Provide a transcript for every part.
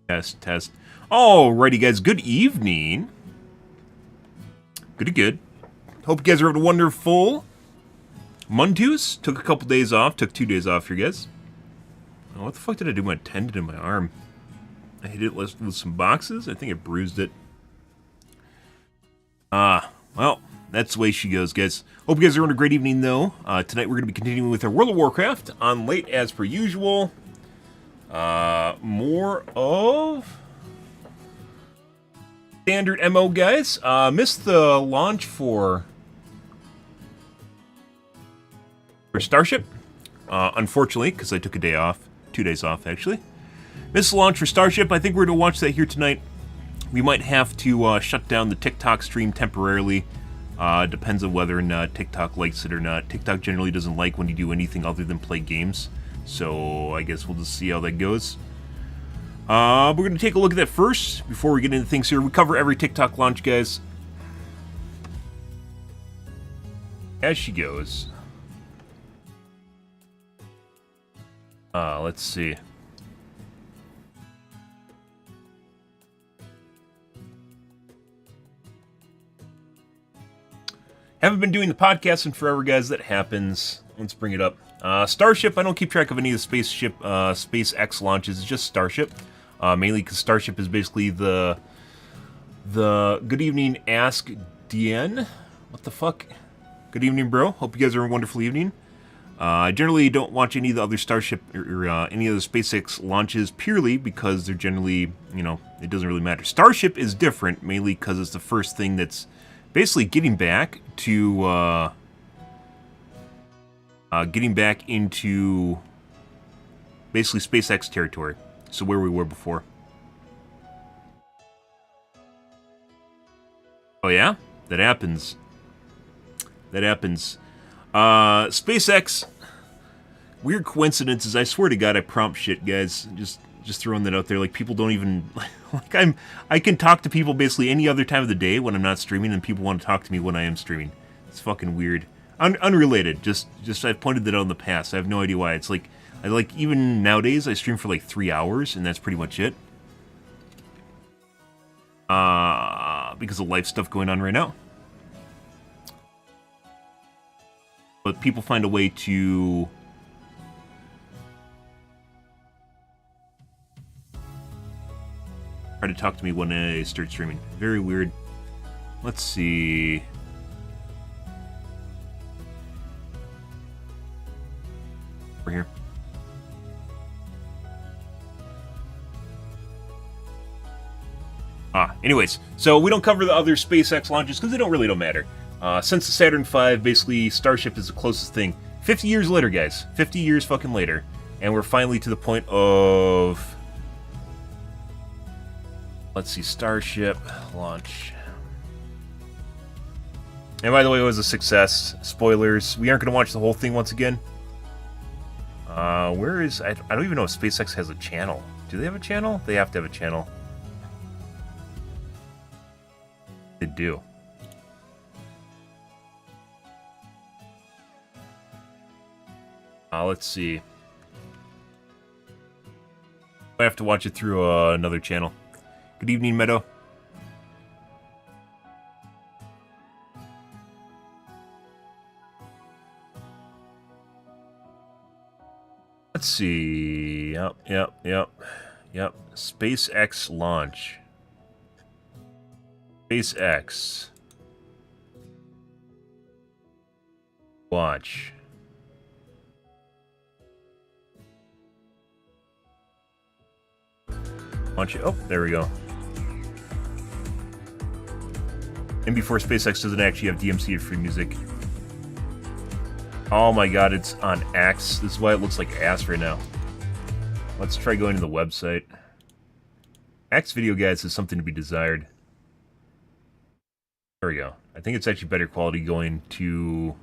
Test, test. Alrighty, guys. Good evening. Good. Hope you guys are having a wonderful Mondays. Took a couple days off. Took 2 days off here, guys. Oh, what the fuck did I do with my tendon in my arm? I hit it with some boxes. I think it bruised it. Well, that's the way she goes, guys. Hope you guys are having a great evening, though. Tonight we're going to be continuing with our World of Warcraft on late as per usual. More of standard MO, guys. Missed the launch for Starship, unfortunately, because I took a day off. 2 days off, actually. Missed the launch for Starship. I think we're going to watch that here tonight. We might have to shut down the TikTok stream temporarily. Depends on whether or not TikTok likes it or not. TikTok generally doesn't like when you do anything other than play games. So I guess we'll just see how that goes. We're going to take a look at that first before we get into things here. We cover every TikTok launch, guys, as she goes. Let's see. Haven't been doing the podcast in forever, guys. That happens. Let's bring it up. Starship, I don't keep track of any of the spaceship, SpaceX launches. It's just Starship. Mainly because Starship is basically the good evening Ask DN. What the fuck? Good evening, bro. Hope you guys are having a wonderful evening. I generally don't watch any of the other Starship or any of the SpaceX launches purely because they're generally, you know, it doesn't really matter. Starship is different mainly because it's the first thing that's basically getting back to getting back into basically SpaceX territory. So where we were before. Oh yeah? That happens. That happens. SpaceX, weird coincidences. I swear to God, I prompt shit, guys. Just throwing that out there. Like, people don't even... Like, I can talk to people basically any other time of the day when I'm not streaming, and people want to talk to me when I am streaming. It's fucking weird. Unrelated. Just I've pointed that out in the past. I have no idea why. It's like, even nowadays, I stream for like 3 hours, and that's pretty much it. Because of life stuff going on right now. But people find a way to try to talk to me when I start streaming. Very weird. Let's see. We're here. Anyways, so we don't cover the other SpaceX launches because they don't matter. Since the Saturn V, basically, Starship is the closest thing. 50 years later, guys. 50 years fucking later. And we're finally to the point of... Let's see, Starship launch. And by the way, it was a success. Spoilers. We aren't going to watch the whole thing once again. Where is... I don't even know if SpaceX has a channel. Do they have a channel? They have to have a channel. They do. Let's see. I have to watch it through another channel. Good evening, Meadow. Let's see. Yep. SpaceX launch. SpaceX. Watch. Oh, there we go. And before SpaceX doesn't actually have DMC free music. Oh my god, it's on X. This is why it looks like ass right now. Let's try going to the website. X video, guys, is something to be desired. There we go. I think it's actually better quality going to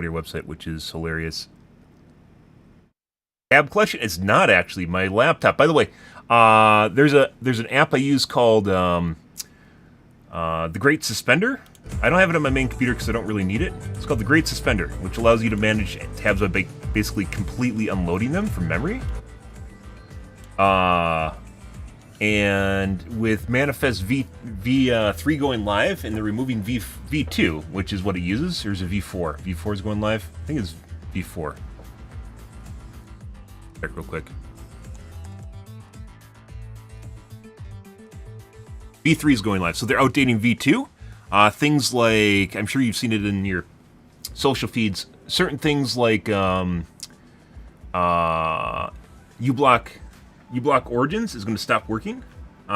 your website, which is hilarious. Tab collection? It's not actually my laptop. By the way, there's an app I use called The Great Suspender. I don't have it on my main computer because I don't really need it. It's called The Great Suspender, which allows you to manage tabs by basically completely unloading them from memory. And with Manifest V3 going live, and they're removing V2, which is what it uses. There's a V4. V4 is going live. I think it's V4. Check real quick. V3 is going live, so they're outdating V2. Things like, I'm sure you've seen it in your social feeds, certain things like uBlock Origins is going to stop working.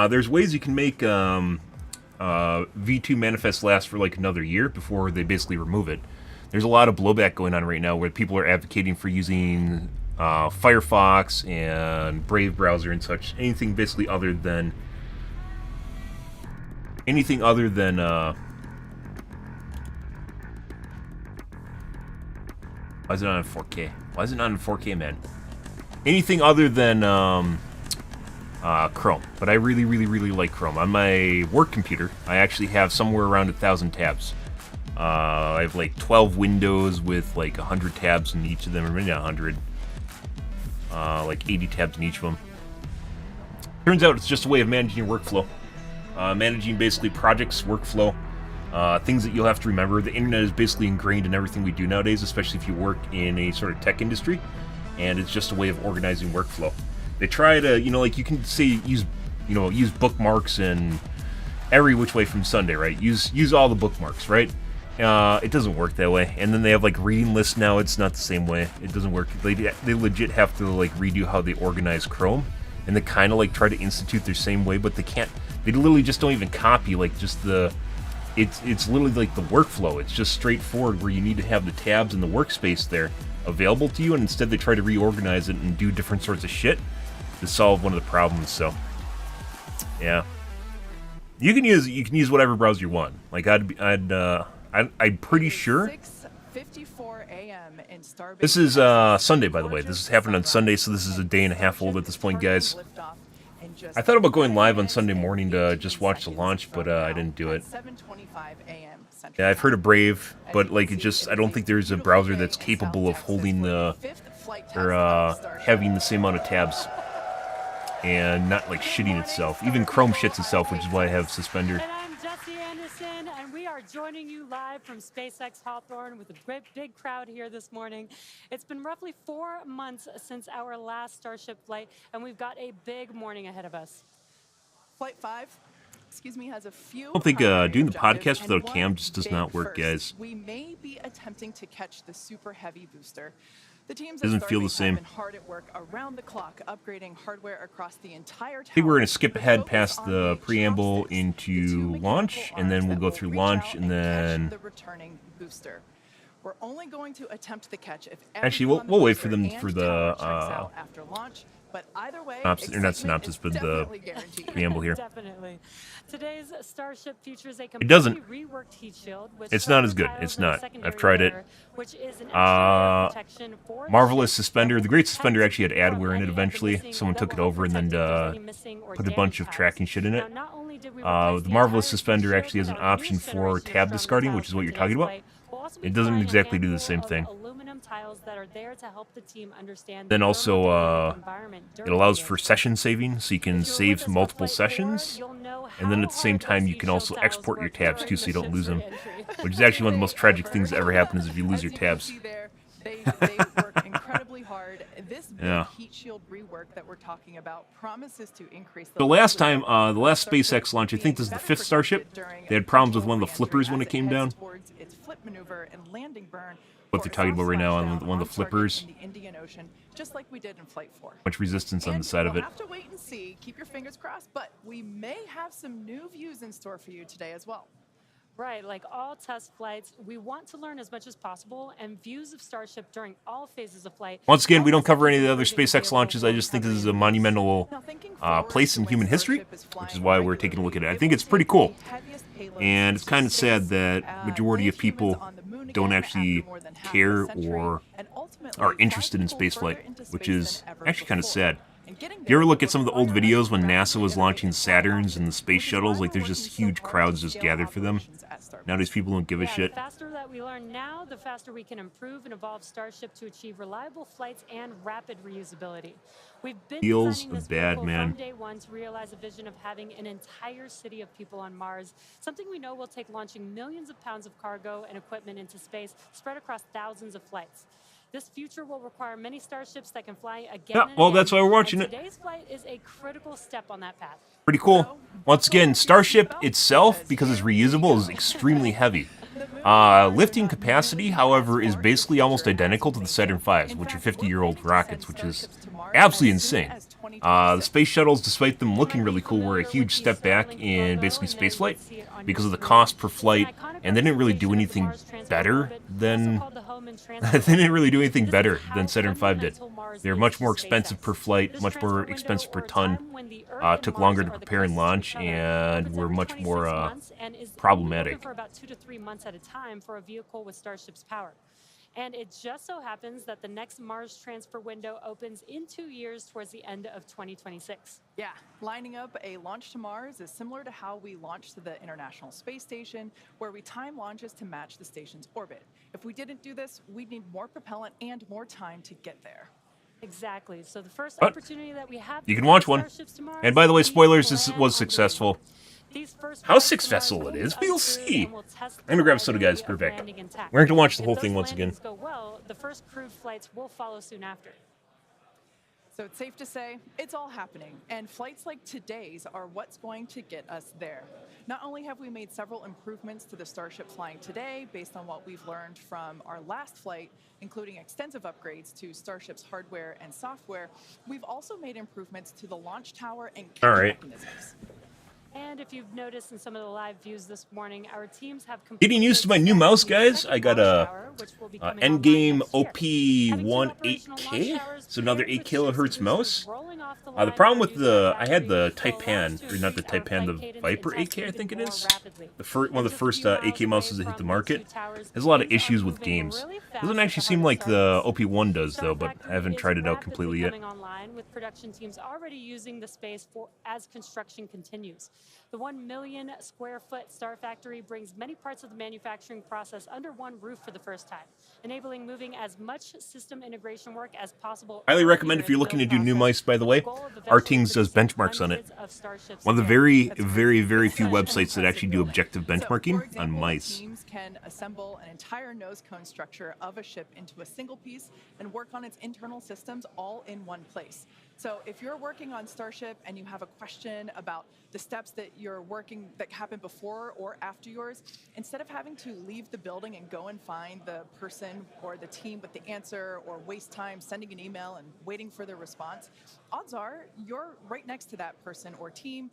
There's ways you can make V2 Manifest last for like another year before they basically remove it. There's a lot of blowback going on right now where people are advocating for using Firefox and Brave browser and such. Anything basically other than why is it not in 4K? Why is it not in 4K, man? Anything other than Chrome. But I really, really, really like Chrome. On my work computer, I actually have somewhere around 1,000 tabs. I have like 12 windows with like 100 tabs in each of them, or maybe not 100. Like 80 tabs in each of them. Turns out it's just a way of managing your workflow. Managing basically projects, workflow, things that you'll have to remember. The internet is basically ingrained in everything we do nowadays, especially if you work in a sort of tech industry, and it's just a way of organizing workflow. They try to, like you can say use bookmarks and every which way from Sunday, right? Use all the bookmarks, right? It doesn't work that way. And then they have like reading lists now. It's not the same way. It doesn't work. They legit have to like redo how they organize Chrome, and they kind of like try to institute their same way, but they can't. They literally just don't even copy like just the. It's literally like the workflow. It's just straightforward where you need to have the tabs and the workspace there available to you, and instead they try to reorganize it and do different sorts of shit to solve one of the problems. So, yeah, you can use whatever browser you want. Like I'm pretty sure. This is Sunday, by the way. This is happening on Sunday, so this is a day and a half old at this point, guys. I thought about going live on Sunday morning to just watch the launch, but I didn't do it. Yeah, I've heard of Brave, but like I don't think there's a browser that's capable of holding having the same amount of tabs and not like shitting itself. Even Chrome shits itself, which is why I have Suspender. And we are joining you live from SpaceX Hawthorne with a big crowd here this morning. It's been roughly 4 months since our last Starship flight, and we've got a big morning ahead of us. Flight 5, has a few. I don't think doing the podcast without a cam just does not work, guys. We may be attempting to catch the super heavy booster. The teams doesn't feel the same. Have been hard at work around the clock, upgrading hardware across the entire tower. I think we're going to skip ahead past the preamble into launch, and then we'll go through launch, and then the returning booster. We're only going to attempt the catch if actually we'll wait for them for the after launch. But either way, not synopsis, but the preamble here. Definitely. Today's Starship features a doesn't. reworked heat shield. It's not as good. It's not. I've tried it. Marvelous Suspender. The Great Suspender actually had adware in it eventually. Someone took it over and then put a bunch of tracking shit in it. The Marvelous Suspender actually has an option for tab discarding, which is what you're talking about. It doesn't exactly do the same thing. Then also, it allows for session saving, so you can save multiple sessions. And then at the same time, you can also export your tabs too, so you don't lose them. Which is actually one of the most tragic things that ever happen is if you lose your tabs. They work incredibly hard. This big heat shield rework that we're talking about promises to increase the last time, the last SpaceX launch, I think this is the 5th Starship, they had problems with one of the flippers when it came down. What they're talking about right now on one of the flippers. Just like we did in Flight 4. Much resistance on the side of it. We'll have to wait and see. Keep your fingers crossed, but we may have some new views in store for you today as well. Right, like all test flights, we want to learn as much as possible, and views of Starship during all phases of flight. Once again, we don't cover any of the other SpaceX launches. I just think this is a monumental place in human history, which is why we're taking a look at it. I think it's pretty cool. And it's kind of sad that majority of people don't actually care or are interested in spaceflight, which is actually kind of sad. If you ever look at some of the old videos when NASA was launching Saturns and the space shuttles, like there's just huge crowds just gathered for them. Nowadays, people don't give a shit. The faster that we learn now, the faster we can improve and evolve Starship to achieve reliable flights and rapid reusability. We've been designing this vehicle from day one to realize a vision of having an entire city of people on Mars, something we know will take launching millions of pounds of cargo and equipment into space, spread across thousands of flights. This future will require many starships that can fly again and well, again, that's why we're watching it. Today's flight is a critical step on that path. Pretty cool. Once again, Starship itself, because it's reusable, is extremely heavy. Lifting capacity, however, is basically almost identical to the Saturn V's, which are 50-year-old rockets, which is absolutely insane. The space shuttles, despite them looking really cool, were a huge step back in basically spaceflight because of the cost per flight, and they didn't really do anything better than Saturn V did. They were much more expensive per flight, much more expensive per ton, took longer to prepare and launch, and were much more problematic. For about 2 to 3 months at a time for a vehicle with Starship's power. And it just so happens that the next Mars transfer window opens in 2 years towards the end of 2026. Yeah, lining up a launch to Mars is similar to how we launched to the International Space Station, where we time launches to match the station's orbit. If we didn't do this, we'd need more propellant and more time to get there. Exactly. So the first opportunity that we have, you can launch one. And by the way, spoilers, this was successful. How successful it is, we'll see. I'm gonna grab a soda, guys. Perfect. We're going to watch the whole thing once again. Go well, the first crewed flights will follow soon after. So it's safe to say it's all happening, and flights like today's are what's going to get us there. Not only have we made several improvements to the Starship flying today based on what we've learned from our last flight, including extensive upgrades to Starship's hardware and software, we've also made improvements to the launch tower and mechanisms. And if you've noticed in some of the live views this morning, our teams have getting used to my new mouse, guys. I got a Endgame OP1 8K, so another 8 kilohertz mouse. The problem with I had the Taipan, or not the Taipan, the Viper 8K, I think it is. One of the first 8K mouses that hit the market. Has a lot of issues with games. Doesn't actually seem like the OP1 does, though, but I haven't tried it out completely yet. With production teams already using the space as construction continues. The 1 million square foot Star Factory brings many parts of the manufacturing process under one roof for the first time, enabling moving as much system integration work as possible. Highly recommend if you're looking to do new mice, by the way. Our team does benchmarks on it. One of the very, very, very few websites that actually do objective benchmarking on mice. Teams can assemble an entire nose cone structure of a ship into a single piece and work on its internal systems all in one place. So if you're working on Starship and you have a question about the steps that you're working that happen before or after yours, instead of having to leave the building and go and find the person or the team with the answer or waste time sending an email and waiting for their response, odds are you're right next to that person or team,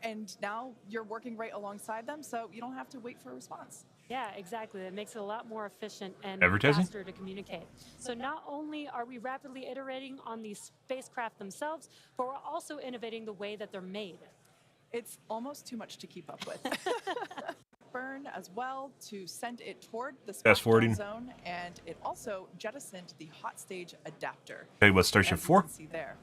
and now you're working right alongside them, so you don't have to wait for a response. Yeah, exactly. It makes it a lot more efficient and Advertising? faster to communicate. So not only are we rapidly iterating on these spacecraft themselves, but we're also innovating the way that they're made. It's almost too much to keep up with. Burn as well to send it toward the splashdown zone, and it also jettisoned the hot stage adapter. Tell you what, Starship 4? See there.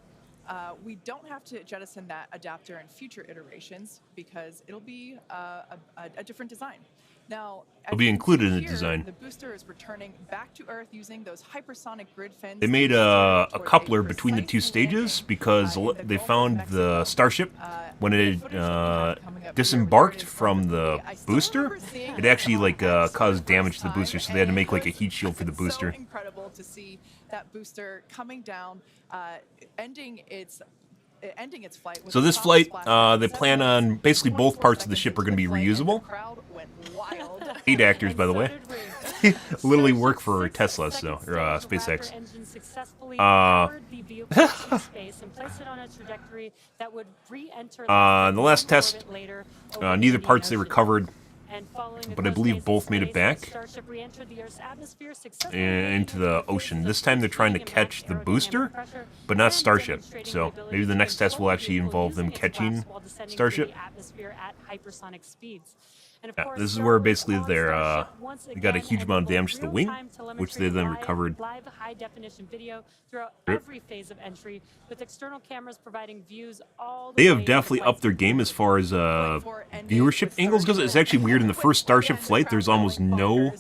We don't have to jettison that adapter in future iterations because it'll be a different design. Now, it'll be included in the design. The booster is returning back to Earth using those hypersonic grid fins. They made a coupler between the two stages because they found the Starship, when it disembarked from the booster, it actually caused damage to the booster, so they had to make like a heat shield for the booster. So incredible to see that booster coming down, ending its flight. So this flight, they plan on basically both parts of the ship are going to be reusable. 8 actors, by the way. Literally work for Tesla, so or SpaceX. The last test, neither parts they recovered, but I believe both made it back into the ocean. This time they're trying to catch the booster, but not Starship. So maybe the next test will actually involve them catching Starship. Yeah, this is where basically they're once They got a again huge amount of damage to the wing, real-time which telemetry, they then recovered. live high-definition video throughout Yep. every phase of entry, with external cameras providing views all the They way have to definitely flight upped their game as far as viewership angles goes. It's actually weird in the first Starship flight. There's almost no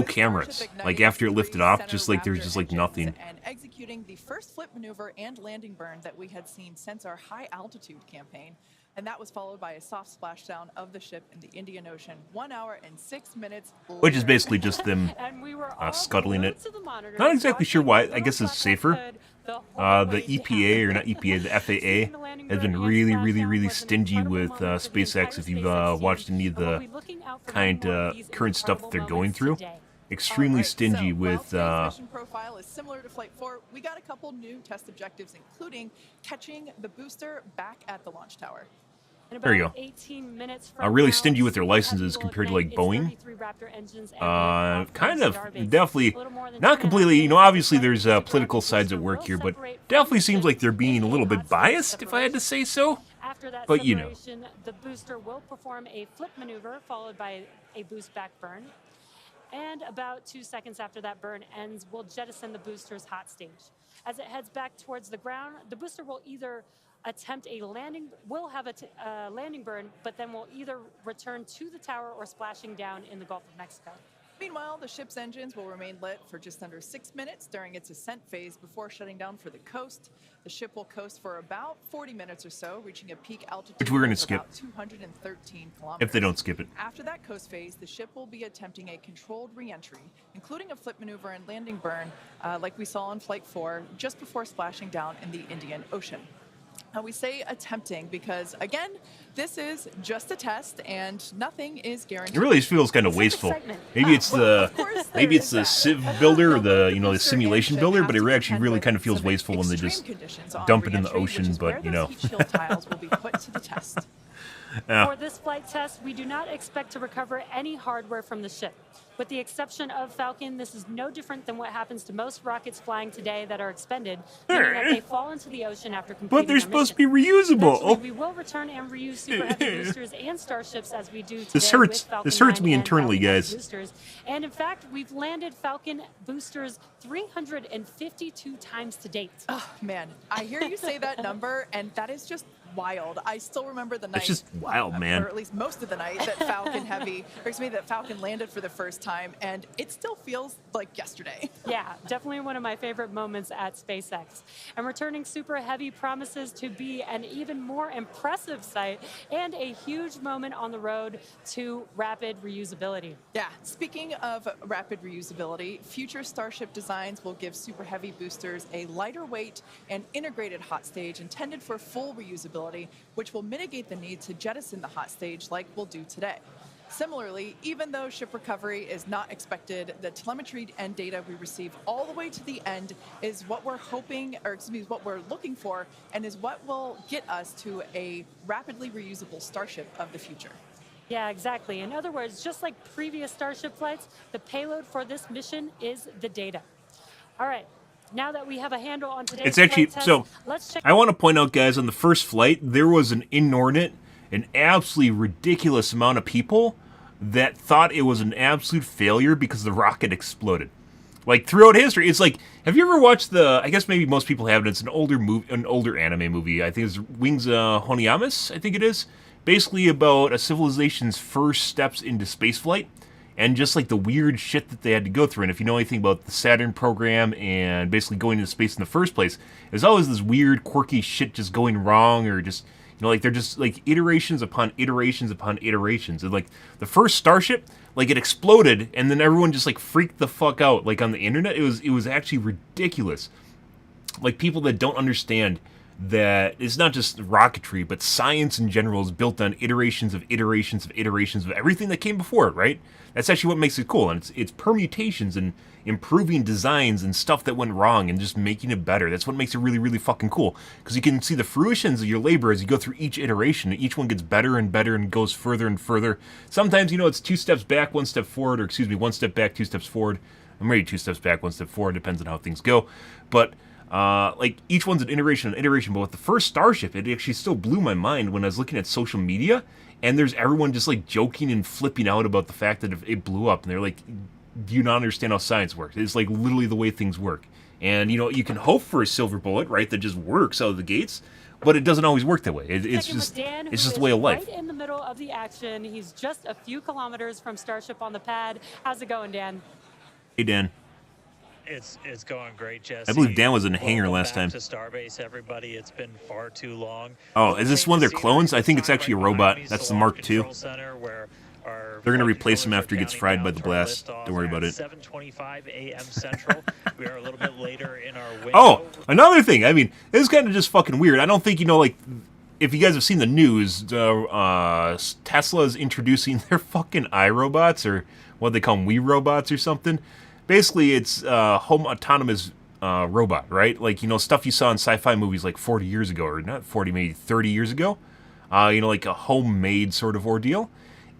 cameras. Like after it lifted off, just like there's just like nothing. And executing the first flip maneuver and landing burn that we had seen since our high altitude campaign. And that was followed by a soft splashdown of the ship in the Indian Ocean 1 hour and 6 minutes later. Which is basically just them And we were all scuttling it. glued to the monitors, Not exactly sure why. watching I guess it's little safer. Hood the whole The way EPA, down. or not EPA, the Seeing the FAA landing has burn been and really, splashdown really, really was an stingy incredible with moment for the SpaceX. entire If you've SpaceX watched team, any of and we'll the be looking out for kind many more of these current stuff that they're incredible going moments through, today. extremely Alright, stingy so, with while today's mission profile is similar to Flight 4, we got a couple new test objectives, including catching the booster back at the launch tower. In There you about go. 18 minutes from really now, stingy with their Super Heavy licenses will compared to, like, ignite its Boeing. 33 Raptor engines and lift off kind from of Starbase. definitely A little more than not 2.5 completely, minutes obviously later, there's Super political Heavy sides at booster work will here, but separate from definitely the seems ship like they're being a in little bit hot stage biased, if I had to separation. say so. After that But, you know. separation, the booster will perform a flip maneuver followed by a boost back burn. And about 2 seconds after that burn ends, we'll jettison the booster's hot stage. As it heads back towards the ground, the booster will either attempt a landing, will have a landing burn, but then will either return to the tower or splashing down in the Gulf of Mexico. Meanwhile, the ship's engines will remain lit for just under 6 minutes during its ascent phase before shutting down for the coast. The ship will coast for about 40 minutes or so, reaching a peak altitude Which we're gonna of skip. about 213 kilometers. If they don't skip it. After that coast phase, the ship will be attempting a controlled re-entry, including a flip maneuver and landing burn, like we saw on Flight 4, just before splashing down in the Indian Ocean. Now, we say attempting because, again, this is just a test and nothing is guaranteed. It really feels kind of Some wasteful. excitement. Maybe it's Well, of course there maybe it's is the that. Civ builder or the the booster simulation and builder, ship but it have to actually contend really with kind of feels some wasteful when they extreme just conditions on dump it in the re-entry, ocean, which is but, where you those know. heat shield tiles will be put to the test. Yeah. For this flight test, we do not expect to recover any hardware from the ship. With the exception of Falcon, this is no different than what happens to most rockets flying today that are expended, meaning that they fall into the ocean after completing But they're their supposed to be mission. reusable. Eventually, we will return and reuse Super Heavy boosters and starships as we do today This hurts. with Falcon This hurts 9 me and internally, Falcon 9 guys. boosters. And in fact, we've landed Falcon boosters 352 times to date. Oh, man, I hear you say that number, and that is just wild. I still remember the night. It's just wild, man. Or at least most of the night that Falcon Heavy, or excuse me, that Falcon landed for the first time, and it still feels like yesterday. Yeah, definitely one of my favorite moments at SpaceX. And returning Super Heavy promises to be an even more impressive sight and a huge moment on the road to rapid reusability. Yeah, speaking of rapid reusability, future Starship designs will give Super Heavy boosters a lighter weight and integrated hot stage intended for full reusability, which will mitigate the need to jettison the hot stage like we'll do today. Similarly, even though ship recovery is not expected, the telemetry and data we receive all the way to the end is what we're hoping, or excuse me, what we're looking for, and is what will get us to a rapidly reusable Starship of the future. Yeah, exactly. In other words, just like previous Starship flights, the payload for this mission is the data. All right. Now that we have a handle on today's It's actually flight test, so. let's check. I want to point out, guys, on the first flight, there was an absolutely ridiculous amount of people that thought it was an absolute failure because the rocket exploded. Like, throughout history, it's like, have you ever watched I guess maybe most people haven't, it's an older anime movie, I think it's Wings Honiamis, I think it is, basically about a civilization's first steps into spaceflight, and just like the weird shit that they had to go through. And if you know anything about the Saturn program and basically going into space in the first place, there's always this weird, quirky shit just going wrong, or just, you know, like they're just like iterations upon iterations upon iterations. And like the first Starship, like it exploded, and then everyone just like freaked the fuck out. Like on the internet, it was actually ridiculous. Like people that don't understand that it's not just rocketry, but science in general is built on iterations of iterations of iterations of everything that came before it, right? That's actually what makes it cool, and it's permutations and improving designs and stuff that went wrong and just making it better. That's what makes it really, really fucking cool, because you can see the fruitions of your labor as you go through each iteration, and each one gets better and better and goes further and further. Sometimes, you know, it's 2 steps back, 1 step forward, or excuse me, 1 step back, 2 steps forward. I'm maybe 2 steps back, 1 step forward, depends on how things go. But like each one's an iteration, but with the first Starship, it actually still blew my mind when I was looking at social media and there's everyone just like joking and flipping out about the fact that if it blew up, and they're like, do you not understand how science works? It's like literally the way things work. And, you know, you can hope for a silver bullet, right, that just works out of the gates, but it doesn't always work that way. It's just the way of life. Right in the middle of the action. He's just a few kilometers from Starship on the pad. How's it going, Dan? Hey, Dan. It's going great, Jesse. I believe Dan was in the hangar last time. To Starbase, everybody. It's been far too long. Oh, is this one of their clones? I think it's actually a robot. That's the Mark II. They're going to replace him after he gets fried by the blast. Don't worry about it. 7:25 a.m. Central. We are a little bit later in our window. Oh, another thing. I mean, this is kind of just fucking weird. I don't think, you know, like, if you guys have seen the news, Tesla is introducing their fucking iRobots, or what they call them, Wii robots or something. Basically, it's home autonomous robot, right? Like, you know, stuff you saw in sci-fi movies like 40 years ago, or not 40, maybe 30 years ago. You know, like a homemade sort of ordeal.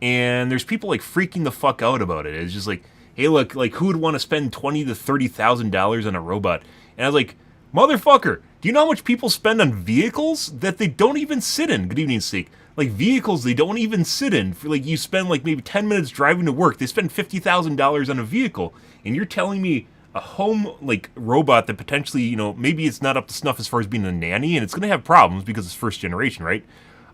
And there's people like freaking the fuck out about it. It's just like, hey, look, like who would want to spend $20,000 to $30,000 on a robot? And I was like, motherfucker, do you know how much people spend on vehicles that they don't even sit in? Good evening, Steak. Like vehicles they don't even sit in. For like you spend like maybe 10 minutes driving to work. They spend $50,000 on a vehicle, and you're telling me a home like robot that potentially, you know, maybe it's not up to snuff as far as being a nanny, and it's gonna have problems because it's first generation, right?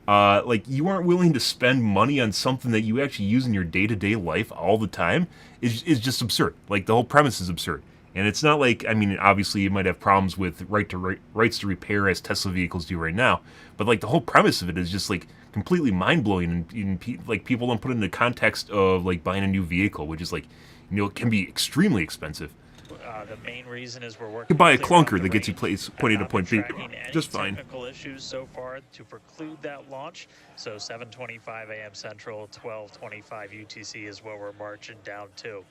Like you aren't willing to spend money on something that you actually use in your day-to-day life all the time is just absurd. Like the whole premise is absurd. And it's not like, I mean, obviously you might have problems with rights to repair as Tesla vehicles do right now, but like the whole premise of it is just like completely mind-blowing, and like people don't put it in the context of like buying a new vehicle, which is like, you know, it can be extremely expensive. The main reason is we're working. You can buy a clunker that gets you point A to point B, just fine. Technical issues so far to preclude that launch. So 7:25 a.m. Central, 12:25 UTC is what we're marching down to.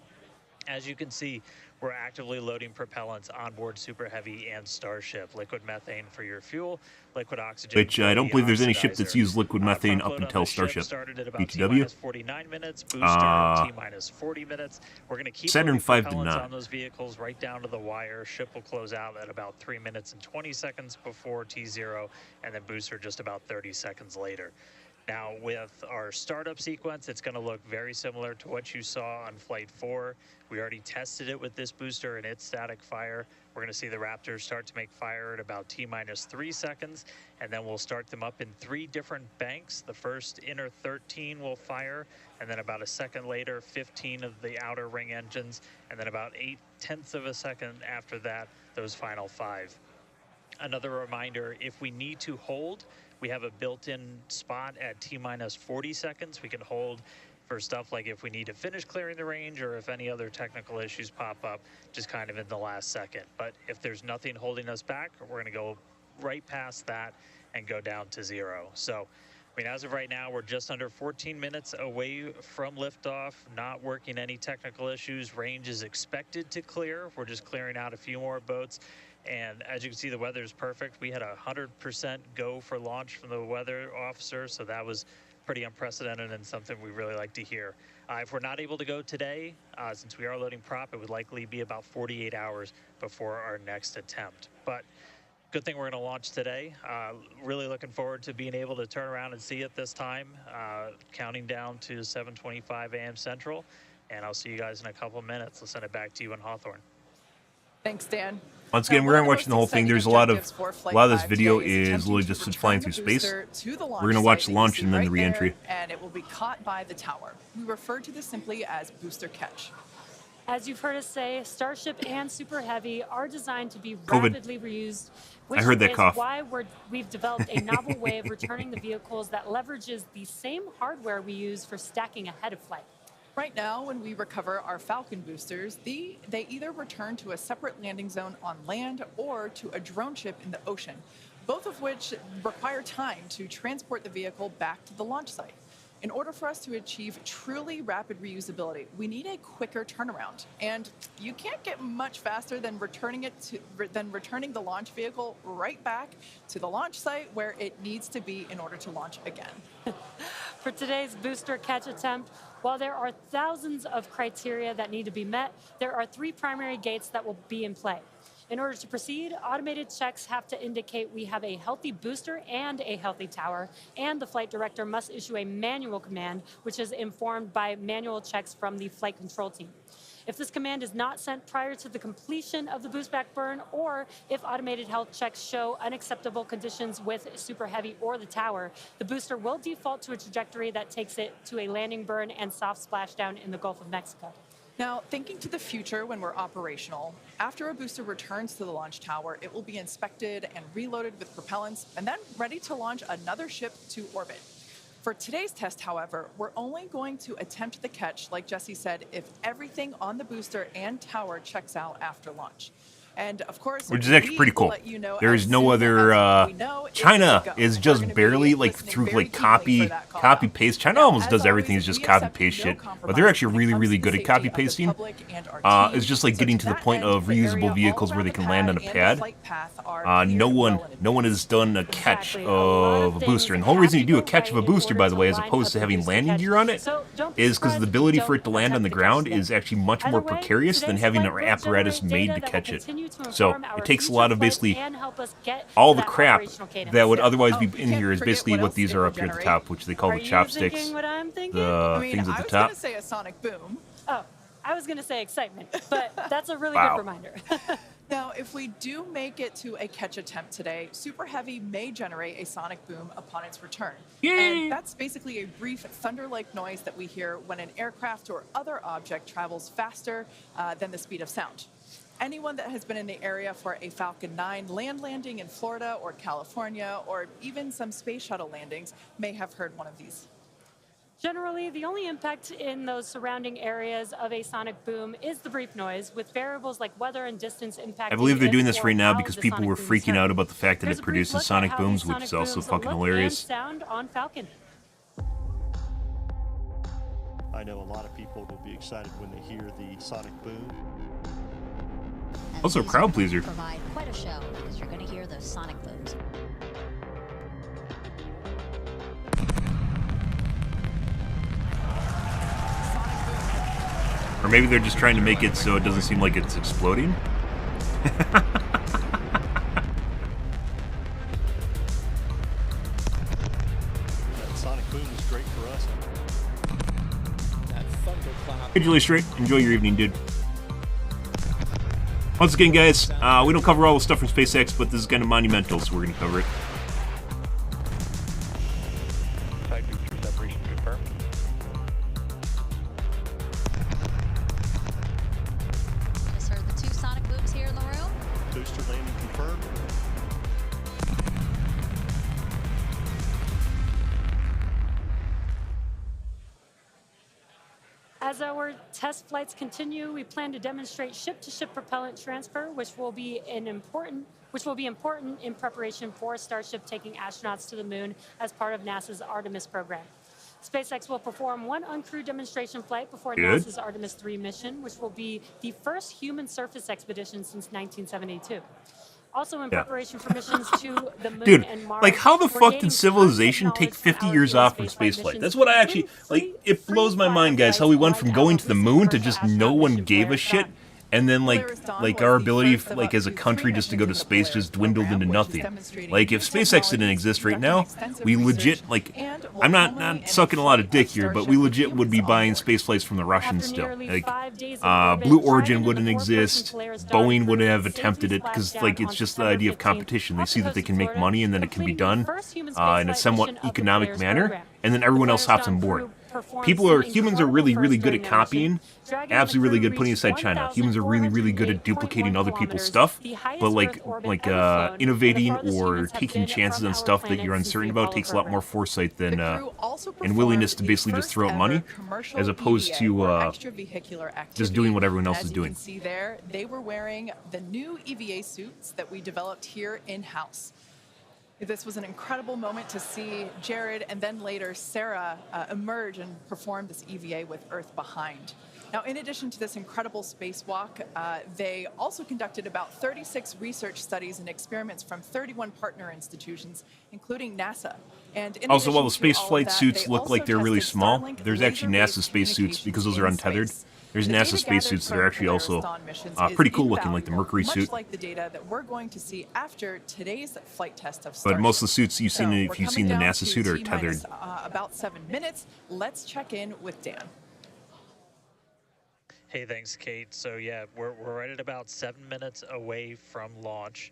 As you can see, we're actively loading propellants onboard Super Heavy and Starship. Liquid methane for your fuel, liquid oxygen. Which I don't believe there's any ship that's used liquid methane up until Starship. Started at about BTW. 49 minutes, booster T-40 minutes. We're going to keep Saturn 5 did propellants not. on those vehicles right down to the wire. Ship will close out at about 3 minutes and 20 seconds before T0, and then booster just about 30 seconds later. Now, with our startup sequence, it's going to look very similar to what you saw on Flight 4. We already tested it with this booster and its static fire. We're going to see the Raptors start to make fire at about T-3 seconds, and then we'll start them up in 3 different banks. The first inner 13 will fire, and then about a second later, 15 of the outer ring engines, and then about 0.8 of a second after that, those final 5. Another reminder, if we need to hold, we have a built-in spot at T-40 seconds. We can hold for stuff like if we need to finish clearing the range or if any other technical issues pop up, just kind of in the last second. But if there's nothing holding us back, we're going to go right past that and go down to 0. So, I mean, as of right now, we're just under 14 minutes away from liftoff, not working any technical issues. Range is expected to clear. We're just clearing out a few more boats. And as you can see, the weather is perfect. We had 100% go for launch from the weather officer, so that was pretty unprecedented and something we really like to hear. If we're not able to go today, since we are loading prop, it would likely be about 48 hours before our next attempt. But good thing we're going to launch today. Really looking forward to being able to turn around and see it this time. Counting down to 7:25 a.m. Central, and I'll see you guys in a couple minutes. I'll send it back to you in Hawthorne. Thanks, Dan. Once again, we aren't watching the whole thing. There's a lot of this video is literally just flying through space. We're going to watch the launch and then the re-entry. And it will be caught by the tower. We refer to this simply as booster catch. As you've heard us say, Starship and Super Heavy are designed to be rapidly reused, which is why we've developed a novel way of returning the vehicles that leverages the same hardware we use for stacking ahead of flight. Right now, when we recover our Falcon boosters, they either return to a separate landing zone on land or to a drone ship in the ocean, both of which require time to transport the vehicle back to the launch site. In order for us to achieve truly rapid reusability, we need a quicker turnaround, and you can't get much faster than returning the launch vehicle right back to the launch site where it needs to be in order to launch again. For today's booster catch attempt, while there are thousands of criteria that need to be met, there are 3 primary gates that will be in play. In order to proceed, automated checks have to indicate we have a healthy booster and a healthy tower, and the flight director must issue a manual command, which is informed by manual checks from the flight control team. If this command is not sent prior to the completion of the boost back burn, or if automated health checks show unacceptable conditions with Super Heavy or the tower, the booster will default to a trajectory that takes it to a landing burn and soft splashdown in the Gulf of Mexico. Now, thinking to the future when we're operational, after a booster returns to the launch tower, it will be inspected and reloaded with propellants, and then ready to launch another ship to orbit. For today's test, however, we're only going to attempt the catch, like Jesse said, if everything on the booster and tower checks out after launch. And of course, which is actually pretty cool. There is no other. China is just barely like through like copy paste. China almost does everything is just copy paste shit, but they're actually really good at copy pasting. It's just like getting to the point of reusable vehicles where they can land on a pad. No one has done a catch of a booster, and the whole reason you do a catch of a booster, by the way, as opposed to having landing gear on it, is because the ability for it to land on the ground is actually much more precarious than having an apparatus made to catch it. So it takes a lot of basically all the crap that would otherwise be in here is basically what these are up here at the top, which they call the chopsticks, the things at the top. I was going to say a sonic boom. Oh, I was going to say excitement, but that's a really good reminder. Now, if we do make it to a catch attempt today, Super Heavy may generate a sonic boom upon its return. Yay! And that's basically a brief thunder-like noise that we hear when an aircraft or other object travels faster than the speed of sound. Anyone that has been in the area for a Falcon 9 land landing in Florida or California, or even some space shuttle landings, may have heard one of these. Generally, the only impact in those surrounding areas of a sonic boom is the brief noise, with variables like weather and distance impacting. I believe they're doing this or right now how because the people sonic were booms freaking sound. out about the fact that Here's it a brief produces look at sonic how booms, these which sonic is also booms fucking look hilarious. and sound on Falcon. I know a lot of people will be excited when they hear the sonic boom. Also a crowd pleaser. Provide quite a show because you're going to hear those sonic booms. Or maybe they're just trying to make it so it doesn't seem like it's exploding. That sonic boom is great for us. That thunderclap. Hey, Julie Straight. Enjoy your evening, dude. Once again, guys, we don't cover all the stuff from SpaceX, but this is kind of monumental, so we're going to cover it. Type booster separation confirmed. Just heard the two sonic booms here in the room. Booster landing confirmed. As our test flights continue, we plan to demonstrate ship-to-ship propellant transfer, which will be important in preparation for Starship taking astronauts to the moon as part of NASA's Artemis program. SpaceX will perform one uncrewed demonstration flight before Good. NASA's Artemis 3 mission, which will be the first human surface expedition since 1972. Also in preparation for missions to the moon Dude, and Mars. like, how the we're fuck gaining did civilization tons of take knowledge 50 from years our off from spaceflight spaceflight? missions. That's what I actually, like, Free- it blows my free mind, guys, how we went from flights going like to the our moon to first just astronaut no one mission gave a Polaris shit. Dawn. And then, Polaris Dawn like was our the ability, first of like, up as a to country three just to go to missions in the space Polaris just dwindled program, into which is nothing. demonstrating Like, if new SpaceX didn't technologies, exist right conducting now, extensive we research, legit, like, and will I'm formally not and sucking a lot of fully dick here, but Starship we with legit would be humans on buying board. space flights from the Russians After still. nearly Like, 5 days of orbit, Blue Dragon Origin and wouldn't the four-person exist. Polaris Dawn Boeing crew wouldn't have safely attempted it because, splashed like, down it's on just the September idea of 15th competition. They off see the that they coast can of make Florida, money and then it can be completing the done first human in a spaceflight somewhat mission of the economic Polaris manner, program. and then The everyone else Polaris hops on Dawn board. crew performed Humans are some really incredible good at firsts during their copying. mission. Dragon and the Absolutely really crew good putting reached aside China. Humans are really good at 1,408.1 duplicating other people's kilometers, stuff, the highest but Earth orbit ever flown, innovating and the farthest or humans have taking been chances from on our stuff that planet you're since uncertain the about Apollo takes a lot more program. foresight The than crew also and willingness to performed basically the just throw out first money, ever commercial as opposed EVA, to or extravehicular activity. just doing what everyone else As is you doing. can see there, they were wearing the new EVA suits that we developed here in-house. This was an incredible moment to see Jared and then later Sarah emerge and perform this EVA with Earth behind. Now, in addition to this incredible spacewalk, they also conducted about 36 research studies and experiments from 31 partner institutions, including NASA. And in Also, while the addition to space all of flight that, suits they look like also they're really tested small, Starlink there's actually laser-based NASA space suits because those are communications in untethered. space. There's The NASA data spacesuits that gathered are actually from also Polaris dawn missions pretty is cool looking, like the invaluable, Mercury suit. much like the data that we're going to see after today's flight test of But Starship. most of the suits you've seen, So if we're you've seen coming the down NASA to suit, are T-minus, tethered. about 7 minutes. Let's check in with Dan. Hey, thanks, Kate. So yeah, we're right at about 7 minutes away from launch.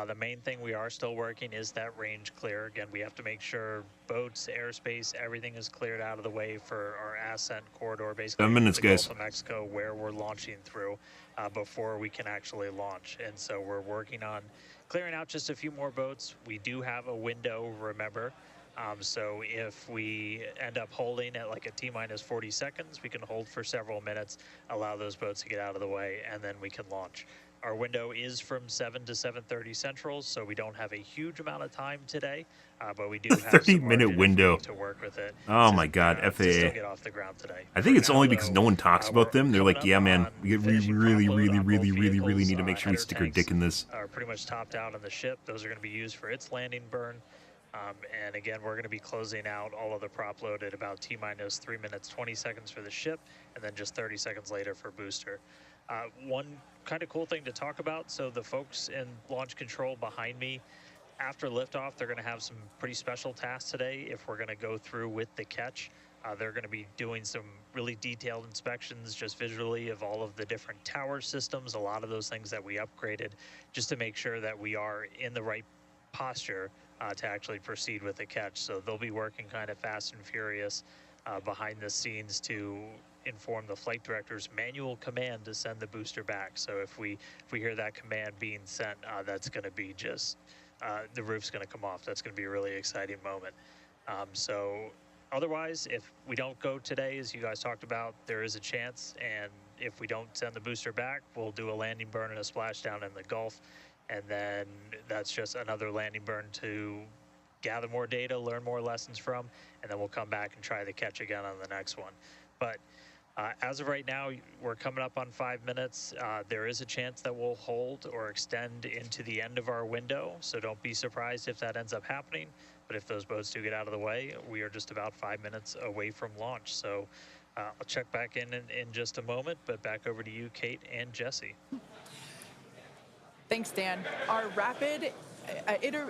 The main thing we are still working is that range clear. Again, we have to make sure boats, airspace, everything is cleared out of the way for our ascent corridor, basically 7 minutes, the guys. Gulf of Mexico, where we're launching through before we can actually launch. And so we're working on clearing out just a few more boats. We do have a window, remember. So if we end up holding at like a T-minus 40 seconds, we can hold for several minutes, allow those boats to get out of the way, and then we can launch. Our window is from 7 to 7:30 Central, so we don't have a huge amount of time today, but we do have 30-minute window to work with it. Oh my God, to still FAA. get off the ground today. I think For it's now, only because though, no one talks about we're them. They're coming like, up yeah, man, on we finishing really, top really, load on really, both really, really vehicles. need to make sure we Header stick our tanks dick in this. are pretty much topped out on the ship. Those are going to be used for its landing burn. And again, we're going to be closing out all of the prop load at about T-minus 3 minutes, 20 seconds for the ship, and then just 30 seconds later for booster. One kind of cool thing to talk about, so the folks in launch control behind me, after liftoff, they're going to have some pretty special tasks today if we're going to go through with the catch. They're going to be doing some really detailed inspections just visually of all of the different tower systems, a lot of those things that we upgraded, just to make sure that we are in the right posture to actually proceed with the catch. So they'll be working kind of fast and furious behind the scenes to inform the flight director's manual command to send the booster back. So if we hear that command being sent, that's going to be just the roof's going to come off. That's going to be a really exciting moment. So otherwise, if we don't go today, as you guys talked about, there is a chance, and if we don't send the booster back, we'll do a landing burn and a splashdown in the Gulf, and then that's just another landing burn to gather more data, learn more lessons from, and then we'll come back and try the catch again on the next one. But as of right now, we're coming up on 5 minutes. There is a chance that we'll hold or extend into the end of our window, so don't be surprised if that ends up happening. But if those boats do get out of the way, we are just about 5 minutes away from launch. So I'll check back in just a moment, but back over to you, Kate and Jesse. Thanks, Dan. Our rapid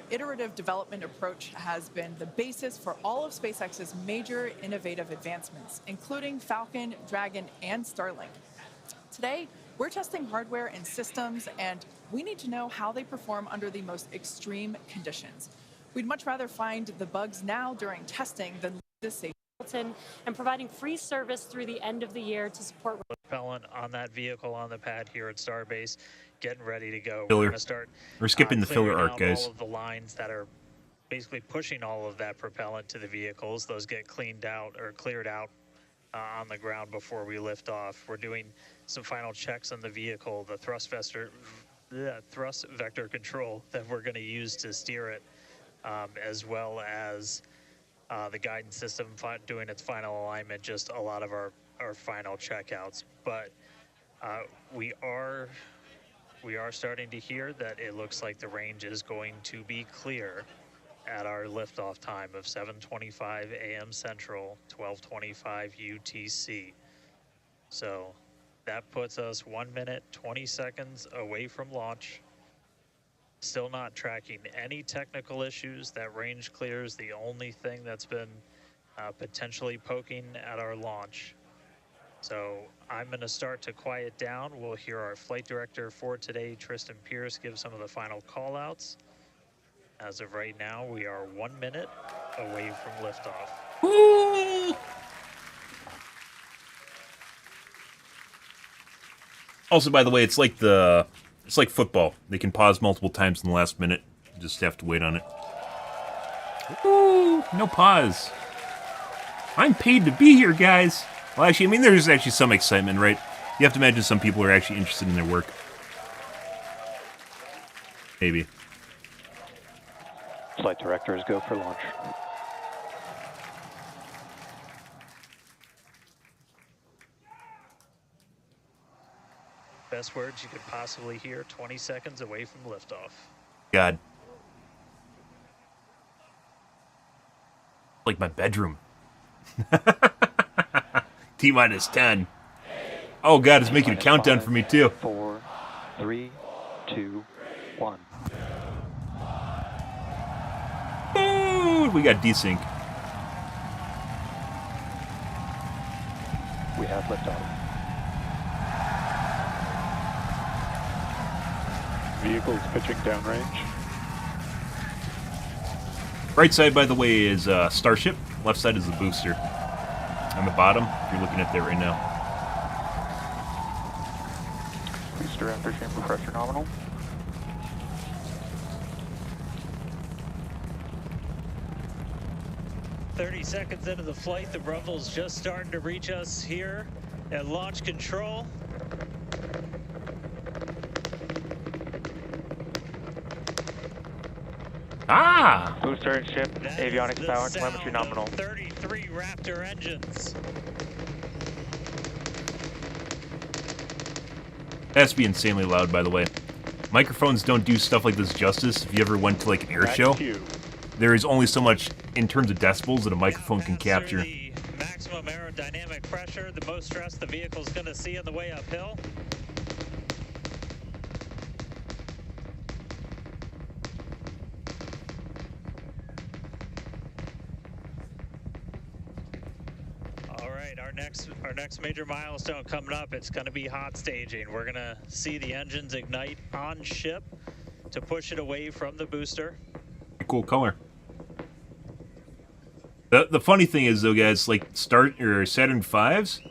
iterative development approach has been the basis for all of SpaceX's major innovative advancements, including Falcon, Dragon, and Starlink. Today, we're testing hardware and systems, and we need to know how they perform under the most extreme conditions. We'd much rather find the bugs now during testing than this safety. And providing free service through the end of the year to support Propellant on that vehicle on the pad here at Starbase, getting ready to go. Filler. We're going to start. We're skipping the filler clearing arc, out guys. All of the lines that are basically pushing all of that propellant to the vehicles. Those get cleaned out or cleared out on the ground before we lift off. We're doing some final checks on the vehicle, the thrust vector control that we're going to use to steer it, as well as the guidance system doing its final alignment, just a lot of our final checkouts. But we are starting to hear that it looks like the range is going to be clear at our liftoff time of 7:25 a.m. Central, 12:25 UTC. So that puts us 1 minute, 20 seconds away from launch. Still not tracking any technical issues. That range clear is the only thing that's been potentially poking at our launch. So I'm going to start to quiet down. We'll hear our flight director for today, Tristan Pierce, give some of the final call-outs. As of right now, we are 1 minute away from liftoff. Woo! Also, by the way, it's like football. They can pause multiple times in the last minute. You just have to wait on it. Woo! No pause. I'm paid to be here, guys. Well, actually, I mean, there's actually some excitement, right? You have to imagine some people are actually interested in their work. Maybe. Flight directors go for launch. Best words you could possibly hear, 20 seconds away from liftoff. God. Like my bedroom. T-minus 10. Oh god, it's making a countdown for me too. 4, 3, 2, 1. Ooh, we got desync. We have liftoff. Vehicles pitching downrange. Right side, by the way, is Starship. Left side is the booster. On the bottom, if you're looking at that right now. Booster after chamber pressure nominal. Seconds into the flight, the rumble's just starting to reach us here at launch control. Ah! Booster and ship, avionics power, telemetry nominal. 33 Raptor engines. That has to be insanely loud, by the way. Microphones don't do stuff like this justice. If you ever went to like an air show, there is only so much in terms of decibels that a microphone can capture. The maximum aerodynamic pressure, the most stress the vehicle's going to see on the way uphill. All right, our next major milestone coming up, it's going to be hot staging. We're going to see the engines ignite on ship to push it away from the booster. Cool color. The funny thing is, though, guys, like Saturn V's,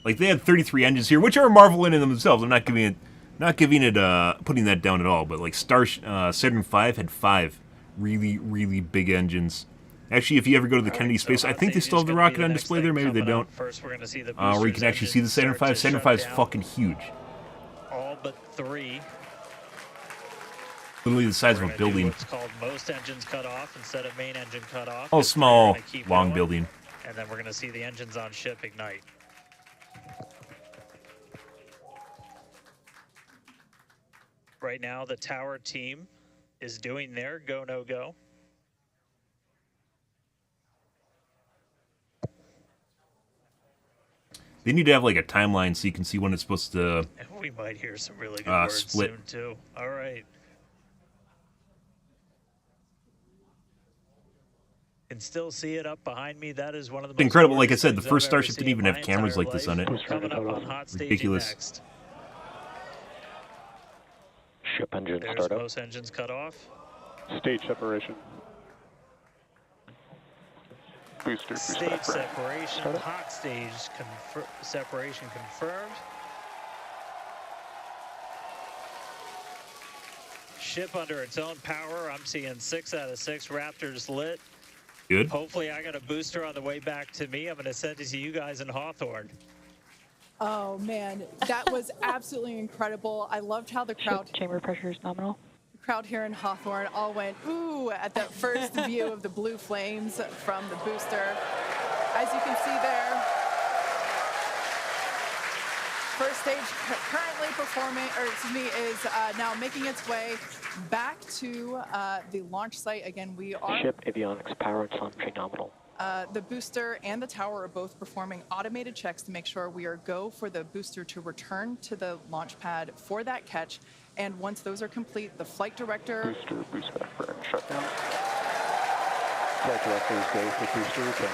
like they had 33 engines here, which are a marvel in themselves. I'm not putting that down at all. But like Saturn V had 5 really big engines. Actually, if you ever go to the Kennedy Space, I think they still have the rocket on display there. Maybe they don't. First, we're going to see the where you can actually see the Saturn V. Saturn V is fucking huge. All but 3. Literally the size of a building. What's called most engines cut off instead of main engine cut off. Oh, small, long building. And then we're going to see the engines on ship ignite. Right now, the tower team is doing their go, no go. They need to have like a timeline so you can see when it's supposed to. And we might hear some really good words split soon too. All right. Can still see it up behind me. That is one of the most incredible. Like I said, the things first I've ever Starship seen didn't even in have my cameras entire like this life. on it. Coming up on hot staging Ridiculous. next. Ship engine There's startup. most engines cut off. Stage separation. Booster Stage separation. Hot stage separation confirmed. Ship under its own power. I'm seeing 6 out of 6 Raptors lit. Good. Hopefully I got a booster on the way back to me. I'm going to send it to you guys in Hawthorne. Oh man, that was absolutely incredible. I loved how the crowd chamber pressure is nominal. The crowd here in Hawthorne all went ooh at that first view of the blue flames from the booster. As you can see there, first stage currently performing, or excuse me, is now making its way back to the launch site. Again, we are ship avionics power and telemetry nominal. The booster and the tower are both performing automated checks to make sure we are go for the booster to return to the launch pad for that catch. And once those are complete, the flight director... Boost back burn, shutdown. Flight directors go for booster return.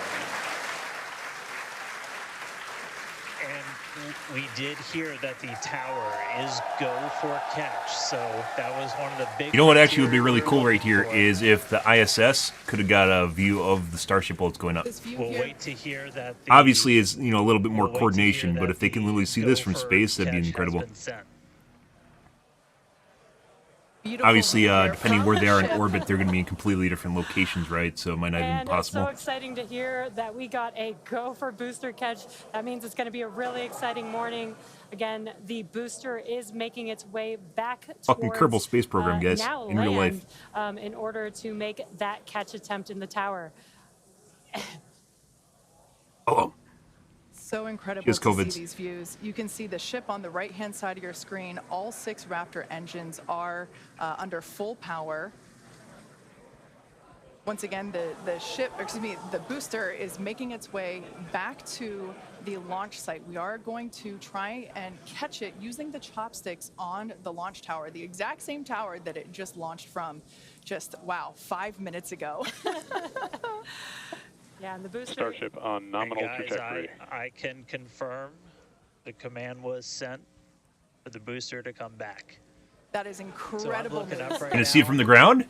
And we did hear that the tower is go for catch, so that was one of the big... You know what actually would be really cool right here is if the ISS could have got a view of the Starship while it's going up. We'll wait to hear that... Obviously, it's, you know, a little bit more coordination, but if they can literally see this from space, that'd be incredible. Obviously, depending where they are in orbit, they're going to be in completely different locations, right? So it might not even be possible. It's so exciting to hear that we got a go for booster catch. That means it's going to be a really exciting morning. Again, the booster is making its way back Fucking towards Kerbal Space Program, guys, now in real life. In order to make that catch attempt in the tower. Oh. So incredible Here's to COVID. see these views. You can see the ship on the right-hand side of your screen. All 6 Raptor engines are under full power. Once again, the ship, or excuse me, the booster is making its way back to the launch site. We are going to try and catch it using the chopsticks on the launch tower, the exact same tower that it just launched from just, wow, 5 minutes ago. Yeah, and the booster. Starship on nominal And guys, trajectory. I can confirm the command was sent for the booster to come back. That is incredible looking news. up right Gonna see it now. from the ground?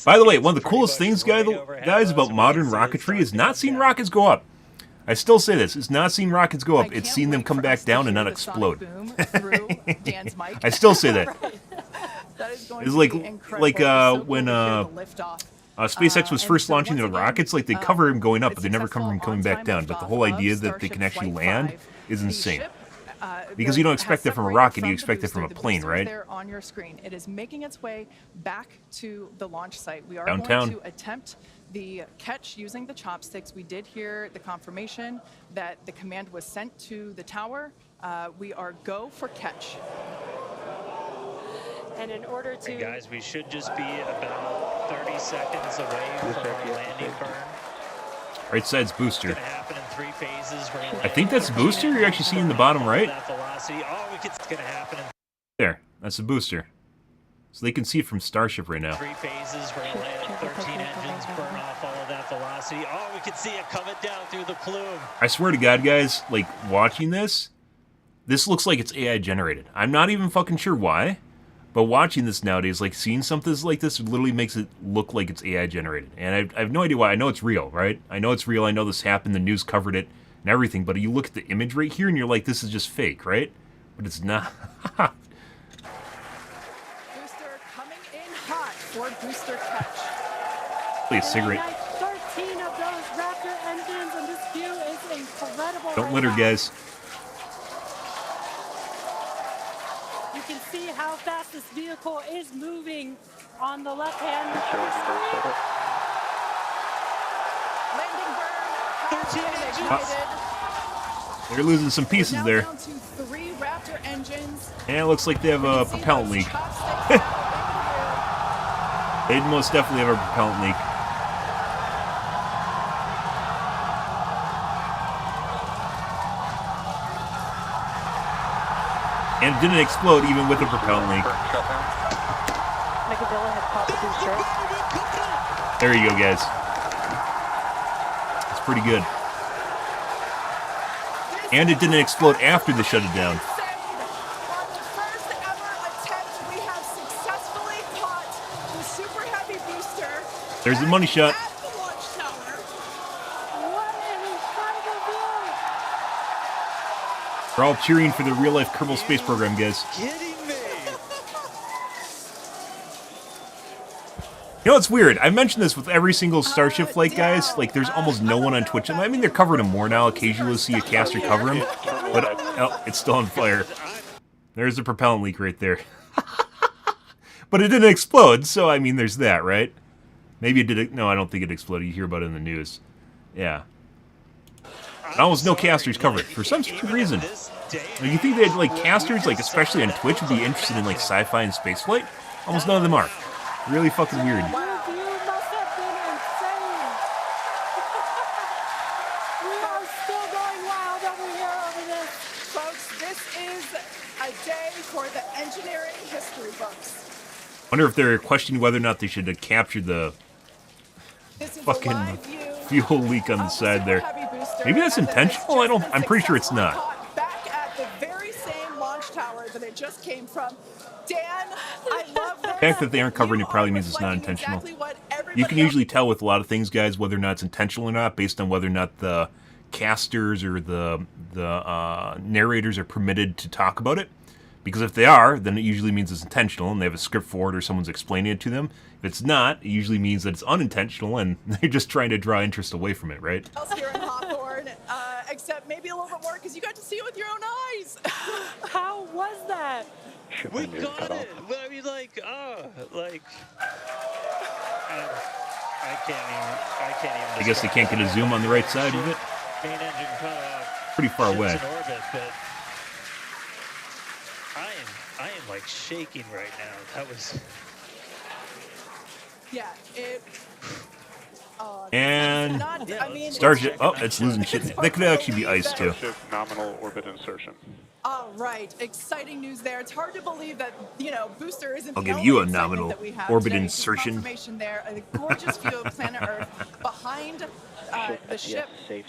By the way, one of the coolest things, guys, about modern rocketry is not seeing rockets go up. I still say this: it's not seeing rockets go up; it's seeing them come back down and not explode. I still say that. That is going It's to like be incredible. So when cool to hear the liftoff. SpaceX was And first so launching once the again, rockets, like they cover them going up, but they never successful cover them coming back on-time down. But the liftoff whole of idea that they can Starship actually Flight land 5. is The insane. ship, Because you don't expect that from a rocket, you the expect that from a booster. The plane, booster right? is there on your screen. It is making its way back to the launch site. We are Downtown. going to attempt the catch using the chopsticks. We did hear the confirmation that the command was sent to the tower. We are go for catch. And in order to. And guys, we should just be about 30 seconds away from our landing burn. Right side's booster. It's gonna happen in 3 phases. We're gonna I think that's the booster. You're actually seeing the bottom right. that velocity. Oh, it's gonna happen in There, that's the booster. So they can see it from Starship right now. 3 phases. We're gonna land at 13 engines, burn off all of that velocity. Oh, we can see it coming down through the plume. I swear to God, guys, like watching this looks like it's AI generated. I'm not even fucking sure why, but watching this nowadays, like seeing something like this literally makes it look like it's AI generated. And I have no idea why. I know it's real, right? I know it's real. I know this happened. The news covered it and everything. But you look at the image right here and you're like, this is just fake, right? But it's not. Booster coming in hot for booster catch. Play a cigarette. 13 of those Raptor engines, and this view is incredible. Don't right litter, now. guys. You can see how fast this vehicle is moving on the left-hand Showing screen. Landing burn has been ignited. They're losing some pieces Now there. down to 3 Raptor engines. And it looks like they have a propellant leak. They most definitely have a propellant leak. And it didn't explode even with a propellant leak. Micavilla had popped the booster. There you go, guys. It's pretty good. And it didn't explode after they shut it down. On the first ever attempt, we have successfully caught the super heavy booster. There's the money shot. At the launch tower. What an incredible view! We're all cheering for the real-life Kerbal Space Program, guys. Kidding me? You know what's weird? I mentioned this with every single Starship flight, guys. Like, there's almost no one on Twitch. I mean, they're covering them more now. Occasionally you'll see a caster cover them. But, oh, it's still on fire. There's the propellant leak right there. But it didn't explode, so, I mean, there's that, right? Maybe it did. No, I don't think it exploded. You hear about it in the news. Yeah. And almost no casters cover it for some stupid reason. Like, you think that, like, casters, like, especially on Twitch, would be interested in, like, sci-fi and spaceflight? Almost none of them are. Really fucking weird. Your view must have been insane. We are still going wild over here over this. Folks, this is a day for the engineering history books. Wonder if they're questioning whether or not they should have captured the This is fucking a live view fuel leak on the of side Super there. Heavy booster Maybe that's as it has intentional. I just don't. been I'm pretty sure it's successfully not. caught back at the very same launch tower that it just came from. Dan, I love this. The fact that they aren't covering You it probably are means it's not reflecting intentional. exactly what everybody You can else- usually tell with a lot of things, guys, whether or not it's intentional or not, based on whether or not the casters or the narrators are permitted to talk about it. Because if they are, then it usually means it's intentional and they have a script for it or someone's explaining it to them. If it's not, it usually means that it's unintentional and they're just trying to draw interest away from it, right? else here in Hawthorne, except maybe a little bit more because you got to see it with your own eyes. How was that? Ship We engine got cut off. it. Well, I mean, like, I can't even. I guess they can't get a zoom on the right side of it. Main engine cut off. Pretty far Ship's away. in orbit, but I am like shaking right now. That was. Yeah, it. And Not, I mean, Starship. Oh, it's losing shit. That could actually be ice too. Starship nominal orbit insertion. Oh, right. Exciting news there. It's hard to believe that, you know, Booster isn't I'll the give only you a excitement nominal that we have orbit today. insertion. Confirmation there, a gorgeous view of planet Earth behind the ship. Saved.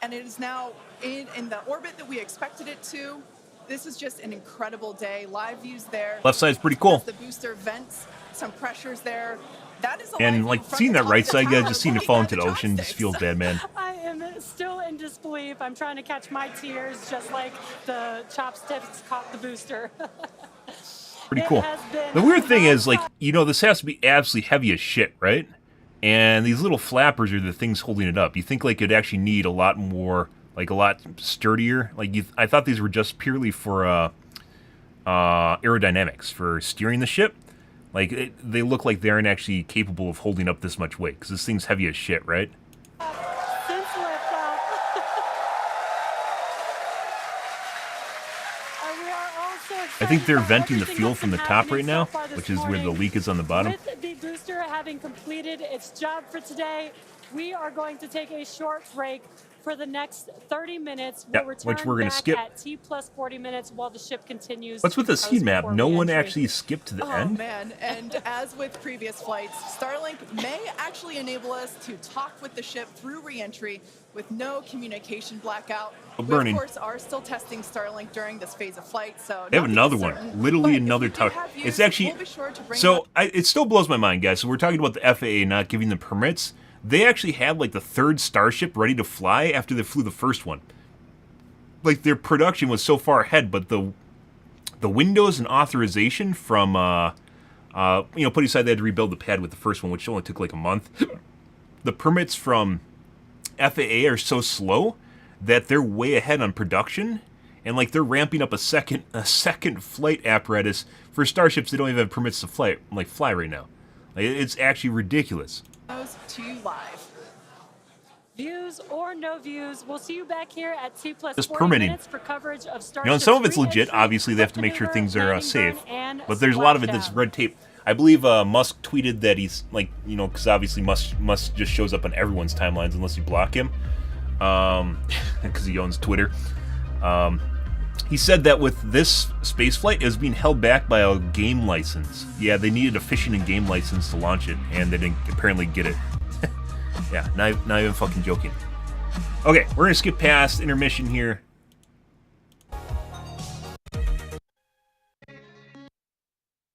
And it is now in the orbit that we expected it to. This is just an incredible day. Live views there. Left side's pretty cool. The booster vents, some pressures there. That is a And live like view from seeing the that top right of the side, guys, tower, just seeing it pointing fall at into the ocean just chopsticks. feels bad, man. I am still in disbelief. I'm trying to catch my tears just like the chopsticks caught the booster. Pretty It cool. has been The weird thing is, like, nonstop. you know, this has to be absolutely heavy as shit, right? And these little flappers are the things holding it up. You think, like, it'd actually need a lot more, like, a lot sturdier. Like, I thought these were just purely for aerodynamics, for steering the ship. Like, they look like they aren't actually capable of holding up this much weight, because this thing's heavy as shit, right? Since liftoff. We are also I think they're excited about venting the everything fuel that's from the been top happening right now, so far this which is where the morning. leak is on the bottom. With the booster having completed its job for today, we are going to take a short break for the next 30 minutes. We'll Yeah, return which we're gonna back skip. at T plus 40 minutes while the ship continues. What's with to this heat coast map? before No one re-entry. actually skipped to the Oh end? man, and as with previous flights, Starlink may actually enable us to talk with the ship through re-entry with no communication blackout. Oh, We burning. of course are still testing Starlink during this phase of flight, so They have nothing another is one. certain. Literally But if another we do tower. have It's views, actually... we'll be sure to bring So, up- it still blows my mind, guys. So we're talking about the FAA not giving them permits. They actually had, like, the third Starship ready to fly after they flew the first one. Like, their production was so far ahead, but the windows and authorization from, you know, put aside they had to rebuild the pad with the first one, which only took, like, a month. The permits from FAA are so slow that they're way ahead on production, and, like, they're ramping up a second flight apparatus for starships that don't even have permits to fly right now. Like, it's actually ridiculous. Those to you live. Views or no views, we'll see you back here at T plus This 40 permitting. minutes for coverage of Starship. You know, and some of it's legit. Obviously, they have to make sure things are safe. But there's a lot of it that's red tape. I believe Musk tweeted that he's, like, you know, because obviously Musk just shows up on everyone's timelines unless you block him, because he owns Twitter. He said that with this space flight, it was being held back by a game license. Yeah, they needed a fishing and game license to launch it, and they didn't apparently get it. Yeah, not even fucking joking. Okay, we're gonna skip past intermission here.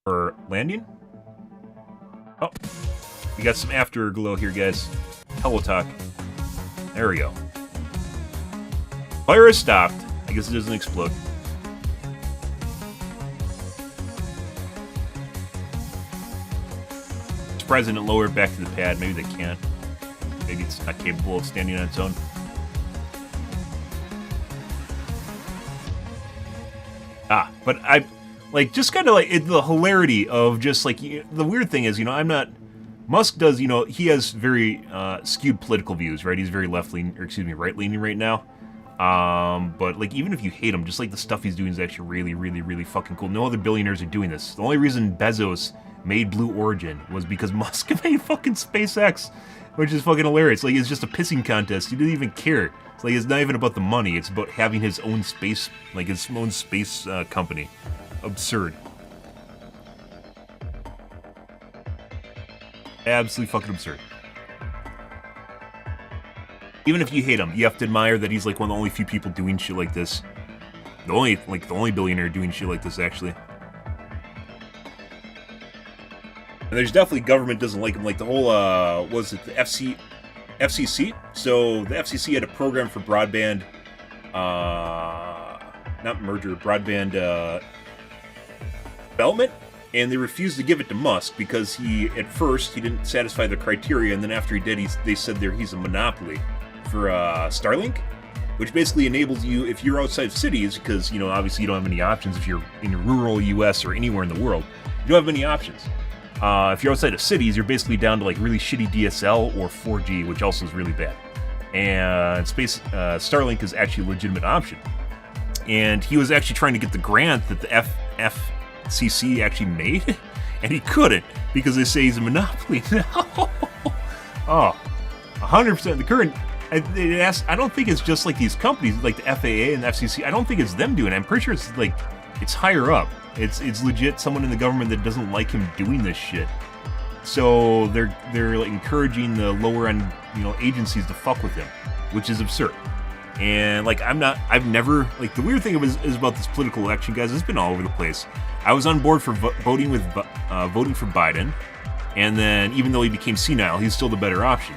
For landing? Oh, we got some afterglow here, guys. Hello talk. There we go. Fire is stopped. I guess it doesn't explode. Surprised they didn't lower it back to the pad. Maybe they can't. Maybe it's not capable of standing on its own. But I, like, just kind of like the hilarity of just like, the weird thing is, you know, I'm not, Musk does, you know, he has very skewed political views, right? He's very left-leaning, or excuse me, right-leaning right now. But like, even if you hate him, just like the stuff he's doing is actually really, really, really fucking cool. No other billionaires are doing this. The only reason Bezos made Blue Origin was because Musk made fucking SpaceX, which is fucking hilarious. Like, it's just a pissing contest. He didn't even care. It's like, it's not even about the money. It's about having his own space, like his own space company. Absurd. Absolutely fucking absurd. Even if you hate him, you have to admire that he's like one of the only few people doing shit like this. The only billionaire doing shit like this, actually. And there's definitely government doesn't like him. Like the whole, was it the FCC? So the FCC had a program for broadband, not merger, broadband development, and they refused to give it to Musk because at first he didn't satisfy the criteria, and then after he did, they said he's a monopoly for Starlink, which basically enables you, if you're outside of cities, because, you know, obviously you don't have any options if you're in rural US or anywhere in the world, you don't have any options. If you're outside of cities, you're basically down to like really shitty DSL or 4G, which also is really bad. And Starlink is actually a legitimate option. And he was actually trying to get the grant that the FCC actually made, And he couldn't because they say he's a monopoly now. Oh, 100%. The current, I don't think it's just like these companies, like the FAA and the FCC. I don't think it's them doing it. I'm pretty sure it's like, it's higher up. It's legit someone in the government that doesn't like him doing this shit. So they're like encouraging the lower end, you know, agencies to fuck with him, which is absurd. And like I've never, like, the weird thing is about this political election, guys. It's been all over the place. I was on board for voting for Biden, and then even though he became senile, he's still the better option.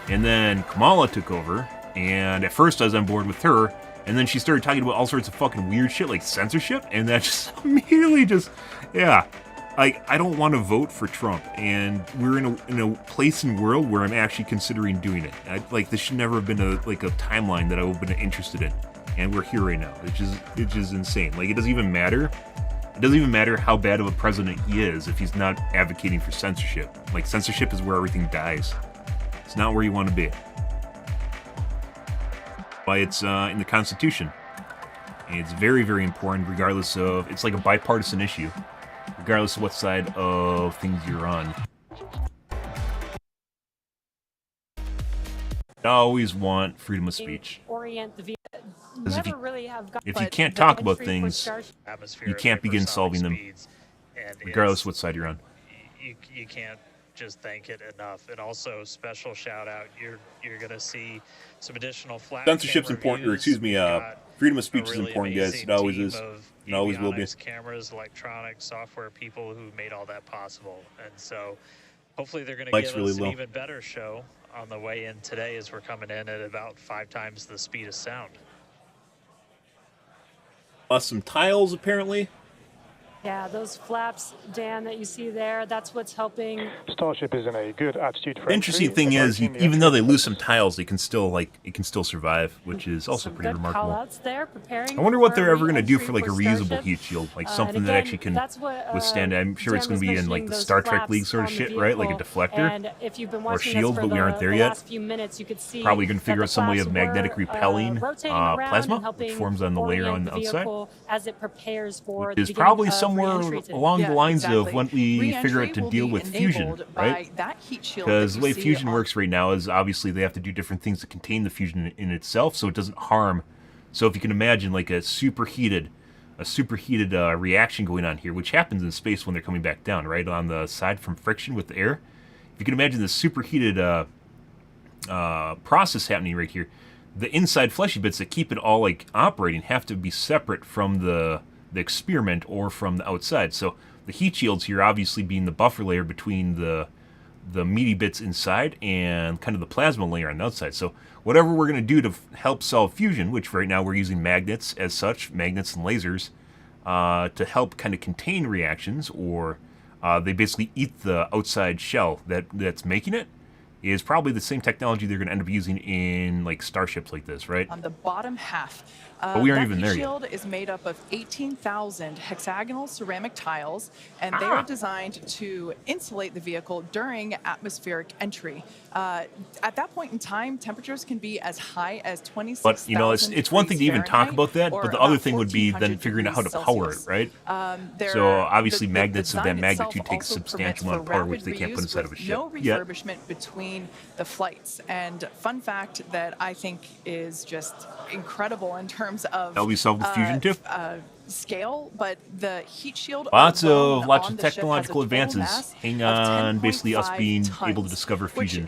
And then Kamala took over, and at first I was on board with her, and then she started talking about all sorts of fucking weird shit like censorship, and that just immediately just, yeah. Like, I don't want to vote for Trump, and we're in a place and world where I'm actually considering doing it. Like, this should never have been a timeline that I would have been interested in, and we're here right now. It's just insane. Like, it doesn't even matter. It doesn't even matter how bad of a president he is if he's not advocating for censorship. Like, censorship is where everything dies. It's not where you want to be. Why it's in the Constitution. And it's very, very important, regardless of, it's like a bipartisan issue. Regardless of what side of things you're on. I always want freedom of speech. Because if you can't talk about things, you can't begin solving them, regardless of what side you're on. You can't just thank it enough. And also, special shout out, you're going to see some additional flat censorship's important, or excuse me, freedom of speech is important, guys. It always is. It always will be. Cameras, electronics, software people who made all that possible. And so hopefully they're going to give us an even better show on the way in today, as we're coming in at about 5 times the speed of sound. Lost some tiles, apparently. Yeah, those flaps, Dan, that you see there, that's what's helping. Starship is in a good attitude for the interesting thing is, even though they lose some tiles, they can still, it can still survive, which is also pretty remarkable. There, preparing I wonder what they're ever going to do for, like, a reusable heat shield, like something that actually can withstand. I'm sure it's going to be in, like, the Star Trek League sort of shit, right? Like a deflector or shield, but we aren't there yet. Probably going to figure out some way of magnetic repelling plasma, which forms on the layer on the outside. Which is probably somewhere along the lines of when we figure out to deal with fusion, right? Because the way fusion works right now is obviously they have to do different things to contain the fusion in itself, so it doesn't harm. So if you can imagine like a superheated reaction going on here, which happens in space when they're coming back down, right on the side from friction with the air. If you can imagine the superheated process happening right here, the inside fleshy bits that keep it all like operating have to be separate from the experiment or from the outside. So the heat shields here obviously being the buffer layer between the meaty bits inside and kind of the plasma layer on the outside. So whatever we're going to do to help solve fusion, which right now we're using magnets as such, magnets and lasers, to help kind of contain reactions, or they basically eat the outside shell that's making it, is probably the same technology they're going to end up using in like starships like this, right? On the bottom half. But we aren't even there yet. The shield is made up of 18,000 hexagonal ceramic tiles, and they are designed to insulate the vehicle during atmospheric entry. At that point in time, temperatures can be as high as 26,000. But you know, it's one thing to even talk about that, but the other thing would be then figuring out how to power it, right? So obviously, magnets of that magnitude take a substantial amount of power, which they can't put inside of a ship. No refurbishment between the flights. And fun fact that I think is just incredible in terms of that'll be solved with fusion too. Scale, but the heat shield. Lots of technological advances hang on basically us being able to discover fusion.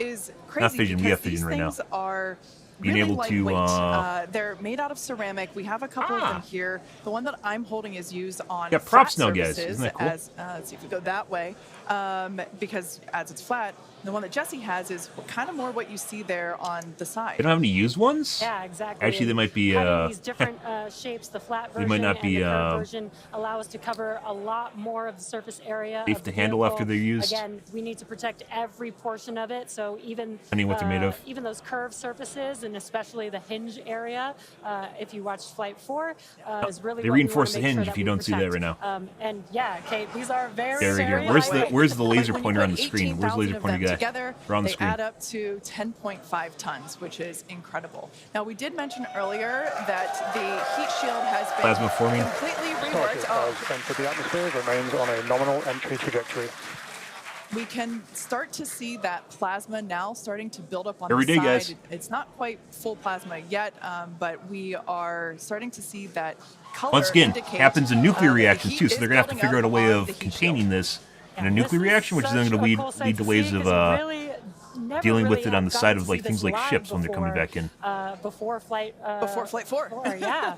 Not fission, we have fission right now. Are being really able to they're made out of ceramic. We have a couple of them here. The one that I'm holding is used on yeah, props now, guys. Isn't that cool? Let's see if we go that way, because as it's flat. The one that Jesse has is kind of more what you see there on the side. They don't have any used ones? Yeah, exactly. Actually, they might be... these different shapes, the flat version might not be, and the curved version allow us to cover a lot more of the surface area. Safe to handle after they're used. Again, we need to protect every portion of it, so even... Depending what they're made of. Even those curved surfaces and and especially the hinge area, if you watched Flight 4, is really They what we reinforce wanna the make hinge sure if that you we don't see that protect. right now. And yeah, Kate, these are very, There we very go. lightweight. Where's the laser When you pointer put on the screen? Where's the 18,000 laser of pointer them guy? together, They're on the they screen. add up to 10.5 tons, which is incredible. Now, we did mention earlier that the heat shield has been Plasma forming. completely Starship reworked. has entered the atmosphere, remains on a nominal entry trajectory. We can start to see that plasma now starting to build up on Every the day, side. guys. It's not quite full plasma yet, but we are starting to see that color Once again, indicate, happens in nuclear that the reactions heat too, so is they're gonna have to building figure out a up way on of the heat containing shield. this in a Yeah, nuclear this reaction, which is then such going a to cool sight lead to ways see, of 'cause we really never dealing with really it on the have side gotten of to like see things this like live ships when they're coming before, back in. Before flight. Before Flight 4. Yeah.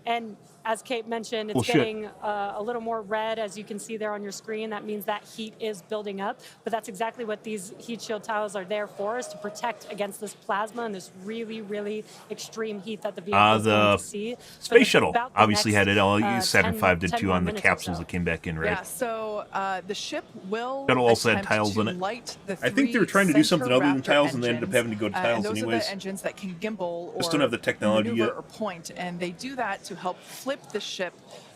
And as Kate mentioned, it's Well, shit. getting a little more red, as you can see there on your screen. That means that heat is building up. But that's exactly what these heat shield tiles are there for, is to protect against this plasma and this really, really extreme heat that the vehicle is going to see. Space shuttle obviously had it all. Saturn V did too on the capsules so. that came back in, right? Yeah, so the ship will Shuttle also had attempt tiles to in it. light the I think they were trying to do something other than Raptor tiles, and they ended up engines, having to go to tiles and those are anyways. the engines that can gimbal or Just don't have the technology maneuver yet. or point, and they do that to help flip the ship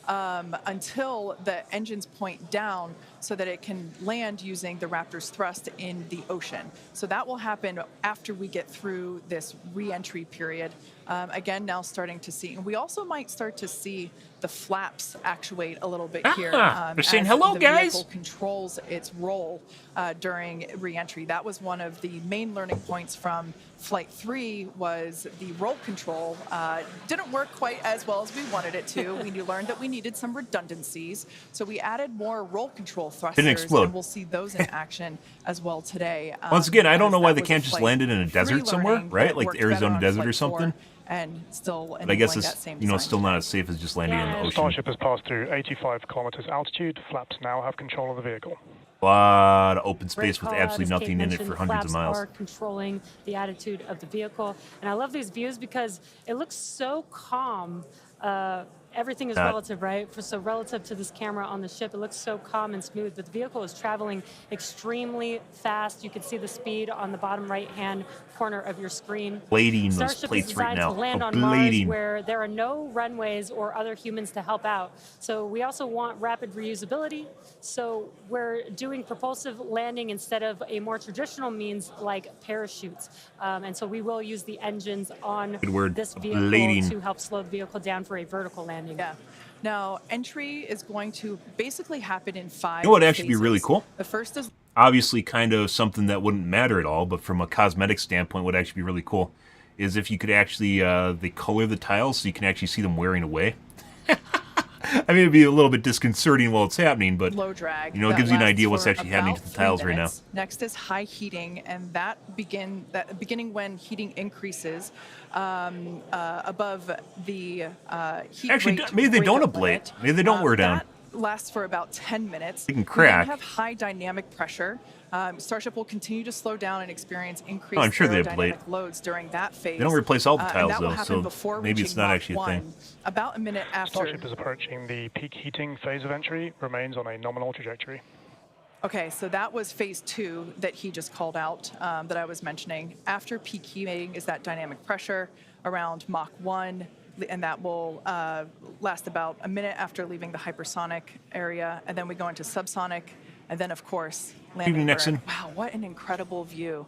until the engines point down so that it can land using the Raptor's thrust in the ocean. So that will happen after we get through this re-entry period. Again, now starting to see. And we also might start to see the flaps actuate a little bit here. They're saying, as "Hello, the guys." vehicle controls its role during re-entry. That was one of the main learning points from Flight 3 was the roll control didn't work quite as well as we wanted it to. We learned that we needed some redundancies, so we added more roll control thrusters. Didn't explode. And we'll see those in action as well today. Once again, I don't as know why that they was can't a just Flight land it in a 3 desert somewhere, learning, right? but Like worked the Arizona better on desert or Flight 4, something. and still But I guess enabling it's that same it's design still not as safe as just landing in the Yeah. ocean. Starship has passed through 85 kilometers altitude. Flaps now have control of the vehicle. A lot of open Great space with call out, absolutely as Kate nothing in it mentioned, for hundreds of flaps miles. are controlling the attitude of the vehicle. And I love these views because it looks so calm. Everything is relative, right? So relative to this camera on the ship, it looks so calm and smooth, but the vehicle is traveling extremely fast. You can see the speed on the bottom right-hand corner of your screen. Blading those Starship plates is right designed now. to land Oh, on Mars blading. where there are no runways or other humans to help out. So we also want rapid reusability. So we're doing propulsive landing instead of a more traditional means like parachutes. And so we will use the engines on Good word, this vehicle blading. to help slow the vehicle down for a vertical landing. Yeah. Now, entry is going to basically happen in 5 You know what would actually be phases. really cool? The first is Obviously kind of something that wouldn't matter at all, but from a cosmetic standpoint would actually be really cool, is if you could actually, they color the tiles so you can actually see them wearing away. I mean, it'd be a little bit disconcerting while it's happening, but low drag. you know, it that gives you an lasts idea what's for actually happening to about the tiles 3 right now. minutes. Next is high heating, and beginning when heating increases above the heat Actually, rate maybe they don't breakup ablate. limit. Maybe they don't wear down. That lasts for about 10 minutes. They can We crack. then have high dynamic pressure. Starship will continue to slow down and experience increased Oh, I'm sure they aerodynamic ablate. loads during that phase. They don't replace all the and tiles, that will though, happen so before maybe it's reaching not Mach actually a thing. 1, about a minute after. Starship is approaching the peak heating phase of entry. Remains on a nominal trajectory. Okay, so that was phase 2 that he just called out that I was mentioning. After peak heating is that dynamic pressure around Mach 1, and that will last about a minute after leaving the hypersonic area, and then we go into subsonic, and then, of course, landing Evening, burn. Nixon. Wow, what an incredible view.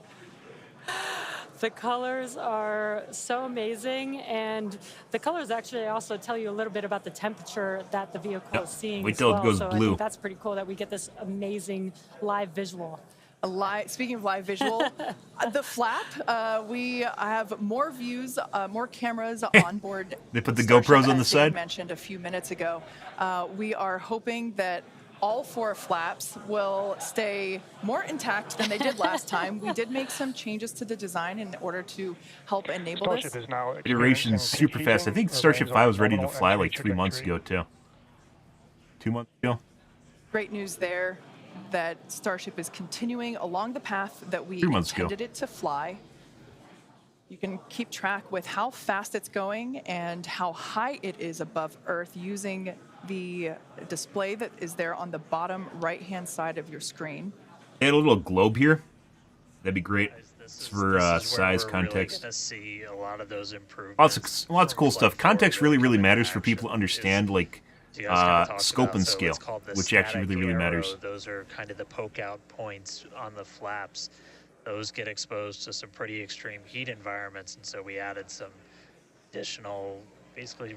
The colors are so amazing, and the colors actually also tell you a little bit about the temperature that the vehicle Yep. is seeing. Wait as till it well. goes so I blue. think that's pretty cool that we get this amazing live visual. Speaking of live visual, the flap, we have more views, more cameras on board. They put the Starship, GoPros on the as Dan side? mentioned a few minutes ago. We are hoping that all 4 flaps will stay more intact than they did last time. We did make some changes to the design in order to help enable Starship this. is now Iteration's experiencing peak super fast. I heating. think Starship Remains on 5 was ready to nominal fly entry like 3 months ago, trajectory. too. 2 months ago. Great news there that Starship is continuing along the path that we 3 months ago. intended it to fly. You can keep track with how fast it's going and how high it is above Earth using the display that is there on the bottom right-hand side of your screen. They had a little globe here. That'd be great. It's for size, context. Really see a lot of those improvements. Lots of cool stuff. Context really matters for people to understand, like scope and scale, which actually really matters. Those are kind of the poke out points on the flaps. Those get exposed to some pretty extreme heat environments, and so we added some additional, basically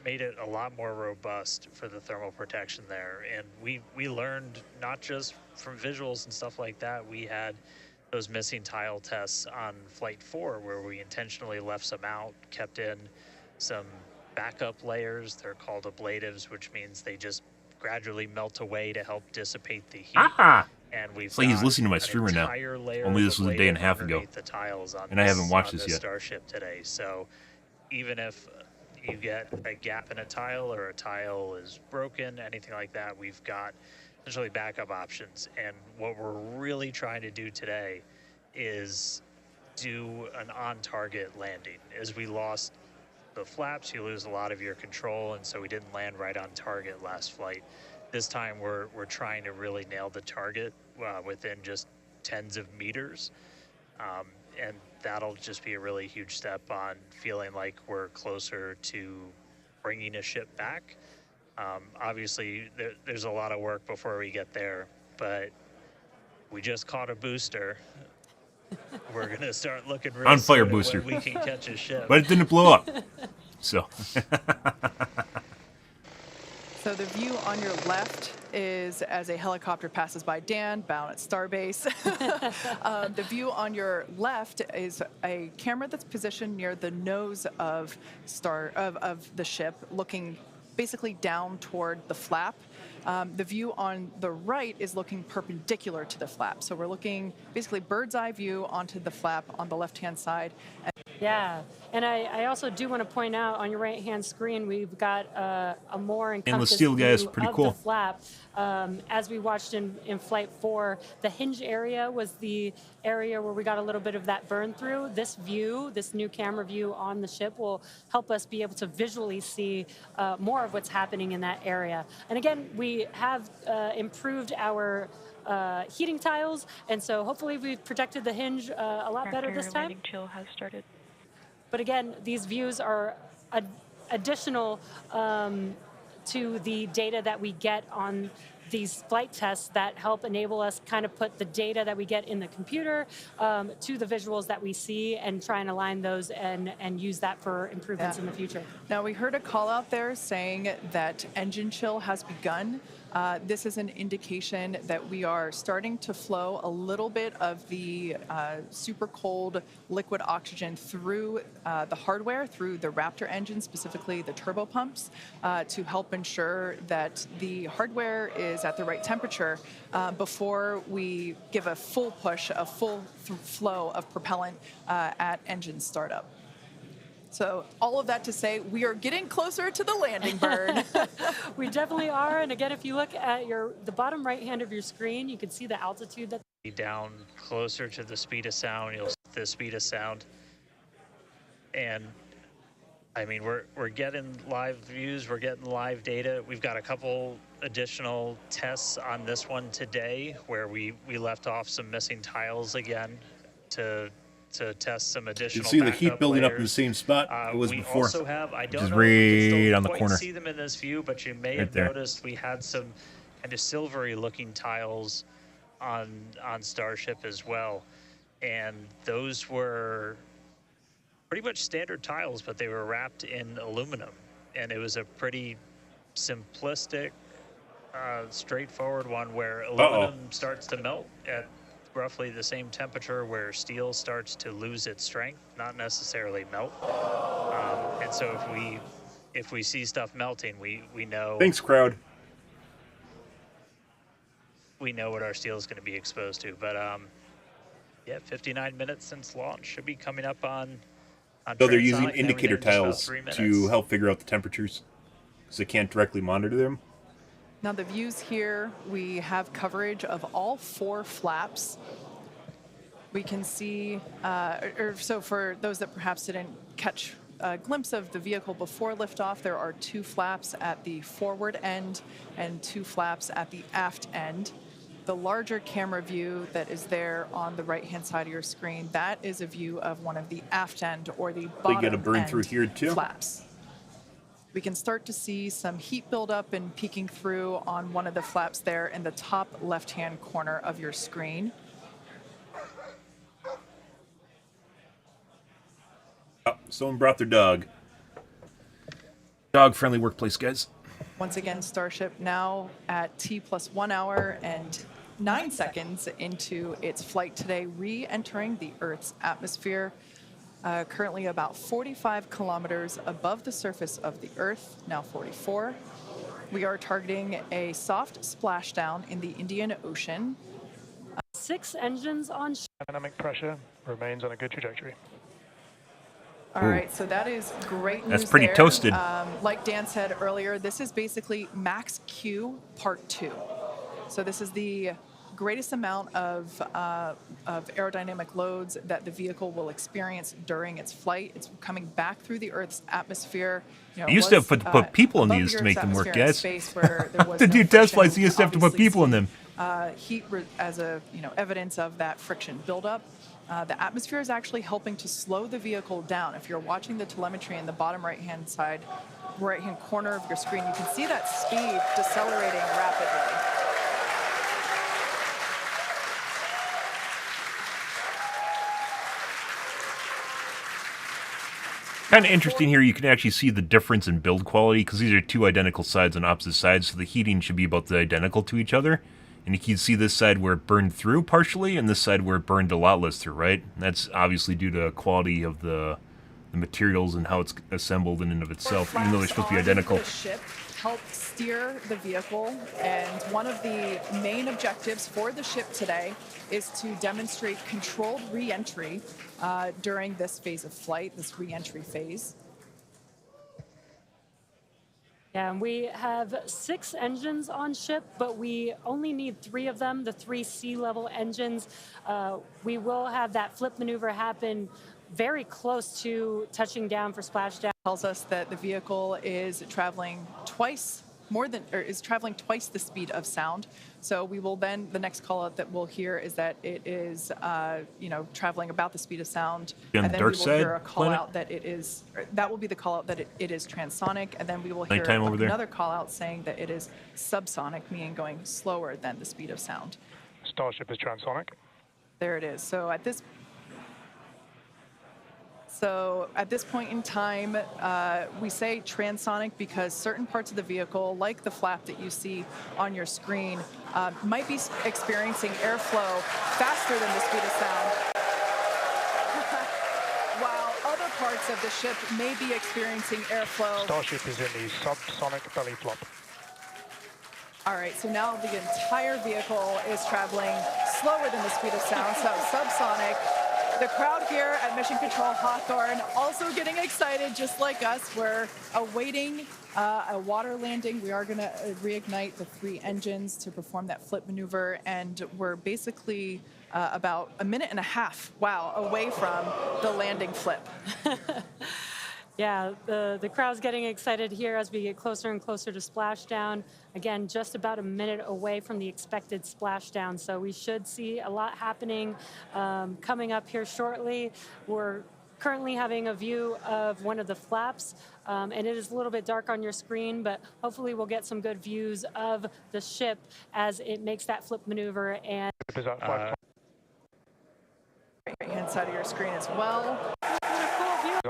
made it a lot more robust for the thermal protection there. And we learned not just from visuals and stuff like that. We had those missing tile tests on Flight 4 where we intentionally left some out, kept in some backup layers. They're called ablatives, which means they just gradually melt away to help dissipate the heat. Ah! And we've so he's listening to my streamer now. Only this was a day and a half ago, and I haven't watched this yet. Starship today, so even if you get a gap in a tile or a tile is broken, anything like that, we've got essentially backup options. And what we're really trying to do today is do an on-target landing. As we lost the flaps, you lose a lot of your control, and so we didn't land right on target last flight. This time we're trying to really nail the target within just tens of meters. And that'll just be a really huge step on feeling like we're closer to bringing a ship back. Obviously, there's a lot of work before we get there, but we just caught a booster. We're going to start looking real on fire soon booster. When we can catch a ship. But it didn't blow up. So. So the view on your left is as a helicopter passes by Dan, bound at Starbase. The view on your left is a camera that's positioned near the nose of the ship, looking basically down toward the flap. The view on the right is looking perpendicular to the flap. So we're looking basically bird's eye view onto the flap on the left-hand side. Yeah, and I also do want to point out on your right-hand screen, we've got a more encompassed steel guy is view pretty of cool. the flap. As we watched in Flight 4, the hinge area was the area where we got a little bit of that burn through. This view, this new camera view on the ship will help us be able to visually see more of what's happening in that area. And again, we have improved our heating tiles, and so hopefully we've protected the hinge a lot better this time. Chill has started. But again, these views are additional to the data that we get on these flight tests that help enable us kind of put the data that we get in the computer to the visuals that we see and try and align those and use that for improvements in the future. Now, we heard a call out there saying that engine chill has begun. This is an indication that we are starting to flow a little bit of the super cold liquid oxygen through the hardware, through the Raptor engine, specifically the turbo pumps, to help ensure that the hardware is at the right temperature before we give a full push, a full flow of propellant at engine startup. So all of that to say, we are getting closer to the landing burn. We definitely are. And again, if you look at the bottom right hand of your screen, you can see the altitude that down closer to the speed of sound. You'll see the speed of sound. And I mean, we're getting live views, we're getting live data. We've got a couple additional tests on this one today where we left off some missing tiles again to test some additional. You can see the heat building layers. Up in the same spot it was we before. Also have, I don't just know if you can right still on the quite corner. see them in this view, but you may Right have there. noticed we had some kind of silvery looking tiles on Starship as well. And those were pretty much standard tiles, but they were wrapped in aluminum. And it was a pretty simplistic, straightforward one where aluminum starts to melt at roughly the same temperature where steel starts to lose its strength, not necessarily melt. And so if we see stuff melting, we know. Thanks, crowd. We know what our steel is going to be exposed to. But yeah, 59 minutes since launch, should be coming up on So they're using transonic and indicator everything in tiles just about 3 minutes. to help figure out the temperatures, because they can't directly monitor them. Now the views here, we have coverage of all 4 flaps. We can see, so for those that perhaps didn't catch a glimpse of the vehicle before liftoff, there are 2 flaps at the forward end and 2 flaps at the aft end. the larger camera view that is there on the right-hand side of your screen, that is a view of one of the aft end or the bottom get a burn end through here too? flaps. We can start to see some heat buildup and peeking through on one of the flaps there in the top left-hand corner of your screen. Oh, someone brought their dog. Dog-friendly workplace, guys. Once again, Starship now at T+1 hour and 9 seconds into its flight today, re-entering the Earth's atmosphere. Currently about 45 kilometers above the surface of the Earth, now 44. We are targeting a soft splashdown in the Indian Ocean. 6 engines on ship. Dynamic pressure remains on a good trajectory. All right, so that is great news. That's pretty there. toasted. Like Dan said earlier, this is basically Max Q Part 2. So this is the greatest amount of aerodynamic loads that the vehicle will experience during its flight. It's coming back through the Earth's atmosphere. You know, You used to have to put people in these to make them work, guys. To do test flights, you used to have to put people in them. Heat as a evidence of that friction buildup. The atmosphere is actually helping to slow the vehicle down. If you're watching the telemetry in the bottom right-hand side, right-hand corner of your screen, you can see that speed decelerating rapidly. Kind of interesting here, you can actually see the difference in build quality, because these are two identical sides on opposite sides, so the heating should be about the identical to each other. And you can see this side where it burned through partially, and this side where it burned a lot less through, right? And that's obviously due to quality of the materials and how it's assembled in and of itself, even though they're supposed to be identical. The ship helped steer the vehicle, and one of the main objectives for the ship today is to demonstrate controlled re-entry during this phase of flight, this re-entry phase. Yeah, and we have 6 engines on ship, but we only need 3 of them, the 3 sea-level engines. We will have that flip maneuver happen very close to touching down for splashdown. Tells us that the vehicle is traveling twice the speed of sound. So we will then, the next call out that we'll hear is that it is, traveling about the speed of sound. And then dark we will side hear a call planet? out that it is, that will be the call out that it is transonic. And then we will hear Nighttime over there. another call out saying that it is subsonic, meaning going slower than the speed of sound. Starship is transonic. There it is. So at this point in time, we say transonic because certain parts of the vehicle, like the flap that you see on your screen, might be experiencing airflow faster than the speed of sound, while other parts of the ship may be experiencing airflow. Starship is in the subsonic belly flop. All right, so now the entire vehicle is traveling slower than the speed of sound, so subsonic. The crowd here at Mission Control Hawthorne also getting excited, just like us. We're awaiting a water landing. We are going to reignite the 3 engines to perform that flip maneuver, and we're basically about a minute and a half, away from the landing flip. Yeah, the crowd's getting excited here as we get closer and closer to splashdown. Again, just about a minute away from the expected splashdown, so we should see a lot happening coming up here shortly. We're currently having a view of one of the flaps, and it is a little bit dark on your screen, but hopefully we'll get some good views of the ship as it makes that flip maneuver. And right-hand side of your screen as well.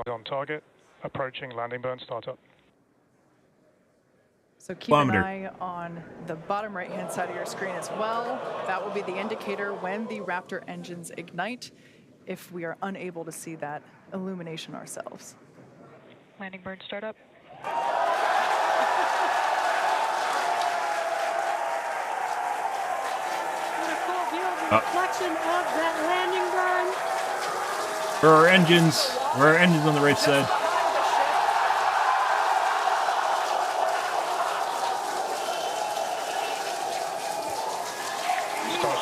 On target, approaching landing burn startup. So keep an eye on the bottom right-hand side of your screen as well. That will be the indicator when the Raptor engines ignite, if we are unable to see that illumination ourselves. Landing burn startup. What a cool view of the reflection of that landing burn. Where are our engines? Where are our engines on the right side?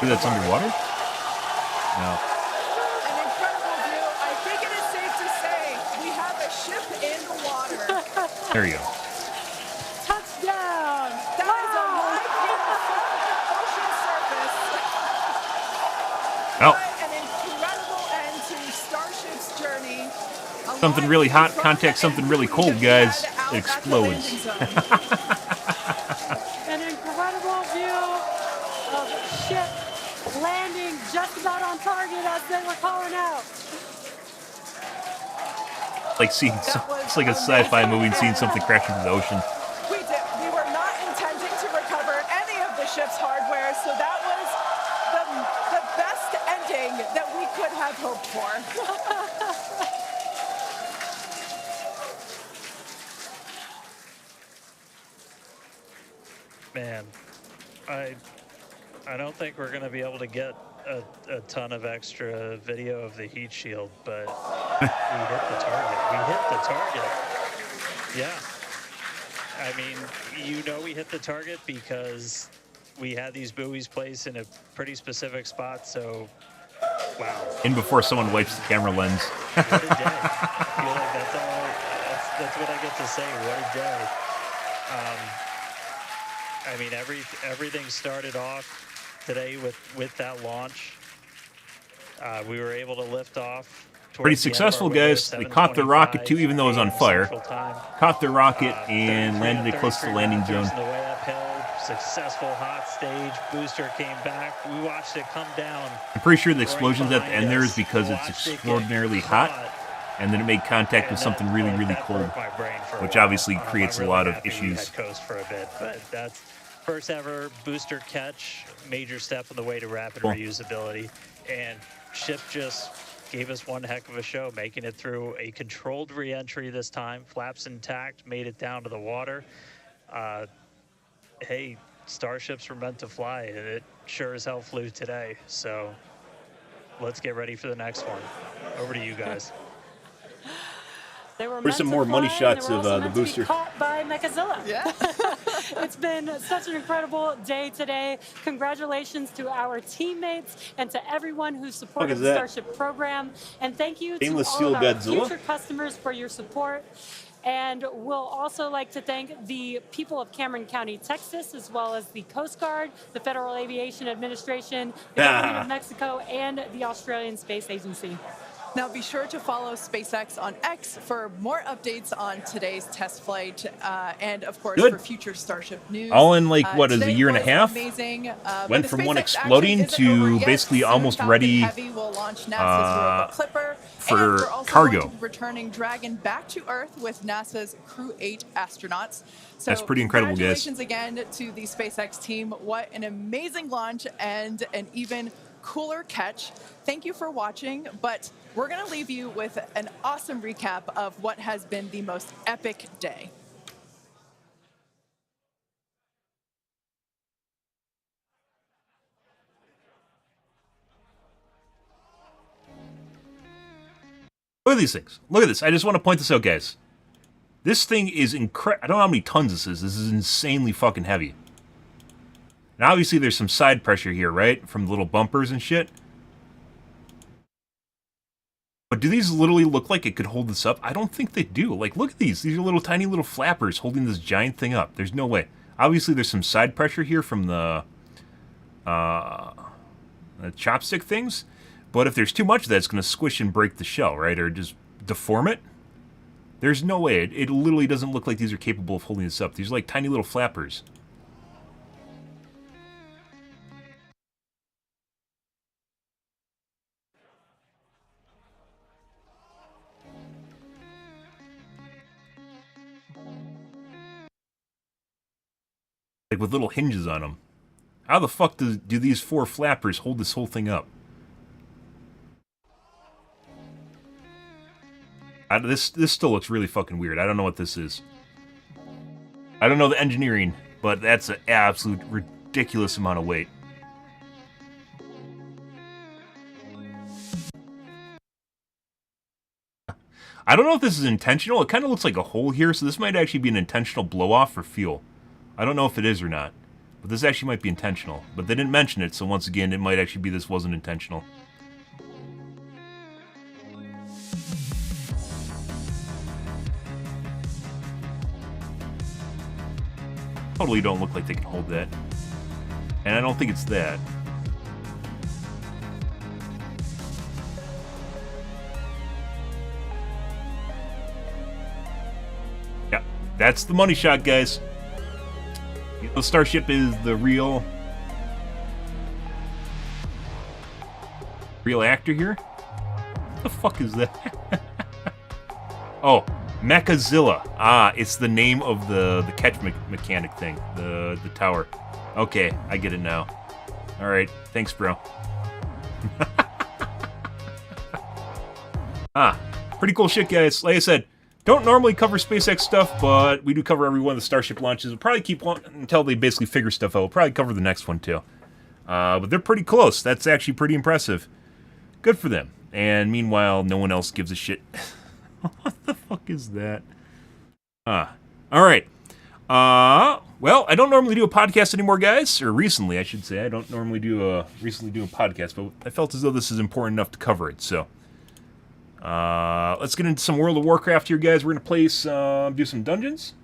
That's underwater? No. An incredible view. I think it is safe to say we have a ship in the water. There you go. Touchdown! That is a live view from the ocean surface. something really hot, contact something really cold, guys, it explodes. An incredible view of ship landing just about on target as they were calling out. Like seeing, it's like a sci-fi movie and seeing something crash into the ocean. We were not intending to recover any of the ship's hardware, so that was the best ending that we could have hoped for. Man, I don't think we're going to be able to get a ton of extra video of the heat shield, but we hit the target. We hit the target. Yeah. I mean, you know we hit the target because we had these buoys placed in a pretty specific spot, so wow. In before someone wipes the camera lens. What a day. I feel like that's what I get to say. What a day. I mean, everything started off today with that launch. We were able to lift off. Pretty successful, guys. They caught the rocket too, even though it was on fire. Caught the rocket and landed it close to the landing zone. The way uphill, successful hot stage. Booster came back. We watched it come down. I'm pretty sure the explosions at the end there is because it's extraordinarily hot, and then it made contact with something really, really cold, which obviously creates a lot of issues. Coast for a bit, but that's first ever booster catch, major step on the way to rapid reusability, and ship just gave us one heck of a show, making it through a controlled re-entry this time, flaps intact, made it down to the water. Hey, starships were meant to fly, and it sure as hell flew today, so let's get ready for the next one. Over to you guys. Here's some more money shots of the booster. Caught by Mechazilla. Yeah. It's been such an incredible day today. Congratulations to our teammates and to everyone who supported the Starship program. And thank you to all of our future customers for your support. And we'll also like to thank the people of Cameron County, Texas, as well as the Coast Guard, the Federal Aviation Administration, the Government of Mexico, and the Australian Space Agency. Now be sure to follow SpaceX on X for more updates on today's test flight and, of course, for future Starship news. All in, like, what, is a year and a half? Amazing. Went from one exploding to basically almost ready will launch NASA's Clipper, for and we're also cargo. Returning Dragon back to Earth with NASA's Crew 8 astronauts. So that's pretty incredible, guys. Congratulations again to the SpaceX team. What an amazing launch and an even cooler catch. Thank you for watching, but we're going to leave you with an awesome recap of what has been the most epic day. Look at these things. Look at this. I just want to point this out, guys. This thing is incredible. I don't know how many tons this is. This is insanely fucking heavy. And obviously there's some side pressure here, right? From the little bumpers and shit. But do these literally look like it could hold this up? I don't think they do. Like, look at these. These are little tiny little flappers holding this giant thing up. There's no way. Obviously there's some side pressure here from the chopstick things. But if there's too much of that, it's going to squish and break the shell, right? Or just deform it. There's no way. It literally doesn't look like these are capable of holding this up. These are like tiny little flappers. Like with little hinges on them. How the fuck do these four flappers hold this whole thing up? This still looks really fucking weird. I don't know what this is. I don't know the engineering, but that's an absolute ridiculous amount of weight. I don't know if this is intentional. It kind of looks like a hole here, so this might actually be an intentional blow-off for fuel. I don't know if it is or not, but this actually might be intentional. But they didn't mention it, so once again, it might actually be this wasn't intentional. Totally don't look like they can hold that. And I don't think it's that. That's the money shot, guys. The Starship is the real actor here. What the fuck is that? Oh, Mechazilla. Ah, it's the name of the catch mechanic thing, the tower. Okay, I get it now. All right, thanks, bro. Pretty cool shit, guys. Like I said, don't normally cover SpaceX stuff, but we do cover every one of the Starship launches. We'll probably keep one until they basically figure stuff out. We'll probably cover the next one, too. But they're pretty close. That's actually pretty impressive. Good for them. And meanwhile, no one else gives a shit. What the fuck is that? Alright. Well, I don't normally do a podcast anymore, guys. Or recently, I should say. I don't normally recently do a podcast, but I felt as though this is important enough to cover it, so. Let's get into some World of Warcraft here, guys. We're gonna play some, do some dungeons.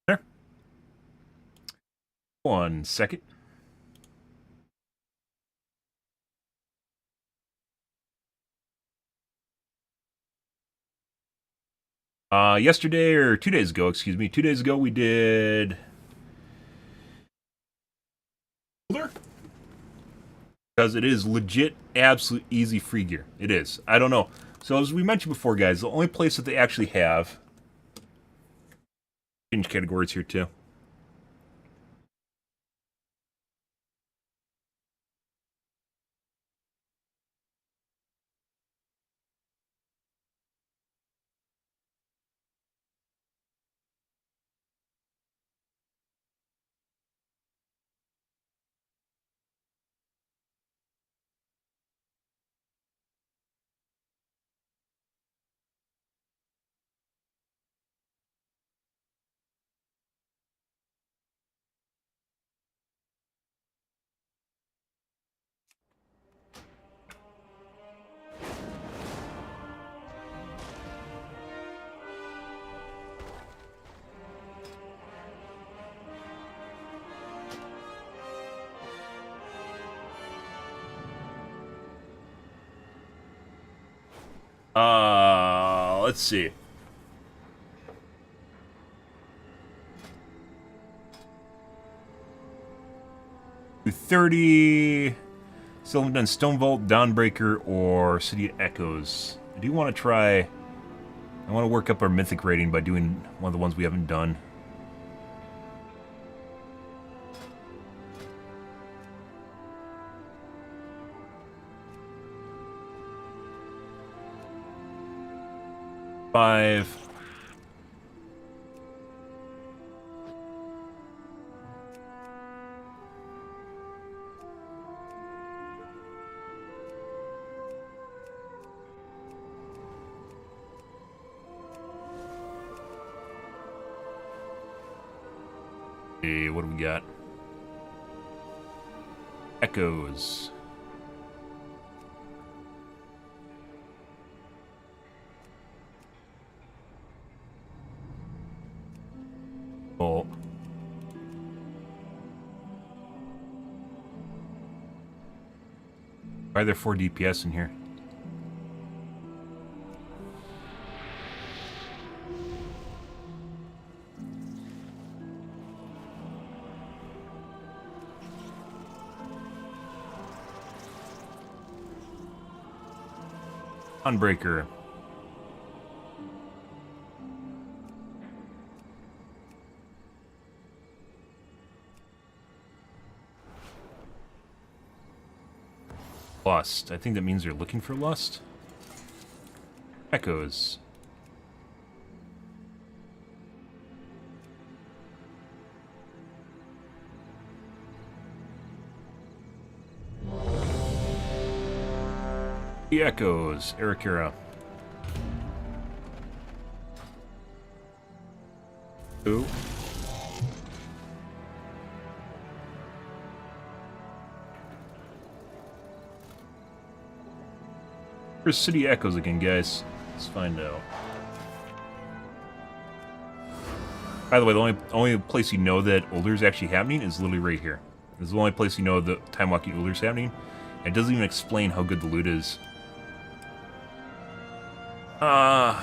There. 1 second. Yesterday, or 2 days ago, excuse me, 2 days ago, we did Ulduar, because it is legit, absolute easy free gear. It is. I don't know. So as we mentioned before, guys, the only place that they actually have, change categories here too. Let's see. Do 30. Still haven't done Stone Vault, Dawnbreaker, or City of Echoes. I do want to try. I want to work up our mythic rating by doing one of the ones we haven't done. Five. Okay, what do we got? Echoes. Oh. Why are there 4 DPS in here? Unbreaker. Lust. I think that means they're looking for lust. Echoes. The Echoes. Arakira. Ooh. Where's City Echoes again, guys? Let's find out. By the way, the only place you know that Ulduar is actually happening is literally right here. This is the only place you know the time walking Ulduar's happening. And it doesn't even explain how good the loot is.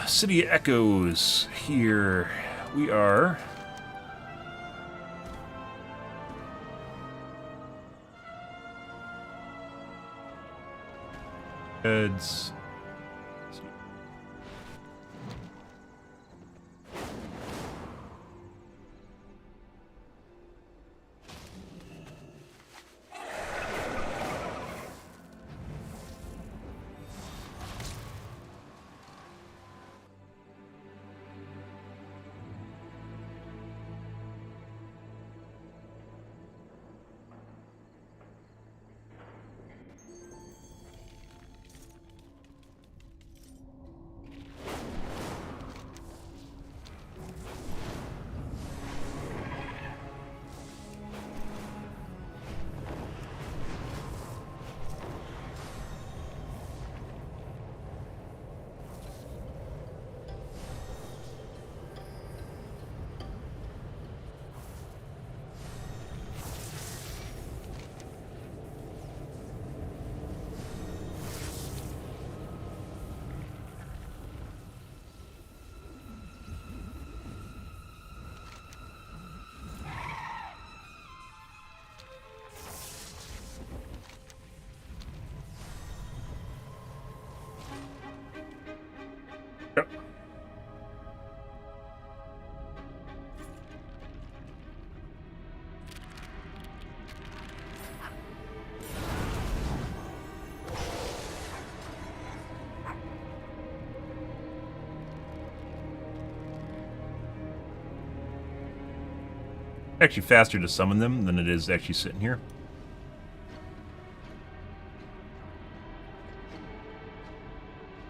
City Echoes. Here we are. Heads. Yep. Actually faster to summon them than it is actually sitting here.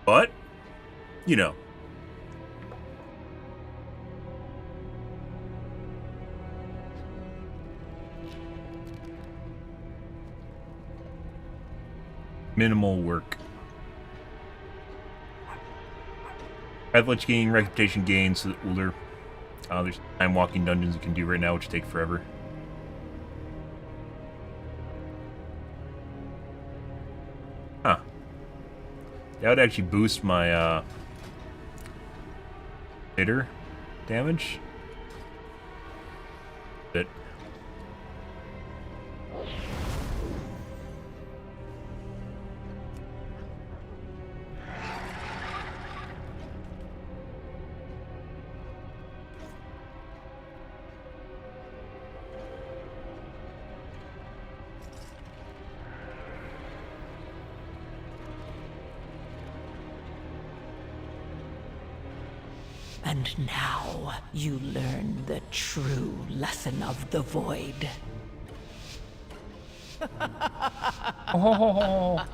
But, you know. Minimal work. Privilege gain, reputation gain, so that Ulduar. There's time walking dungeons you can do right now, which take forever. Huh. That would actually boost my hitter damage. Bit. And now you learn the true lesson of the void. Oh.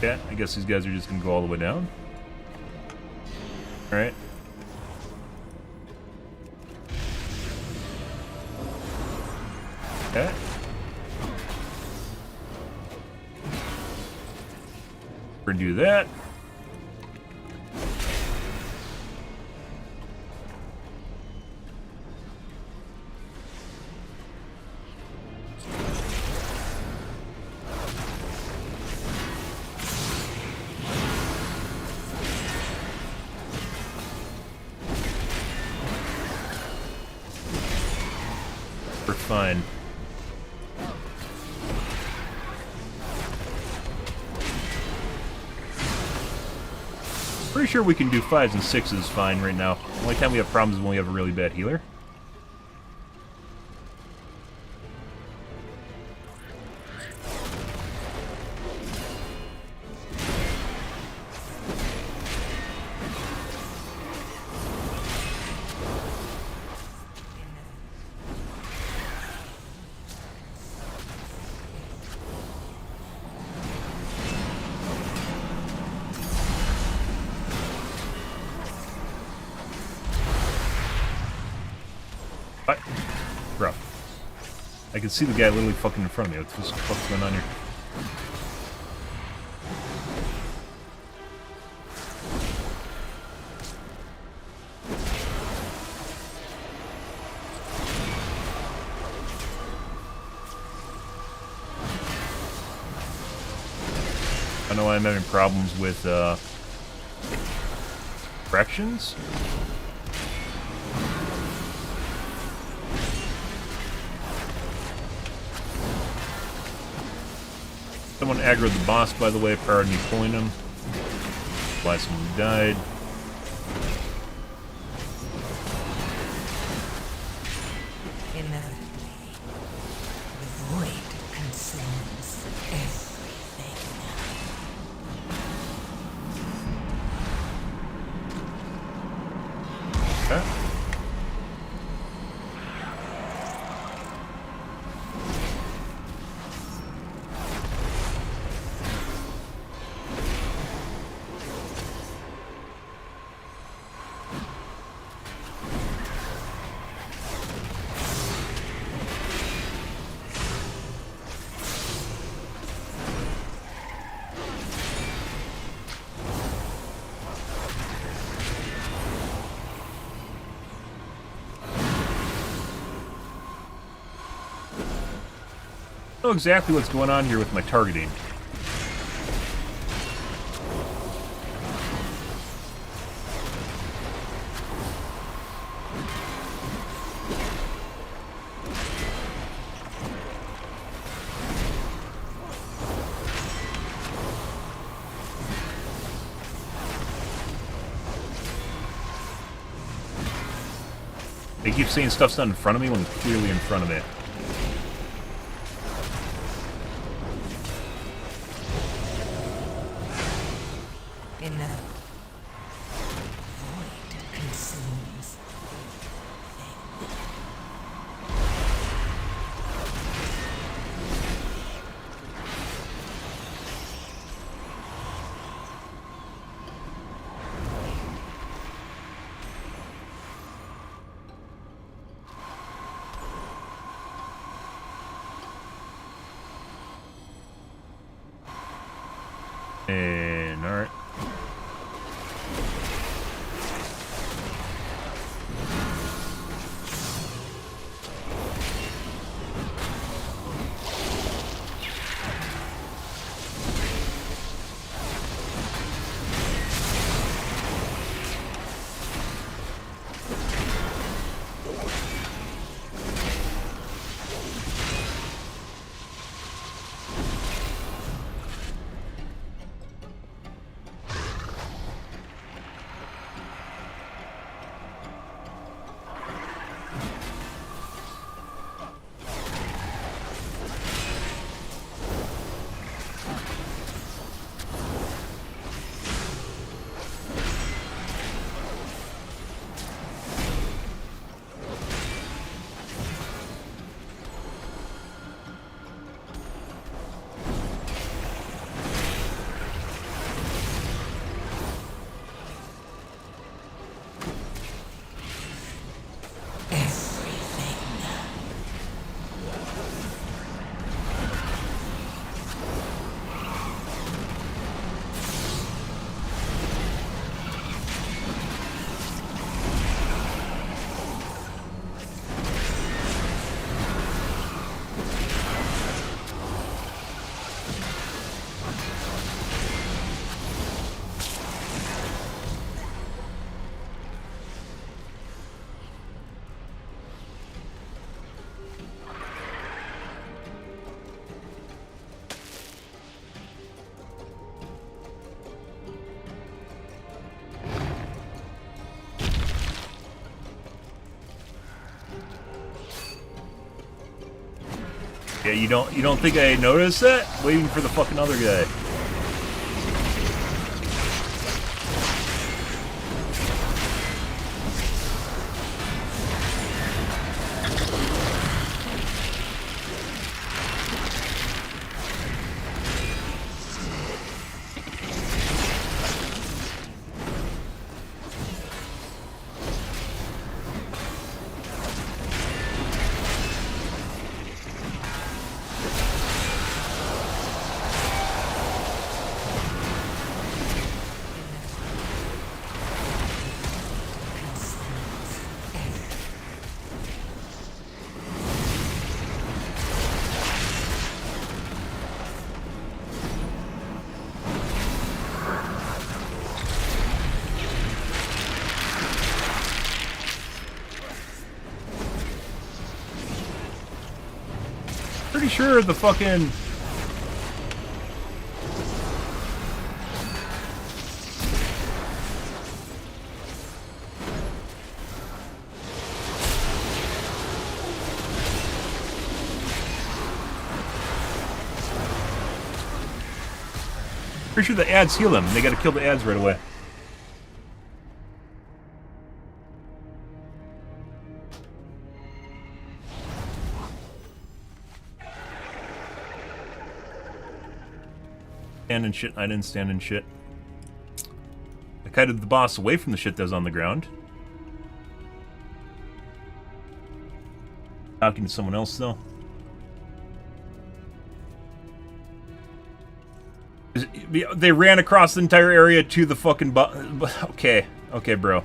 Yeah, I guess these guys are just gonna go all the way down. All right. Okay. We're gonna do that. We're fine. Pretty sure we can do 5s and 6s fine right now. The only time we have problems is when we have a really bad healer. What? Rough. I can see the guy literally fucking in front of me. What the fuck's going on here? I know I'm having problems with fractions. Someone aggroed the boss, by the way, prior to me pulling him. Why someone died. Inevitably, the void consumes everything. Okay. I know exactly what's going on here with my targeting. They keep saying stuff's not in front of me when it's clearly in front of me. Enough. Void consumes And alright. Yeah, you don't think I noticed that? Waiting for the fucking other guy. pretty sure the fucking... Pretty sure the ads heal them. They gotta kill the ads right away. Stand in shit. I didn't stand in shit. I kited the boss away from the shit that was on the ground. Talking to someone else, though. They ran across the entire area to the fucking okay. Okay, bro.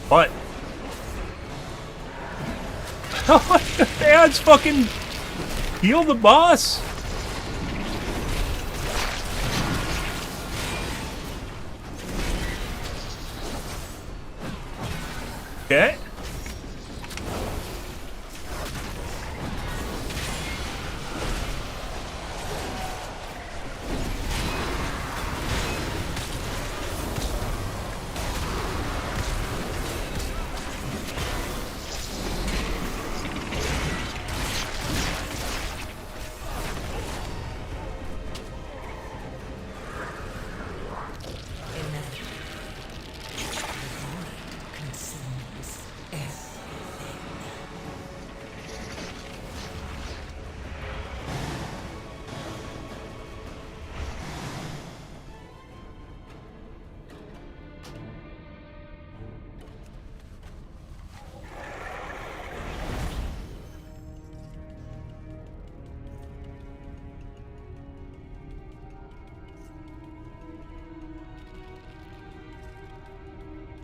What? The ads fucking heal the boss. Okay.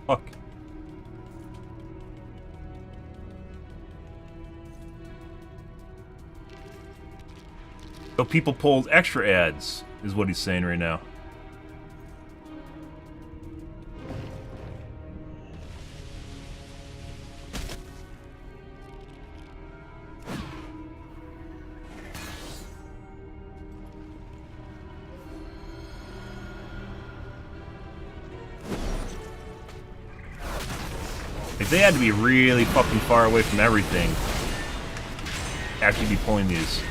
Fuck. So people pulled extra ads, is what he's saying right now. They had to be really fucking far away from everything to actually be pulling these.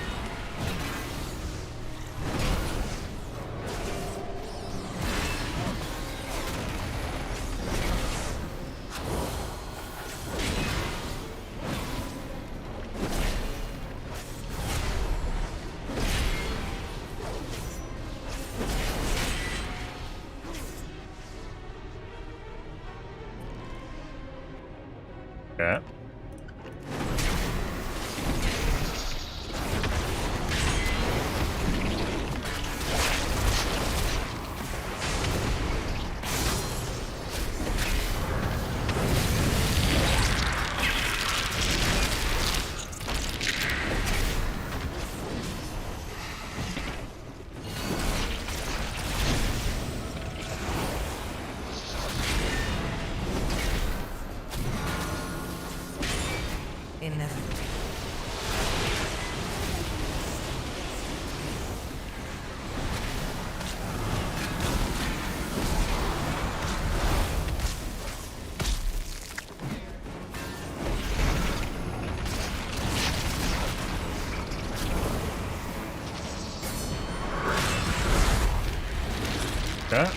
Okay. Okay.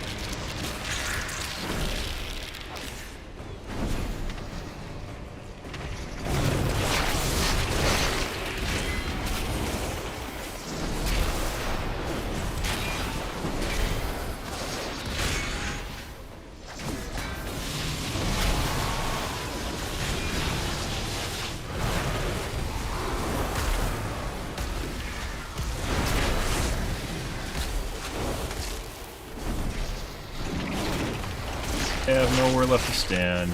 I have nowhere left to stand.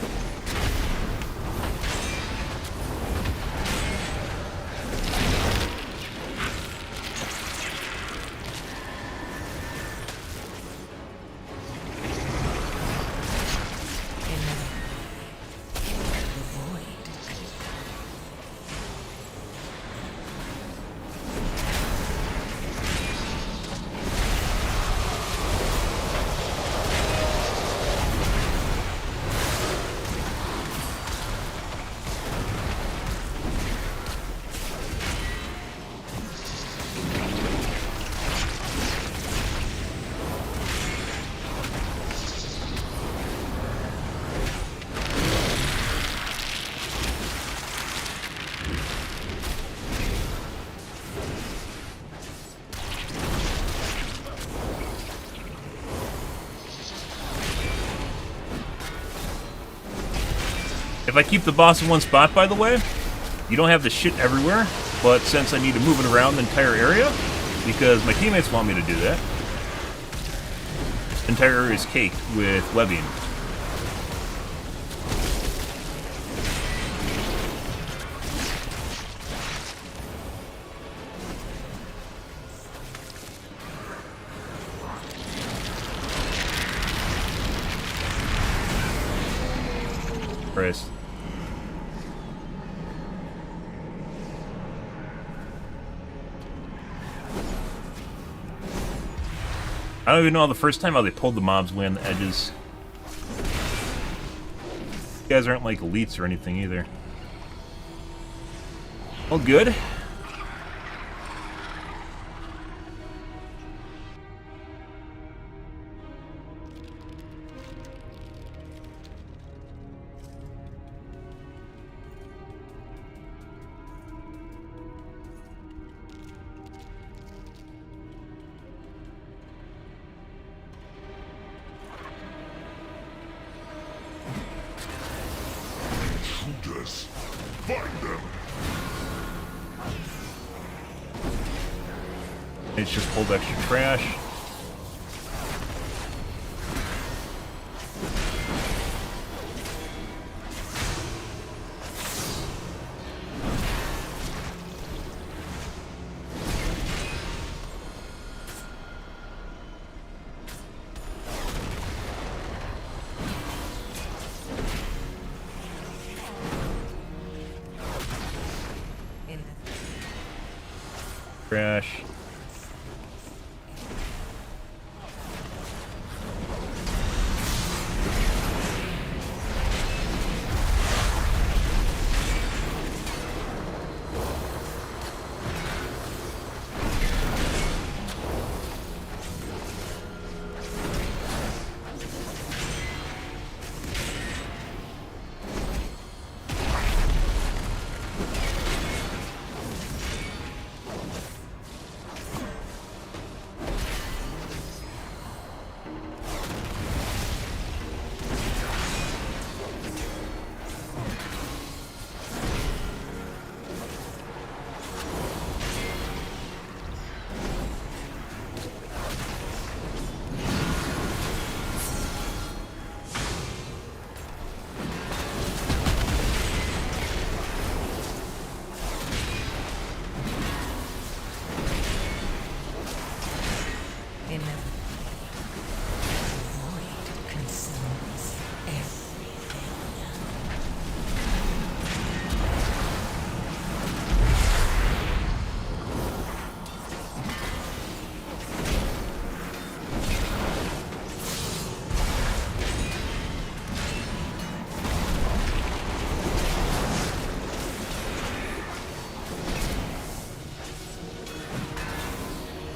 If I keep the boss in one spot, by the way, you don't have the shit everywhere, but since I need to move it around the entire area, because my teammates want me to do that, the entire area is caked with webbing. Christ. I don't even know the first time how they pulled the mobs away on the edges. You guys aren't like elites or anything either. All good. Find them. It's just pulled extra trash. Trash.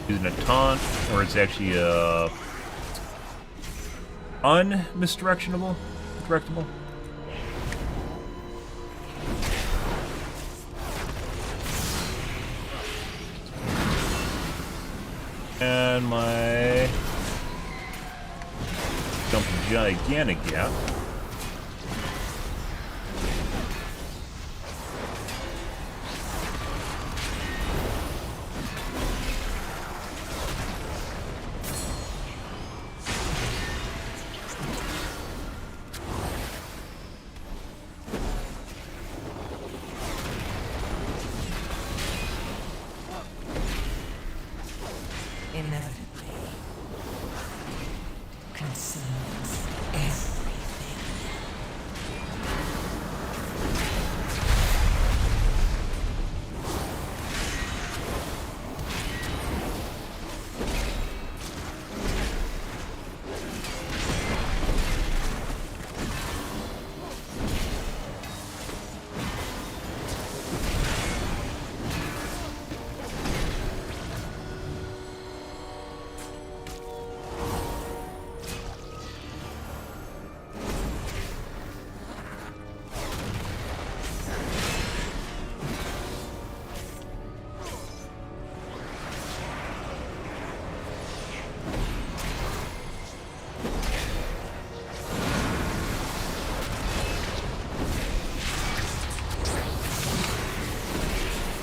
Using a taunt, or it's actually a unmisdirectionable, directable. And my jump gigantic gap. Inevitably consumes everything.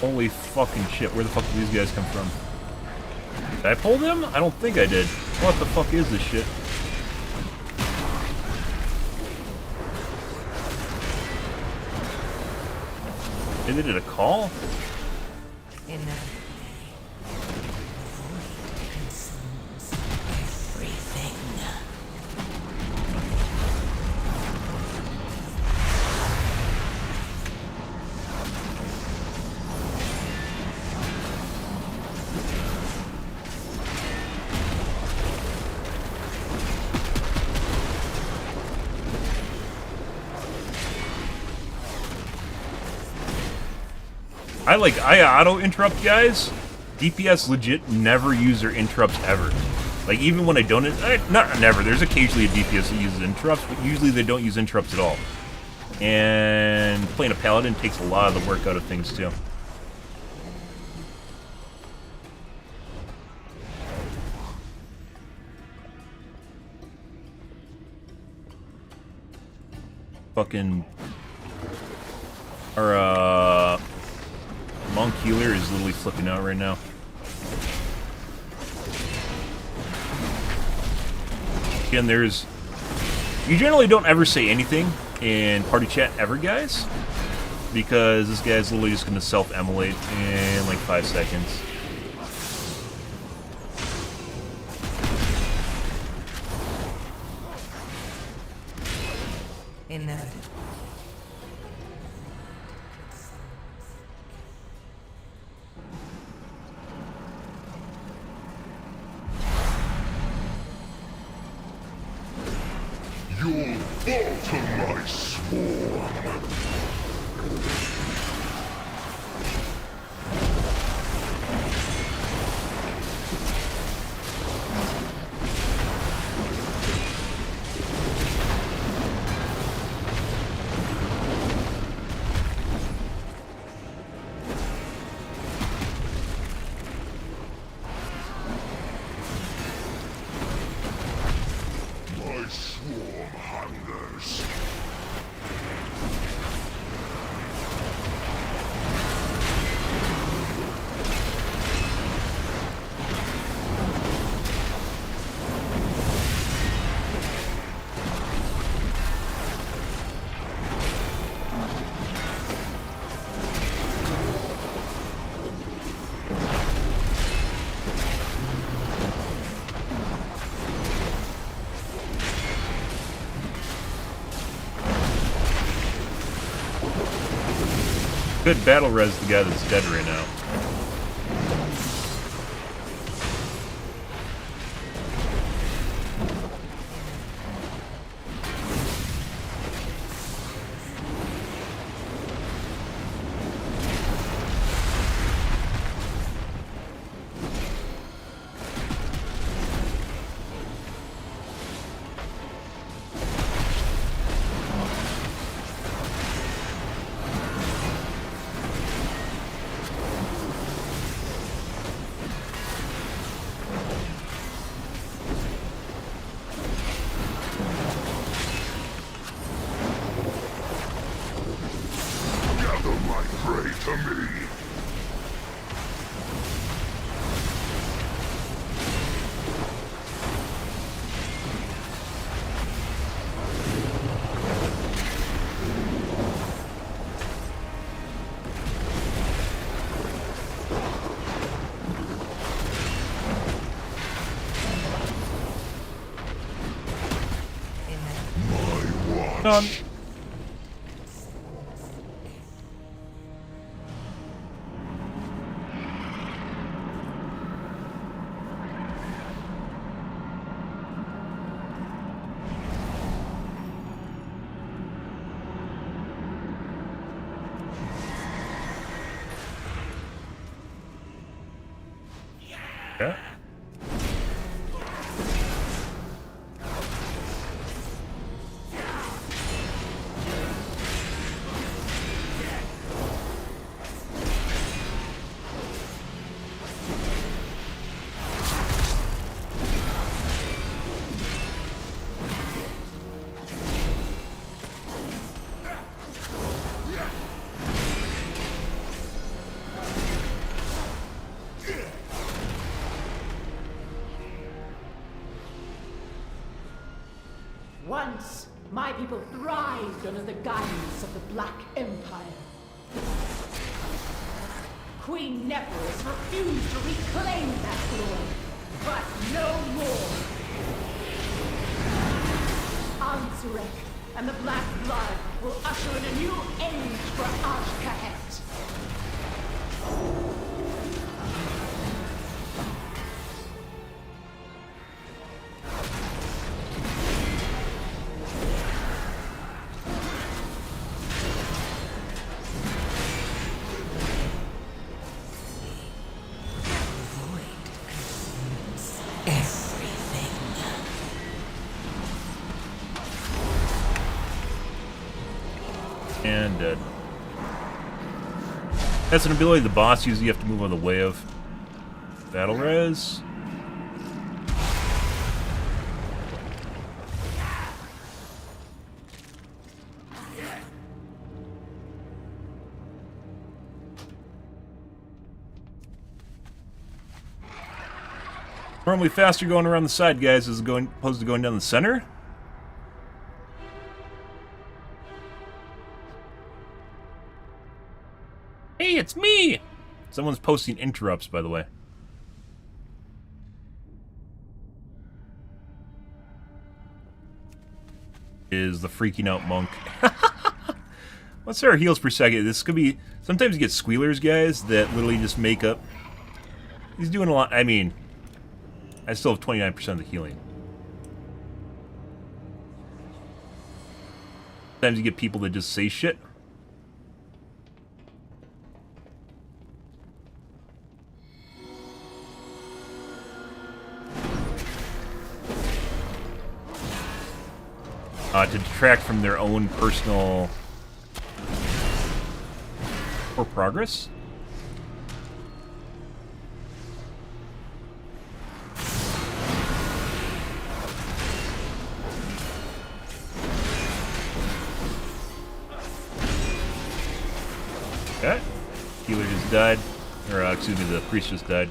Holy fucking shit, where the fuck did these guys come from? Did I pull them? I don't think I did. What the fuck is this shit? Is it a call? Consumes everything. I auto interrupt guys. DPS legit never use their interrupts ever. Like even when I don't, not never. There's occasionally a DPS that uses interrupts, but usually they don't use interrupts at all. And playing a paladin takes a lot of the work out of things too. Fucking our monk healer is literally flipping out right now. Again, you generally don't ever say anything in party chat ever, guys, because this guy's literally just gonna self-immolate in like 5 seconds. Inevitable. You'll fall to my swarm. My swarm hungers. Good battle res the guy that's dead right now. Done. Yeah. Once, my people thrived under the guidance of the Black Empire. Queen Nephros refused to reclaim that glory, but no more. Ansurek and the Black Blood will usher in a new age for Ashkahet. And dead. That's an ability the boss uses. You have to move on the way of battle res. Normally faster going around the side, guys, as opposed to going down the center. Hey, it's me! Someone's posting interrupts, by the way. Is the freaking out monk. What's our heals per second? This could be... Sometimes you get squealers, guys, that literally just make up... He's doing a lot... I mean... I still have 29% of the healing. Sometimes you get people that just say shit. To detract from their own personal or progress. Okay. Healer just died. Or, excuse me, the priest just died.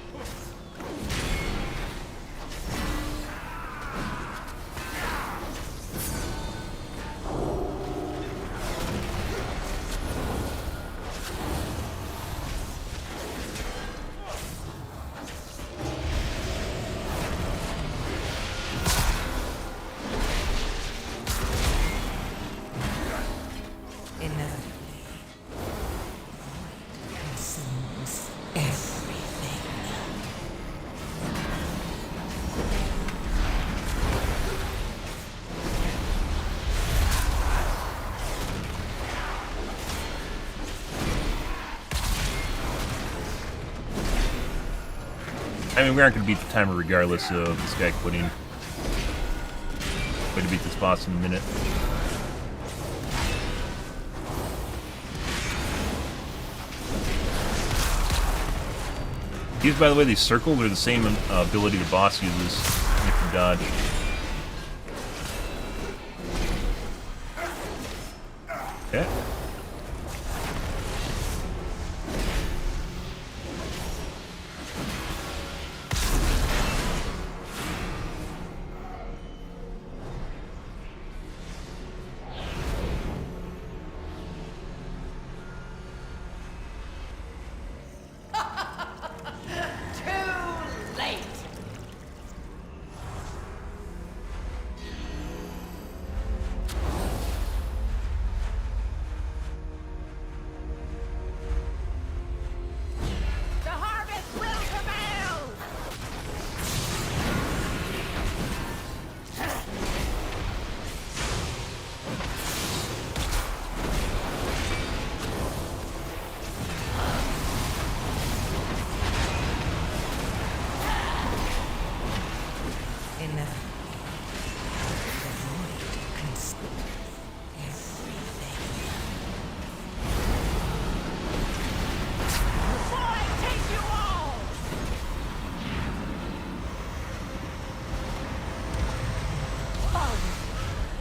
I mean, we aren't going to beat the timer regardless of this guy quitting. Way to beat this boss in a minute. These, by the way, these circles are the same ability the boss uses if you dodge. Okay.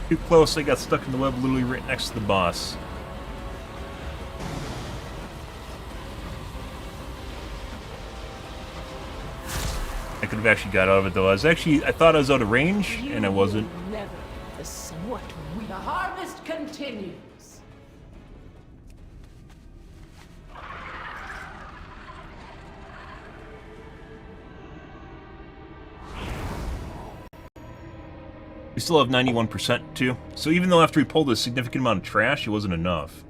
Too close, I got stuck in the web literally right next to the boss. I could have actually got out of it though. I thought I was out of range, and I wasn't. Never what the harvest continues. We still have 91% too. So even though after we pulled a significant amount of trash, it wasn't enough.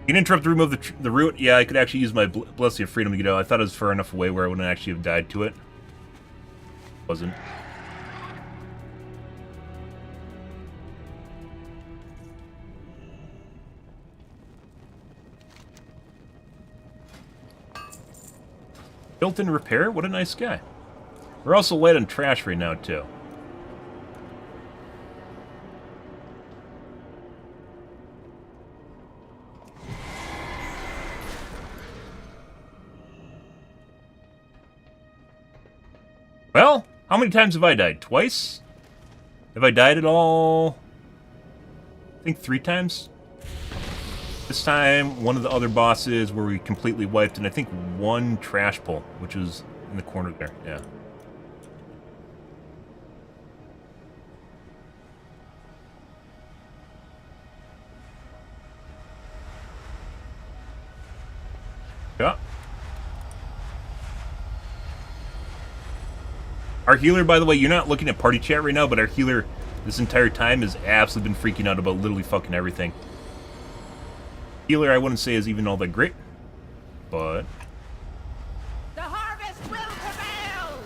You can interrupt to remove the root. Yeah, I could actually use my Blessing of Freedom to get out. I thought it was far enough away where I wouldn't actually have died to it. Wasn't. Built-in repair? What a nice guy. We're also light on trash right now, too. Well, how many times have I died? Twice? Have I died at all? I think 3 times. This time, one of the other bosses where we completely wiped, and I think 1 trash pull, which was in the corner there, yeah. Yeah. Our healer, by the way, you're not looking at party chat right now, but our healer this entire time has absolutely been freaking out about literally fucking everything. Healer, I wouldn't say is even all that great, but The harvest will prevail.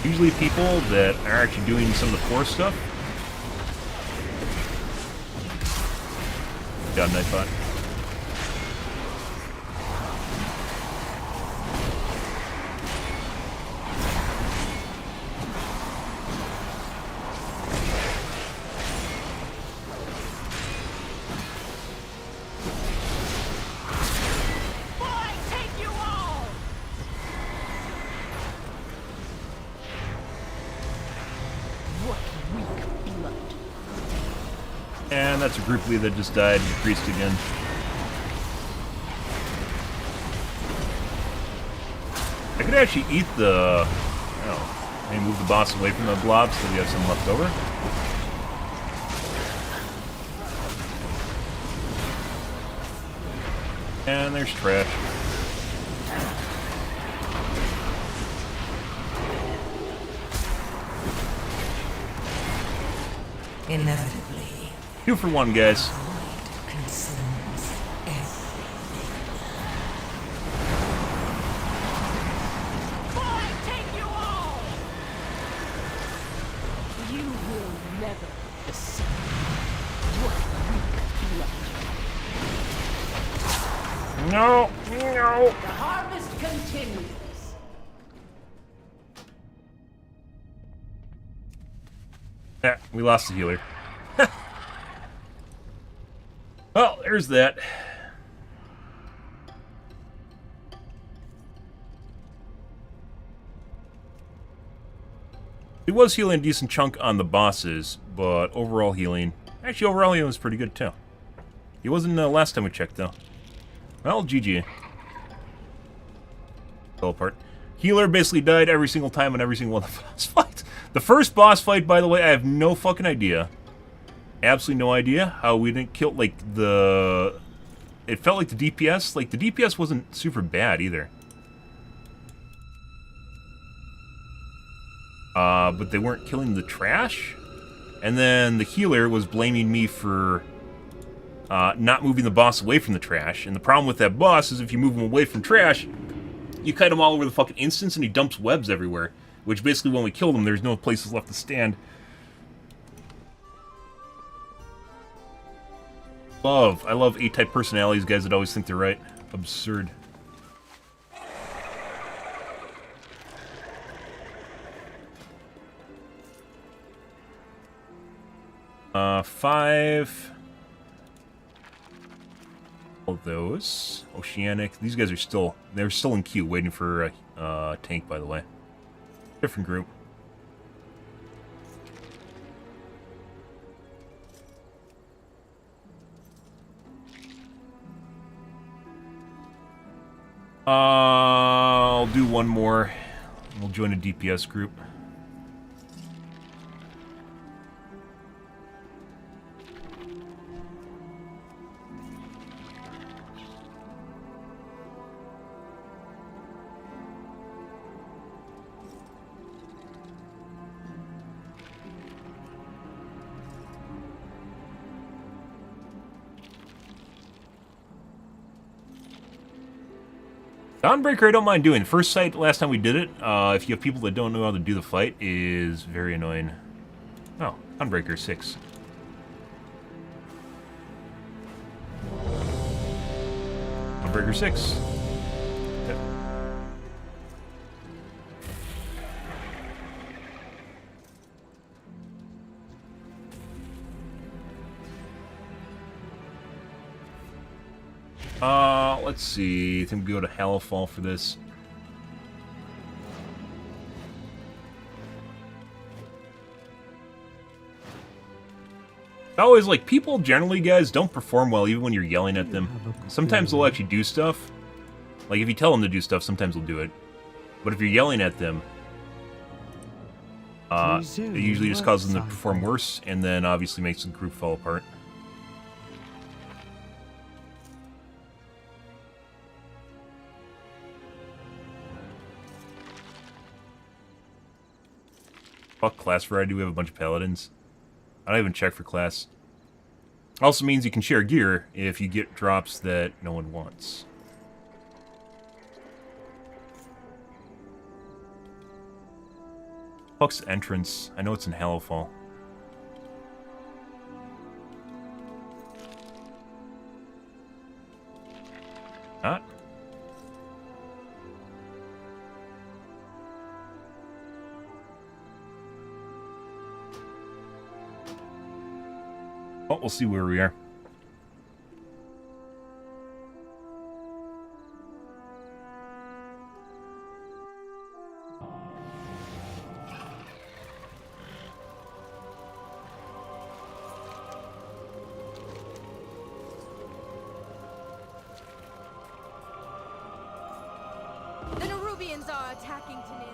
usually people that are actually doing some of the core stuff. Got a Nightbot. And that's a group lead that just died, decreased again. I could actually eat the... oh, maybe move the boss away from the blob so we have some left over. And there's trash. Inevitably. 2 for 1, guys. You will never decide what weak blood. No, no. The harvest continues. Yeah, we lost the healer. Well, there's that. He was healing a decent chunk on the bosses, but overall healing... actually, overall healing was pretty good, too. He wasn't last time we checked, though. Well, GG. Fell apart. Healer basically died every single time on every single one of the boss fights. The first boss fight, by the way, I have no fucking idea. Absolutely no idea how we didn't kill, like, the... it felt like the DPS, like, the DPS wasn't super bad, either. But they weren't killing the trash. And then the healer was blaming me for not moving the boss away from the trash. And the problem with that boss is if you move him away from trash, you kite him all over the fucking instance and he dumps webs everywhere. Which basically when we killed him, there's no places left to stand. I love A-type personalities, guys that always think they're right. Absurd. 5 of those. Oceanic. These guys are still, they're still in queue waiting for a tank, by the way. Different group. I'll do one more. We'll join a DPS group. Dawnbreaker I don't mind doing. First sight, last time we did it, if you have people that don't know how to do the fight, is very annoying. Oh, Dawnbreaker 6. Dawnbreaker 6. Yep. Let's see. I think we go to Halifall for this. Always like, people generally, guys, don't perform well even when you're yelling at them. Sometimes they'll actually do stuff. Like, if you tell them to do stuff, sometimes they'll do it. But if you're yelling at them, it usually just causes them to perform worse, and then obviously makes the group fall apart. Fuck class variety, we have a bunch of paladins. I don't even check for class. Also means you can share gear if you get drops that no one wants. Fuck's entrance. I know it's in Halifall. Not? Well, we'll see where we are. The Nerubians are attacking Tunisia.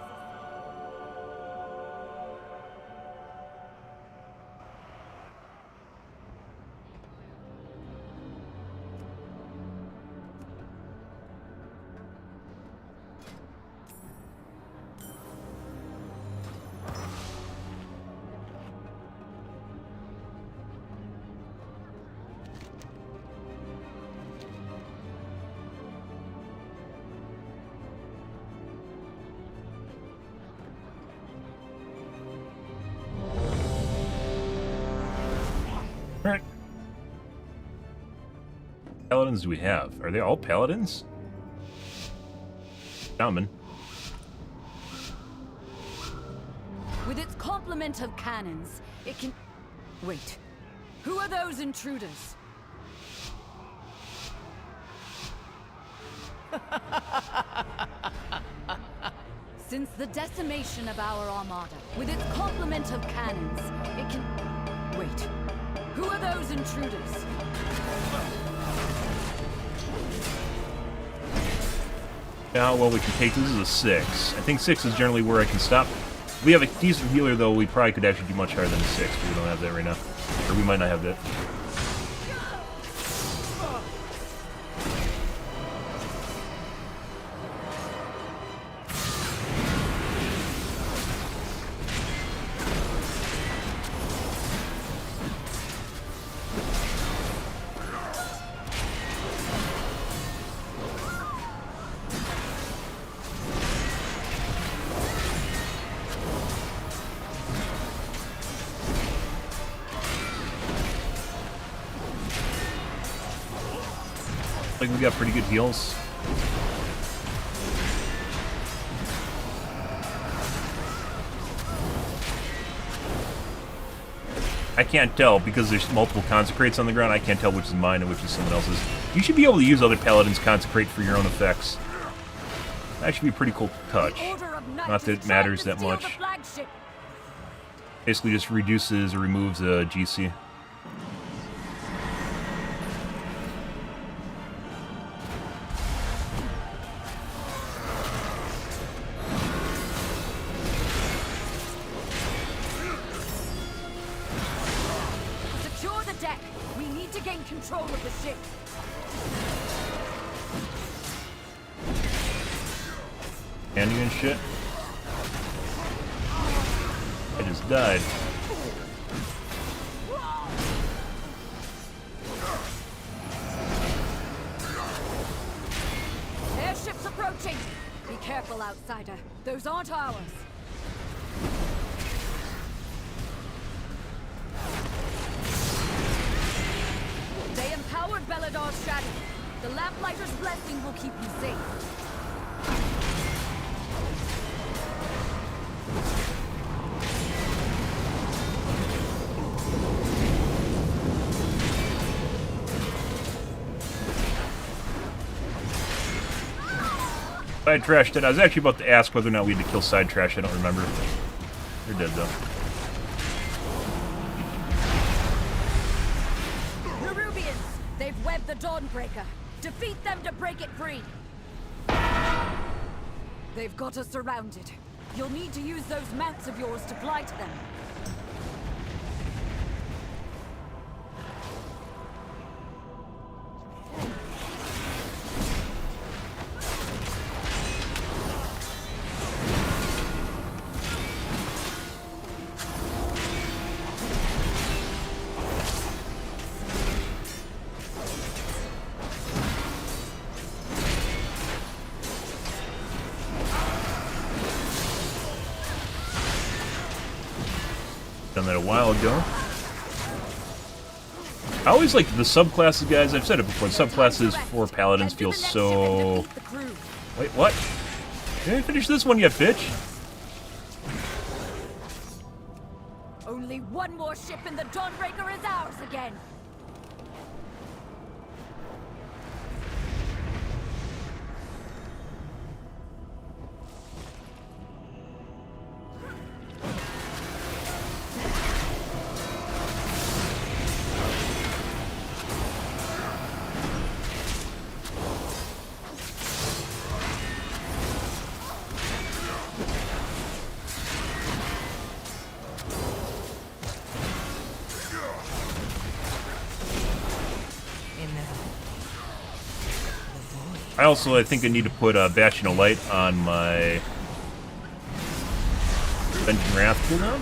Alright. Paladins do we have? Are they all paladins? Shaman. With its complement of cannons, it can... Wait. Who are those intruders? Since the decimation of our armada, with its complement of cannons, it can... Wait. Who are those intruders? Yeah, well, we can take this as a 6. I think 6 is generally where I can stop. If we have a decent healer, though, we probably could actually do much higher than a 6, but we don't have that right now. Or we might not have that. Like, we got pretty good heals. I can't tell because there's multiple consecrates on the ground. I can't tell which is mine and which is someone else's. You should be able to use other paladins' consecrate for your own effects. That should be a pretty cool touch. Not that it matters that much. Basically just reduces or removes a GC. Secure the deck. We need to gain control of the ship. Candy and shit. I just died. Airship's approaching. Be careful, outsider. Those aren't ours. They empowered Belladar's shadow. The Lamplighter's blessing will keep you safe. Side trash dead. I was actually about to ask whether or not we had to kill side trash. I don't remember. They're dead though. Nerubians! They've webbed the Dawnbreaker. Defeat them to break it free. They've got us surrounded. You'll need to use those mounts of yours to fly to them. Done that a while ago. I always liked the subclasses, guys. I've said it before. Subclasses for paladins feel so... Wait, what? Didn't I finish this one yet, bitch? Only one more ship and the Dawnbreaker is ours again. I think I need to put Bastion of Light on my Vengeance Wrath cooldown.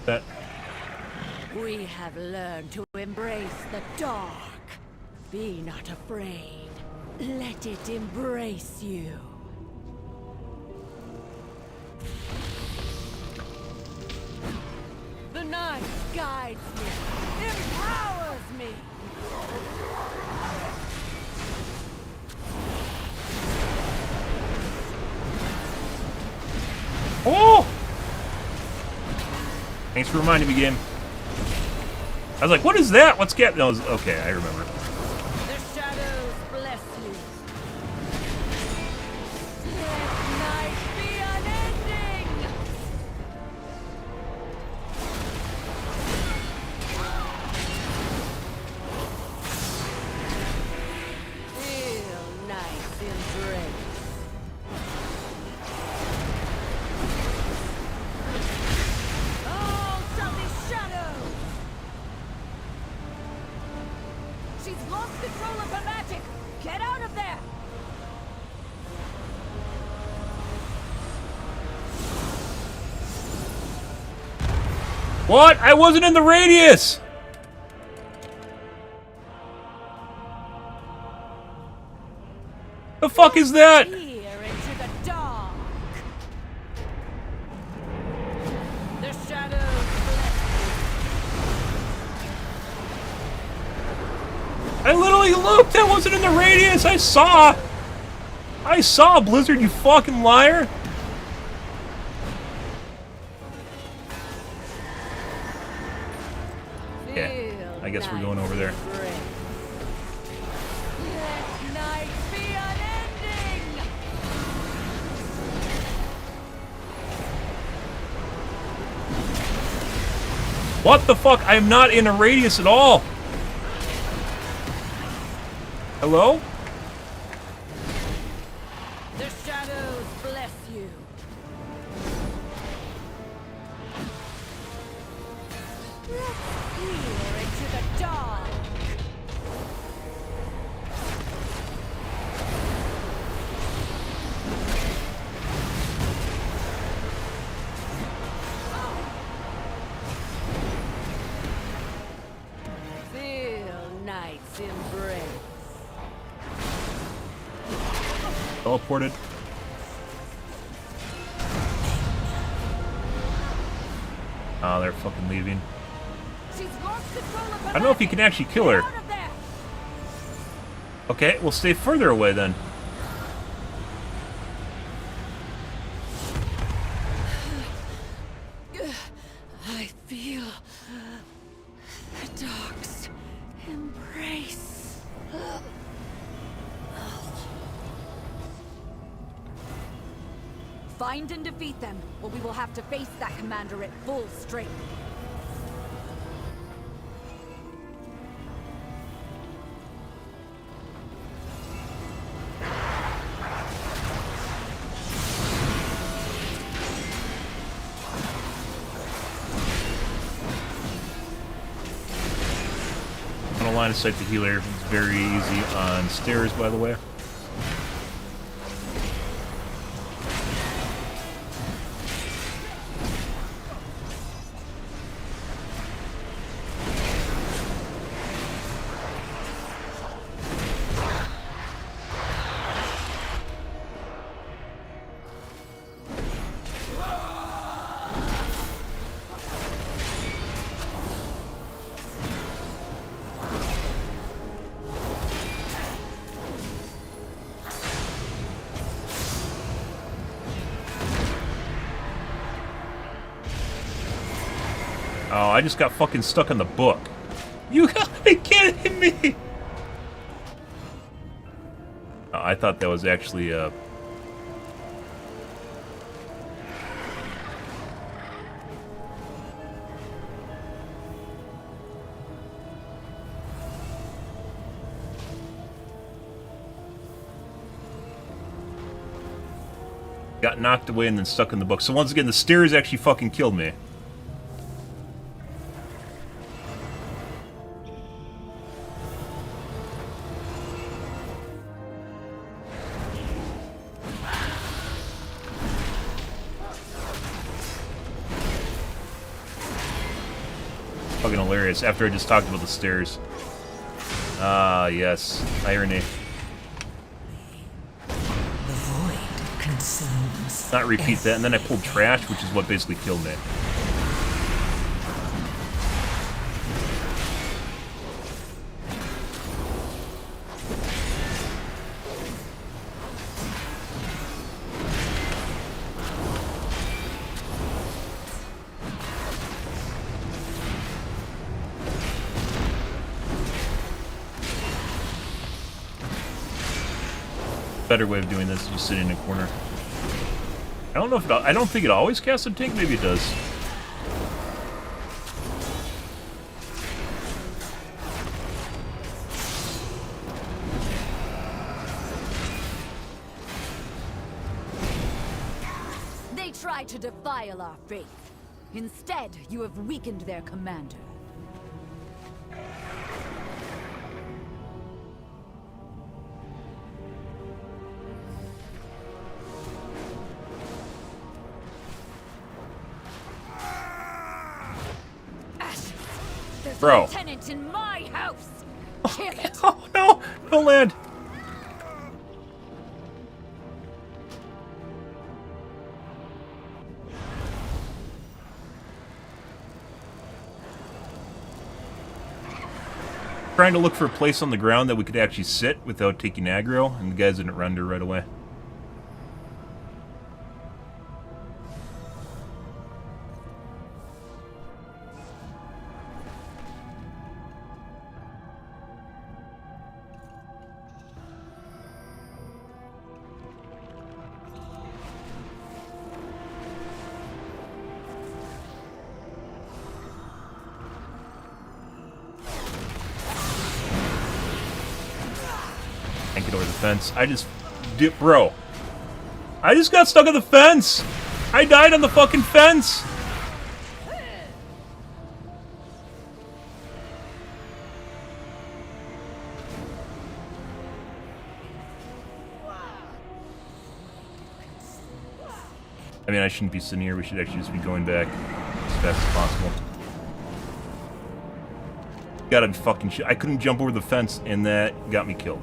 That. We have learned to embrace the dark. Be not afraid. Let it embrace you. The night guides me, empowers me. Oh! Thanks for reminding me, game. I was like, what is that? What's Gat? No, okay, I remember. What? I wasn't in the radius! The fuck is that? Here into the dark. The shadows bless you. I literally looked! That wasn't in the radius! I saw! Blizzard, you fucking liar! Yeah, I guess we're going over there. What the fuck? I am not in a radius at all! Hello? The shadows bless you. Let's peer into the dark. Feel night's embrace. Teleported. Oh, they're fucking leaving. I don't know if you can actually kill her. Okay, we'll stay further away then. I feel the dark's embrace. Find and defeat them, or we will have to face that commander at full strength. On a line of sight, the healer is very easy on stairs, by the way. Oh, I just got fucking stuck on the book. You gotta be kidding me! Oh, I thought that was actually, got knocked away and then stuck in the book. So once again, the stairs actually fucking killed me. Fucking hilarious, after I just talked about the stairs. Ah, yes. Irony. The void consumes. Not repeat that, and then I pulled trash, which is what basically killed me. Better way of doing this is just sitting in a corner. I don't know if I don't think it always casts a tank. Maybe it does. They try to defile our faith. Instead, you have weakened their commander. Bro. Tenant in my house. Damn it. Oh no! Don't land. trying to look for a place on the ground that we could actually sit without taking aggro, and the guys didn't render right away. Can't get over the fence. I just... Bro. I just got stuck on the fence! I died on the fucking fence! I mean, I shouldn't be sitting here. We should actually just be going back as fast as possible. Gotta be fucking shit. I couldn't jump over the fence, and that got me killed.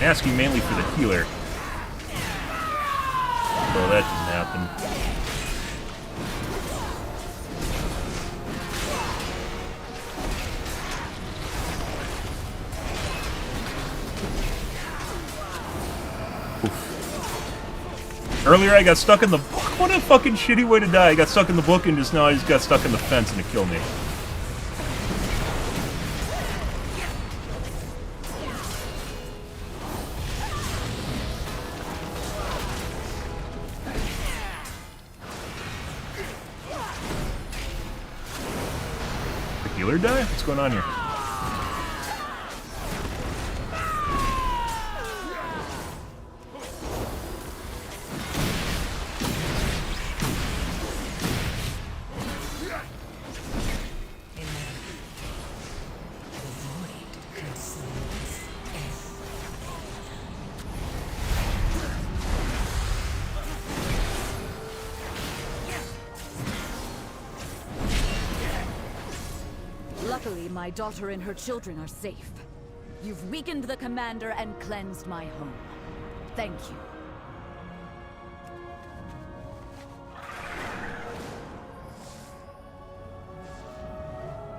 Asking mainly for the healer. So that didn't happen. Oof. Earlier I got stuck in the book. What a fucking shitty way to die. I got stuck in the book and just now I just got stuck in the fence and it killed me. Healer die? What's going on here? Luckily, my daughter and her children are safe. You've weakened the commander and cleansed my home. Thank you.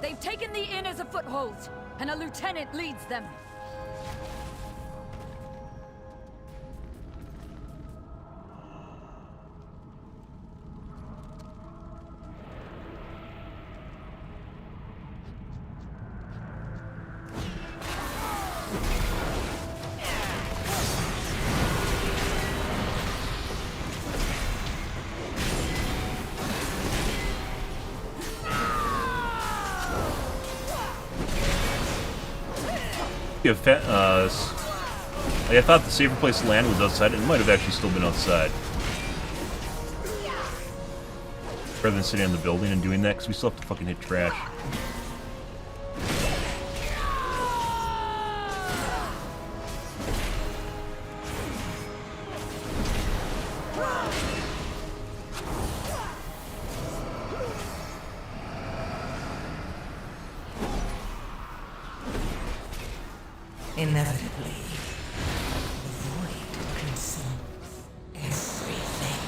They've taken the inn as a foothold, and a lieutenant leads them. I thought the safer place to land was outside. It might have actually still been outside. Rather than sitting on the building and doing that, because we still have to fucking hit trash. Inevitably, the void consumes everything.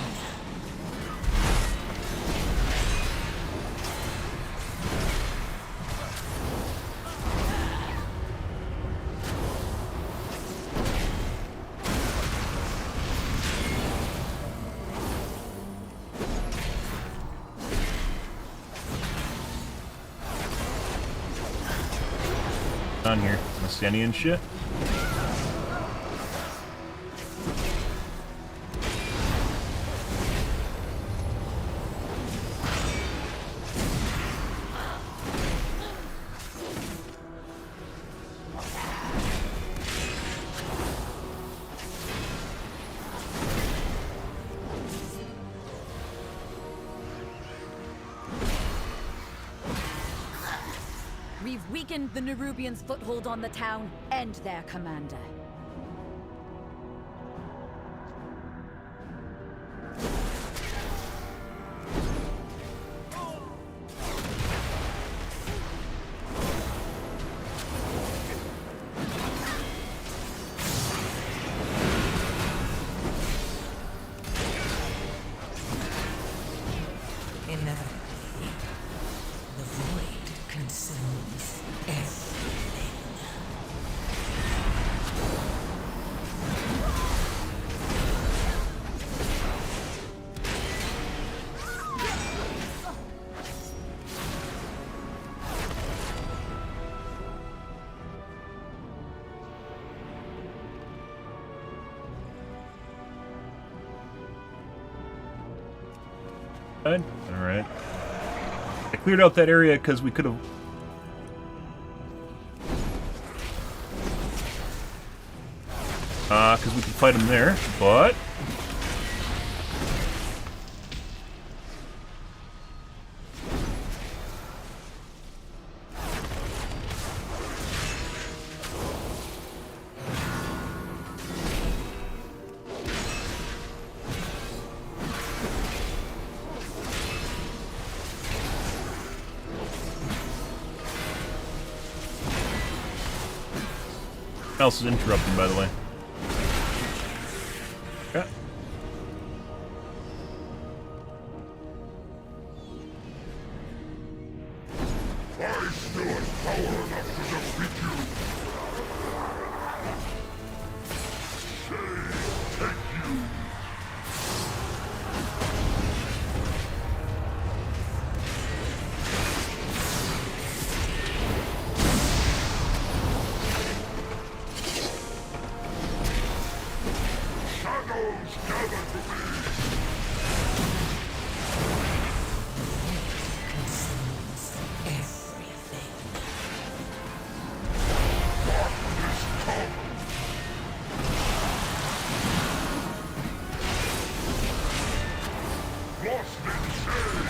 On here, Mustanian and shit. We've weakened the Nerubians' foothold on the town and their commander. consumes everything. Alright. I cleared out that area because we could have... because we could fight him there, but... else is interrupting, by the way. Okay. I still have power enough to defeat you. Shade, take you. Shadows gather to me. Consumes everything. Darkness come. Lost in shade.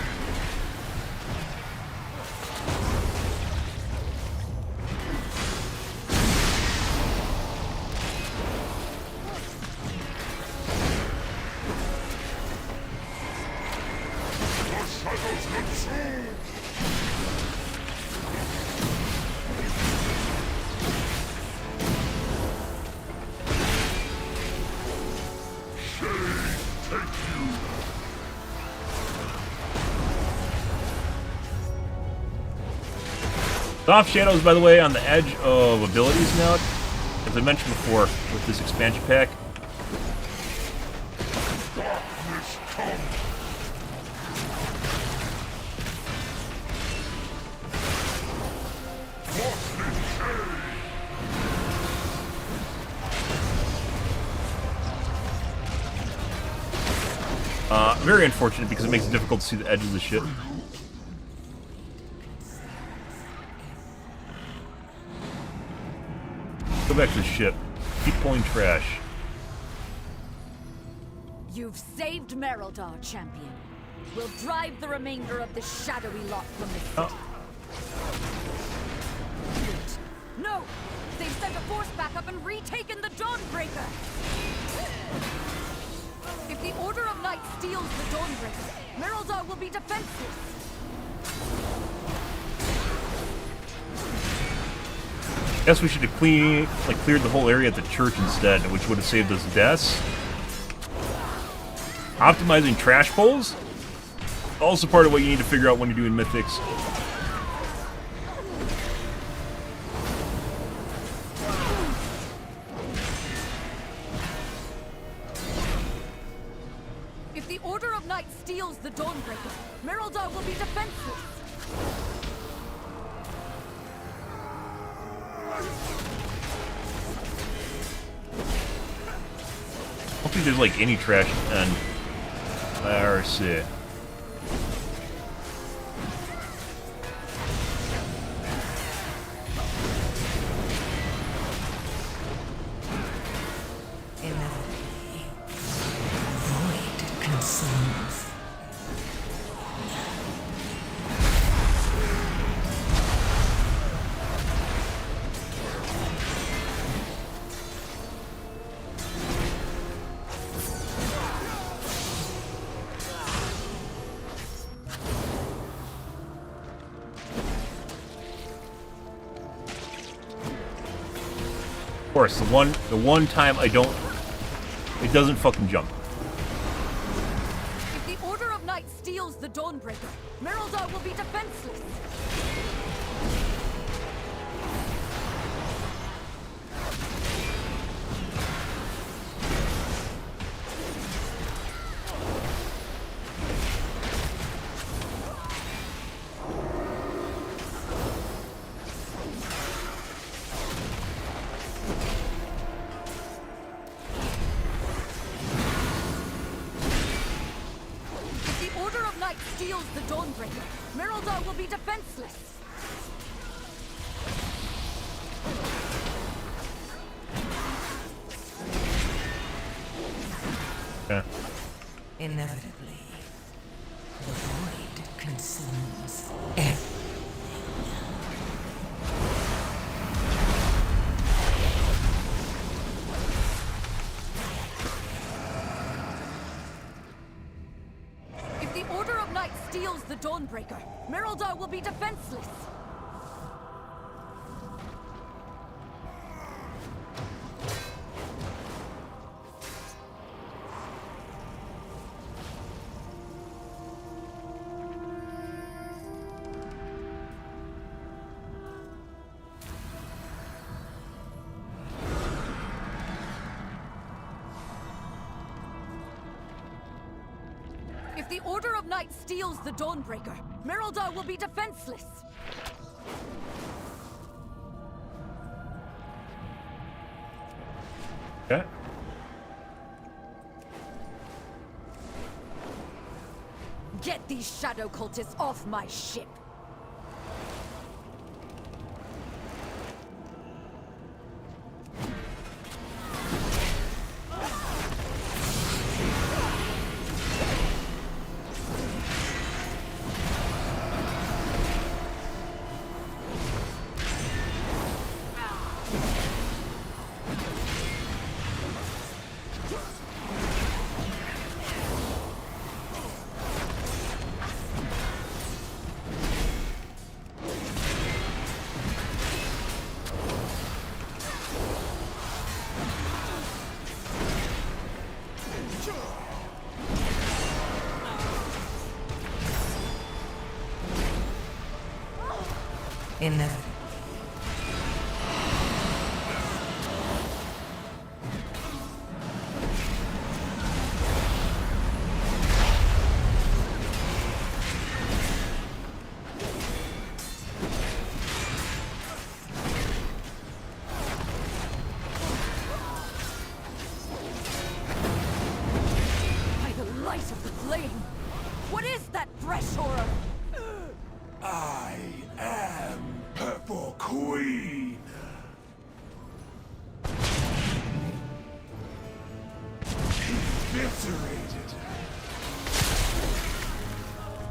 The shadows consume. Shade, take you. Soft shadows, by the way, on the edge of abilities now, as I mentioned before, with this expansion pack. Darkness come. Lost in shade. Very unfortunate because it makes it difficult to see the edge of the ship. Go back to the ship. Keep pulling trash. You've saved Merildar, champion. We'll drive the remainder of the shadowy lot from the city. Wait. No! They've sent a force backup and retaken the Dawnbreaker! If the Order of Night steals the Dawnbreaker, Merildar will be defenseless! Guess we should have cleared the whole area at the church instead, which would have saved us deaths. Optimizing trash pulls? Also part of what you need to figure out when you're doing mythics. If the Order of Night steals the Dawnbreaker, Merildar will be defenseless! I don't think there's like any trash and let's see. Inevitably, void consumes. Of course, the one time it doesn't fucking jump. If the Order of Night steals the Dawnbreaker, Merildar will be defenseless! Merildar will be defenseless. Yeah. Inevitably, the void consumes everything. If the Order of Night steals the Dawnbreaker, Merildar will be defenseless. If the Order of Night steals the Dawnbreaker, Merildar will be defenseless. Okay. Get these shadow cultists off my ship. Inevitably. By the light of the flame! What is that fresh horror? I am Purple Queen. Eviscerated.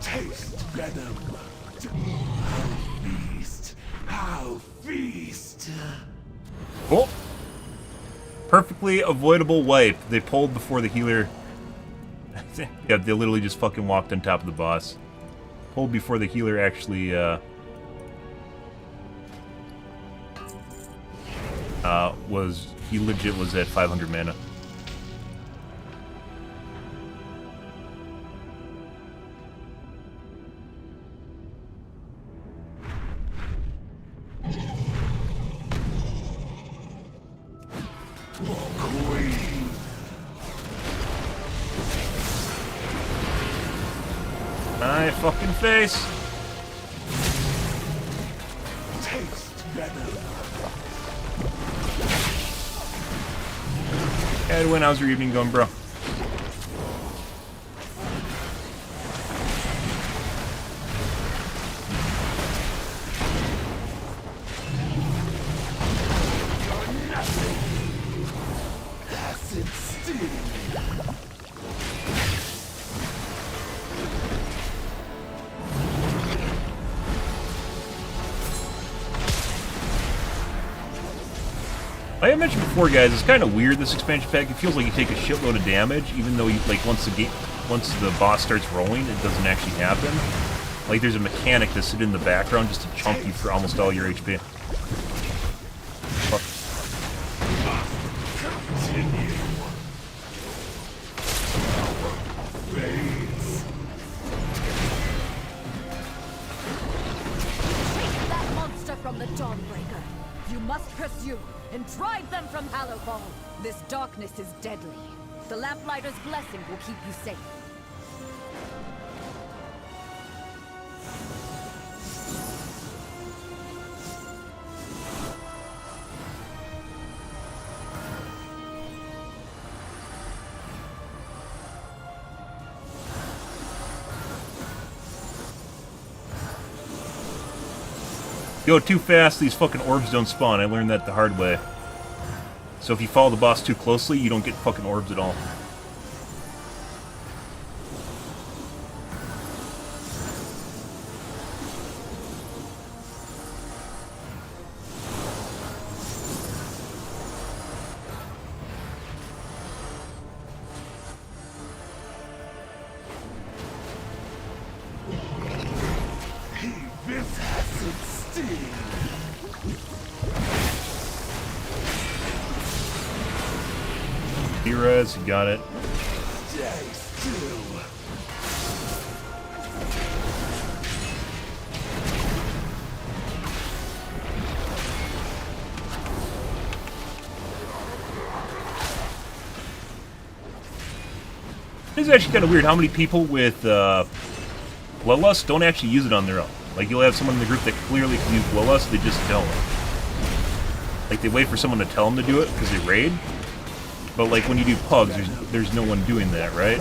Taste venom. How feast. How feast. Oh! Perfectly avoidable wipe. They pulled before the healer... yeah, they literally just fucking walked on top of the boss. Pulled before the healer actually, he legit was at 500 mana. Queen. My fucking face! Taste venom. Edwin, how's your evening going, bro? Acid sting. Like I mentioned before, guys, it's kind of weird, this expansion pack. It feels like you take a shitload of damage, even though you, like, once the boss starts rolling, it doesn't actually happen. Like, there's a mechanic to sit in the background just to chunk you for almost all your HP. Fuck. Take that monster from the Dawnbreaker. You must pursue and drive them from Hallowfall. This darkness is deadly. The Lamplighter's blessing will keep you safe. Go too fast, these fucking orbs don't spawn. I learned that the hard way. So if you follow the boss too closely, you don't get fucking orbs at all. This acid sting. Heroes, you got it. Stay still. It's actually kind of weird how many people with Bloodlust don't actually use it on their own. Like, you'll have someone in the group that clearly can use Bloodlust, they just don't. Like, they wait for someone to tell them to do it because they raid. But, like, when you do pugs, there's no one doing that, right?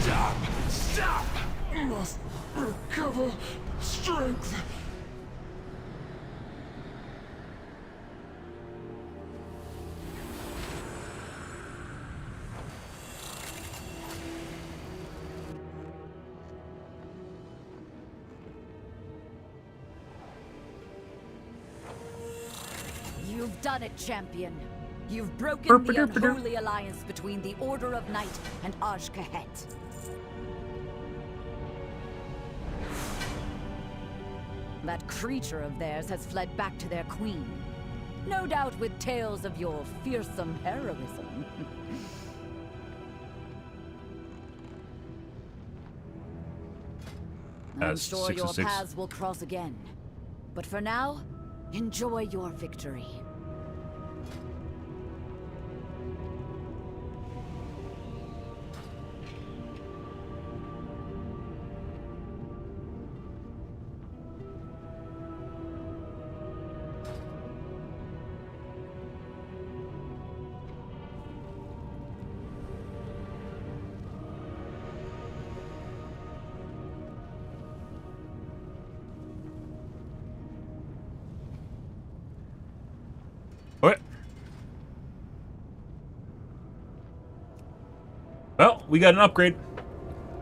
Stop! Stop! Must recover strength. You've done it, champion. You've broken the unholy alliance between the Order of Night and Aj-Kahet. That creature of theirs has fled back to their queen. No doubt with tales of your fearsome heroism. I'm sure your paths will cross again. But for now, enjoy your victory. What? Well, we got an upgrade.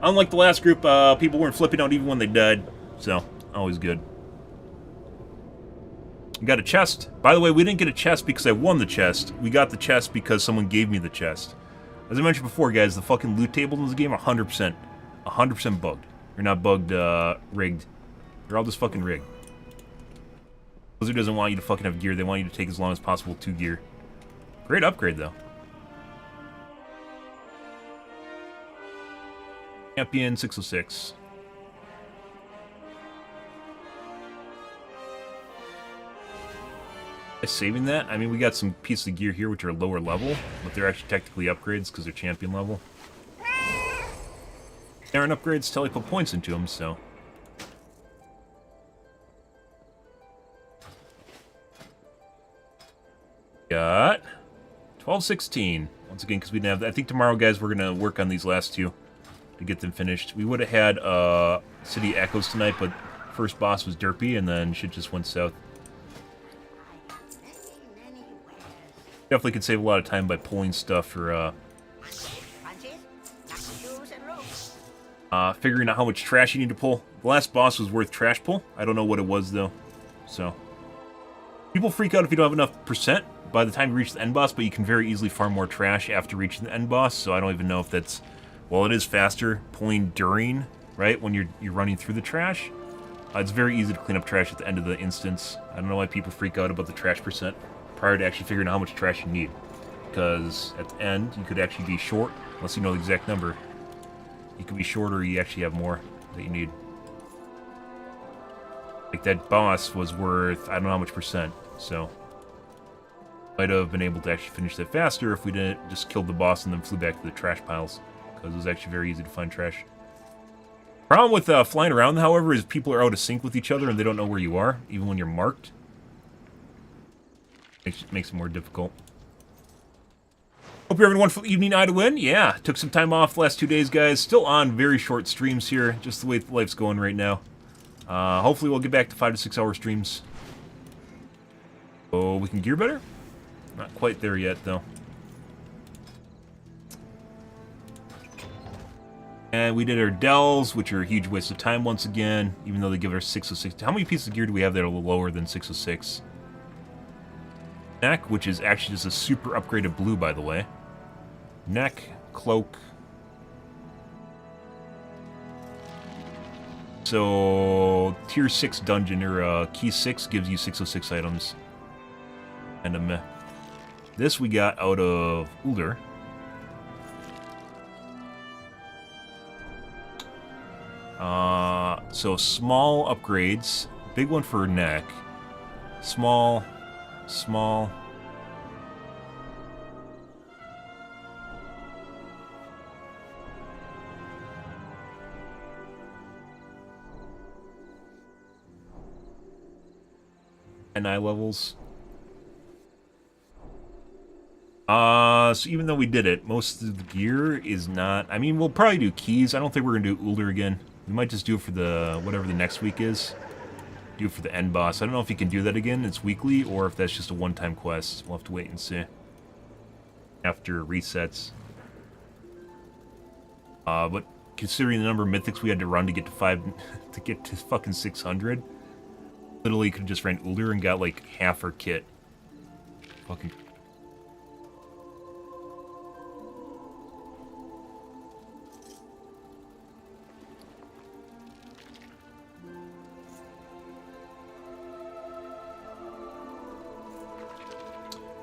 Unlike the last group, people weren't flipping out even when they died. So, always good. We got a chest. By the way, we didn't get a chest because I won the chest. We got the chest because someone gave me the chest. As I mentioned before, guys, the fucking loot tables in this game are 100%. 100% bugged. They're not bugged, rigged. They're all just fucking rigged. Blizzard doesn't want you to fucking have gear. They want you to take as long as possible to gear. Great upgrade, though. Champion 606. Saving that? I mean, we got some pieces of gear here which are lower level, but they're actually technically upgrades because they're champion level. They aren't upgrades till I put points into them, so... Got 1216. Once again, because we didn't have... I think tomorrow, guys, we're going to work on these last two to get them finished. We would have had City Echoes tonight, but first boss was derpy, and then shit just went south. Definitely could save a lot of time by pulling stuff for figuring out how much trash you need to pull. The last boss was worth trash pull. I don't know what it was, though. So, people freak out if you don't have enough percent by the time you reach the end boss, but you can very easily farm more trash after reaching the end boss, so I don't even know if that's... Well, it is faster pulling during, right, when you're running through the trash. It's very easy to clean up trash at the end of the instance. I don't know why people freak out about the trash percent prior to actually figuring out how much trash you need. Because at the end, you could actually be short, unless you know the exact number. You could be short or you actually have more that you need. Like that boss was worth, I don't know how much percent, so... Might have been able to actually finish that faster if we didn't just kill the boss and then flew back to the trash piles. Because it was actually very easy to find trash. Problem with flying around, however, is people are out of sync with each other and they don't know where you are, even when you're marked. Makes it more difficult. Hope you're having a wonderful evening, Idawin. Yeah, took some time off the last 2 days, guys. Still on very short streams here, just the way life's going right now. Hopefully we'll get back to 5 to 6 hour streams. Oh, we can gear better? Not quite there yet, though. And we did our delves, which are a huge waste of time once again, even though they give us 606. How many pieces of gear do we have that are a little lower than 606? Neck, which is actually just a super upgraded blue, by the way. Neck, cloak. So, tier 6 dungeon, or key 6, gives you 606 items. And this we got out of Ulduar. So small upgrades. Big one for neck. Small. Small. And eye levels. So even though we did it, most of the gear is not... I mean, we'll probably do keys. I don't think we're going to do Ulduar again. We might just do it for the... whatever the next week is. Do it for the end boss. I don't know if you can do that again. It's weekly, or if that's just a one-time quest. We'll have to wait and see. After resets. But considering the number of mythics we had to run to get to 5... to get to fucking 600... Literally could have just ran Ulduar and got, like, half her kit. Fucking...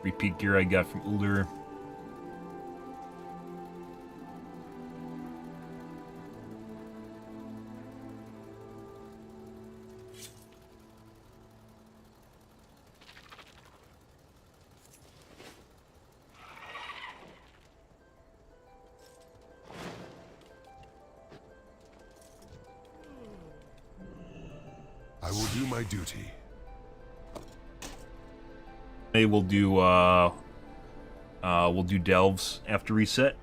Repeat gear I got from Ulduar. I will do my duty. We'll do delves after reset.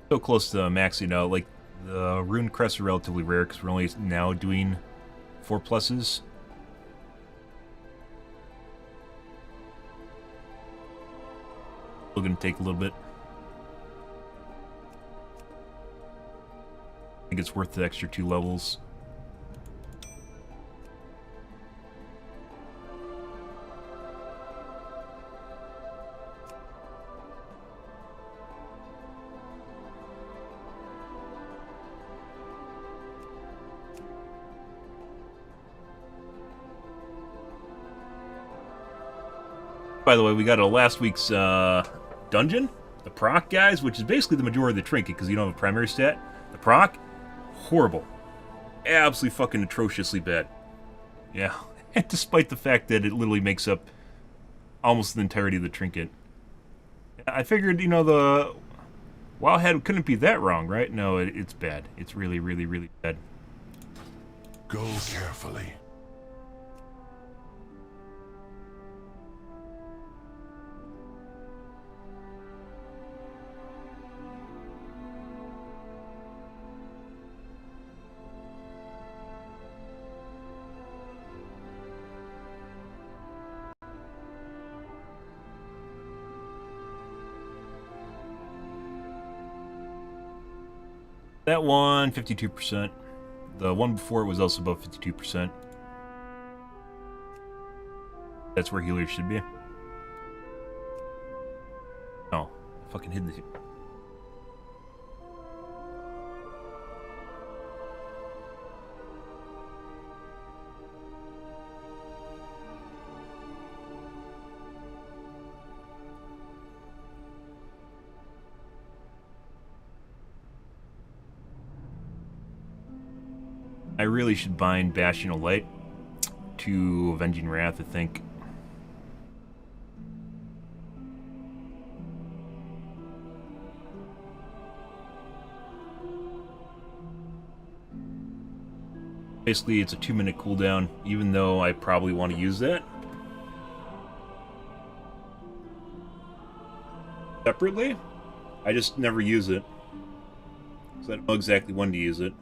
So close to maxing out. Like, the rune crests are relatively rare because we're only now doing 4 pluses. Still gonna take a little bit. I think it's worth the extra 2 levels. By the way, we got a last week's dungeon, the proc, guys, which is basically the majority of the trinket because you don't have a primary stat. The proc, horrible. Absolutely fucking atrociously bad. Yeah, despite the fact that it literally makes up almost the entirety of the trinket. I figured, you know, the Wildhead couldn't be that wrong, right? No, it's bad. It's really, really, really bad. Go carefully. That one, 52%. The one before it was also above 52%. That's where healers should be. Oh, I fucking hid the... I really should bind Bastion of Light to Avenging Wrath, I think. Basically, it's a 2-minute cooldown, even though I probably want to use that separately. I just never use it, because I don't know exactly when to use it.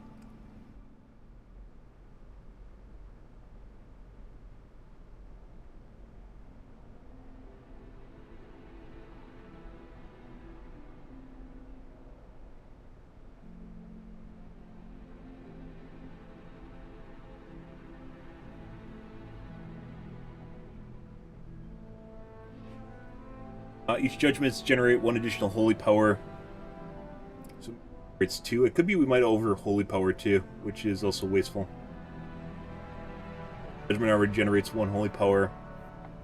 Each judgments generate 1 additional holy power. So it's 2. It could be we might over holy power 2, which is also wasteful. Judgment already generates 1 holy power.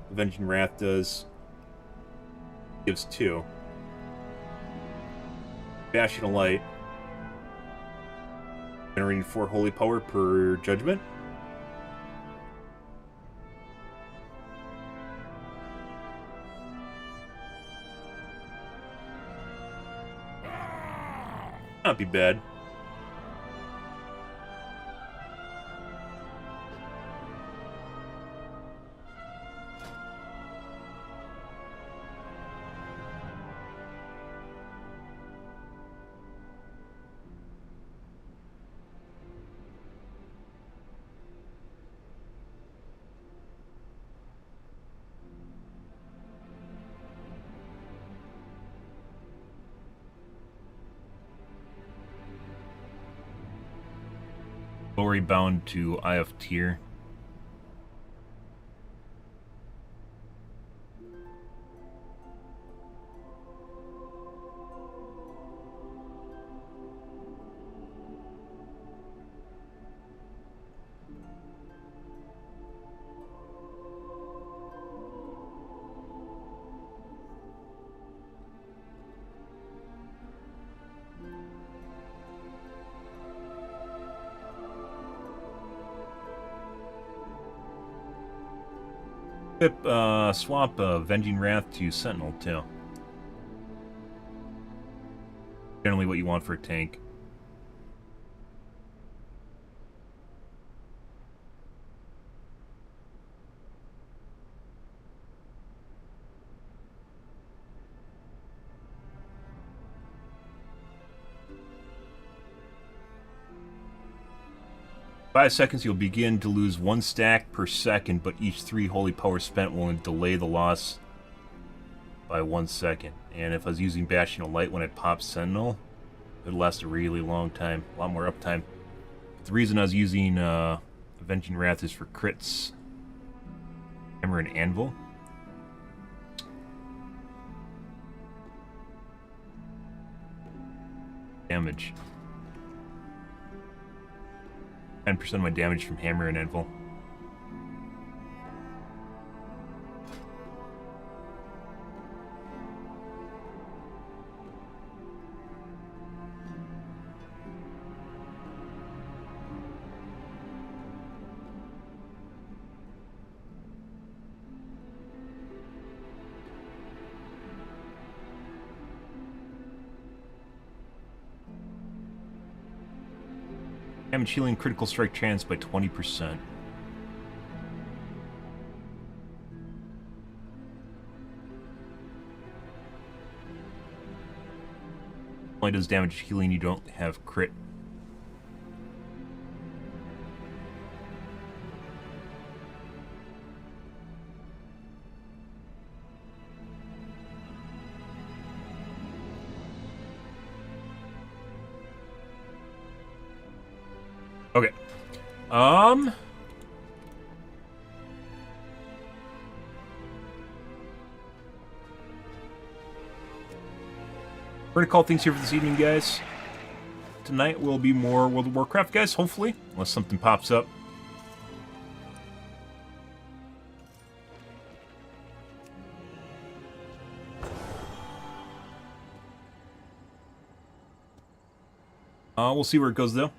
Avenging Wrath gives 2. Bashing a Light, generating 4 holy power per judgment. Not be bad. Glory bound to Eye of Tyr. Swap Avenging Wrath to Sentinel, too. Generally what you want for a tank. In 5 seconds, you'll begin to lose 1 stack per second, but each 3 holy power spent will delay the loss by 1 second. And if I was using Bashing a Light when I popped Sentinel, it would last a really long time, a lot more uptime. But the reason I was using Avenging Wrath is for crits, Hammer and Anvil. Damage. 10% of my damage from Hammer and Anvil. Damage healing critical strike chance by 20%. Only does damage healing, you don't have crit. Okay. We're gonna call things here for this evening, guys. Tonight will be more World of Warcraft, guys, hopefully. Unless something pops up. We'll see where it goes, though.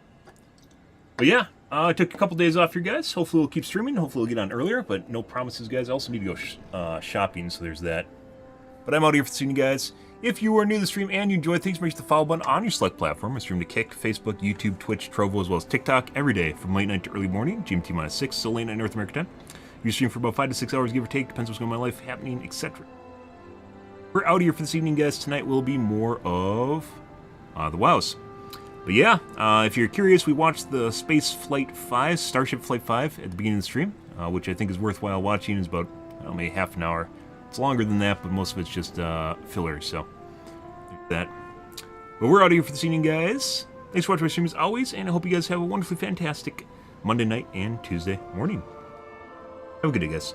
But yeah, I took a couple days off here, guys. Hopefully we'll keep streaming. Hopefully we'll get on earlier, but no promises, guys. I also need to go shopping, so there's that. But I'm out here for seeing you guys. If you are new to the stream and you enjoy things, make sure to follow button on your select platform. I stream to Kick, Facebook, YouTube, Twitch, Trovo, as well as TikTok every day from late night to early morning, GMT-6, so late night North American time. You stream for about 5 to 6 hours, give or take, depends what's going on in my life, happening, etc. We're out here for this evening, guys. Tonight will be more of the WoWs. But yeah, if you're curious, we watched the Space Flight 5, Starship Flight 5 at the beginning of the stream, which I think is worthwhile watching. It's about maybe half an hour. It's longer than that, but most of it's just filler, so that. But we're out of here for this evening, guys. Thanks for watching my stream as always, and I hope you guys have a wonderfully fantastic Monday night and Tuesday morning. Have a good day, guys.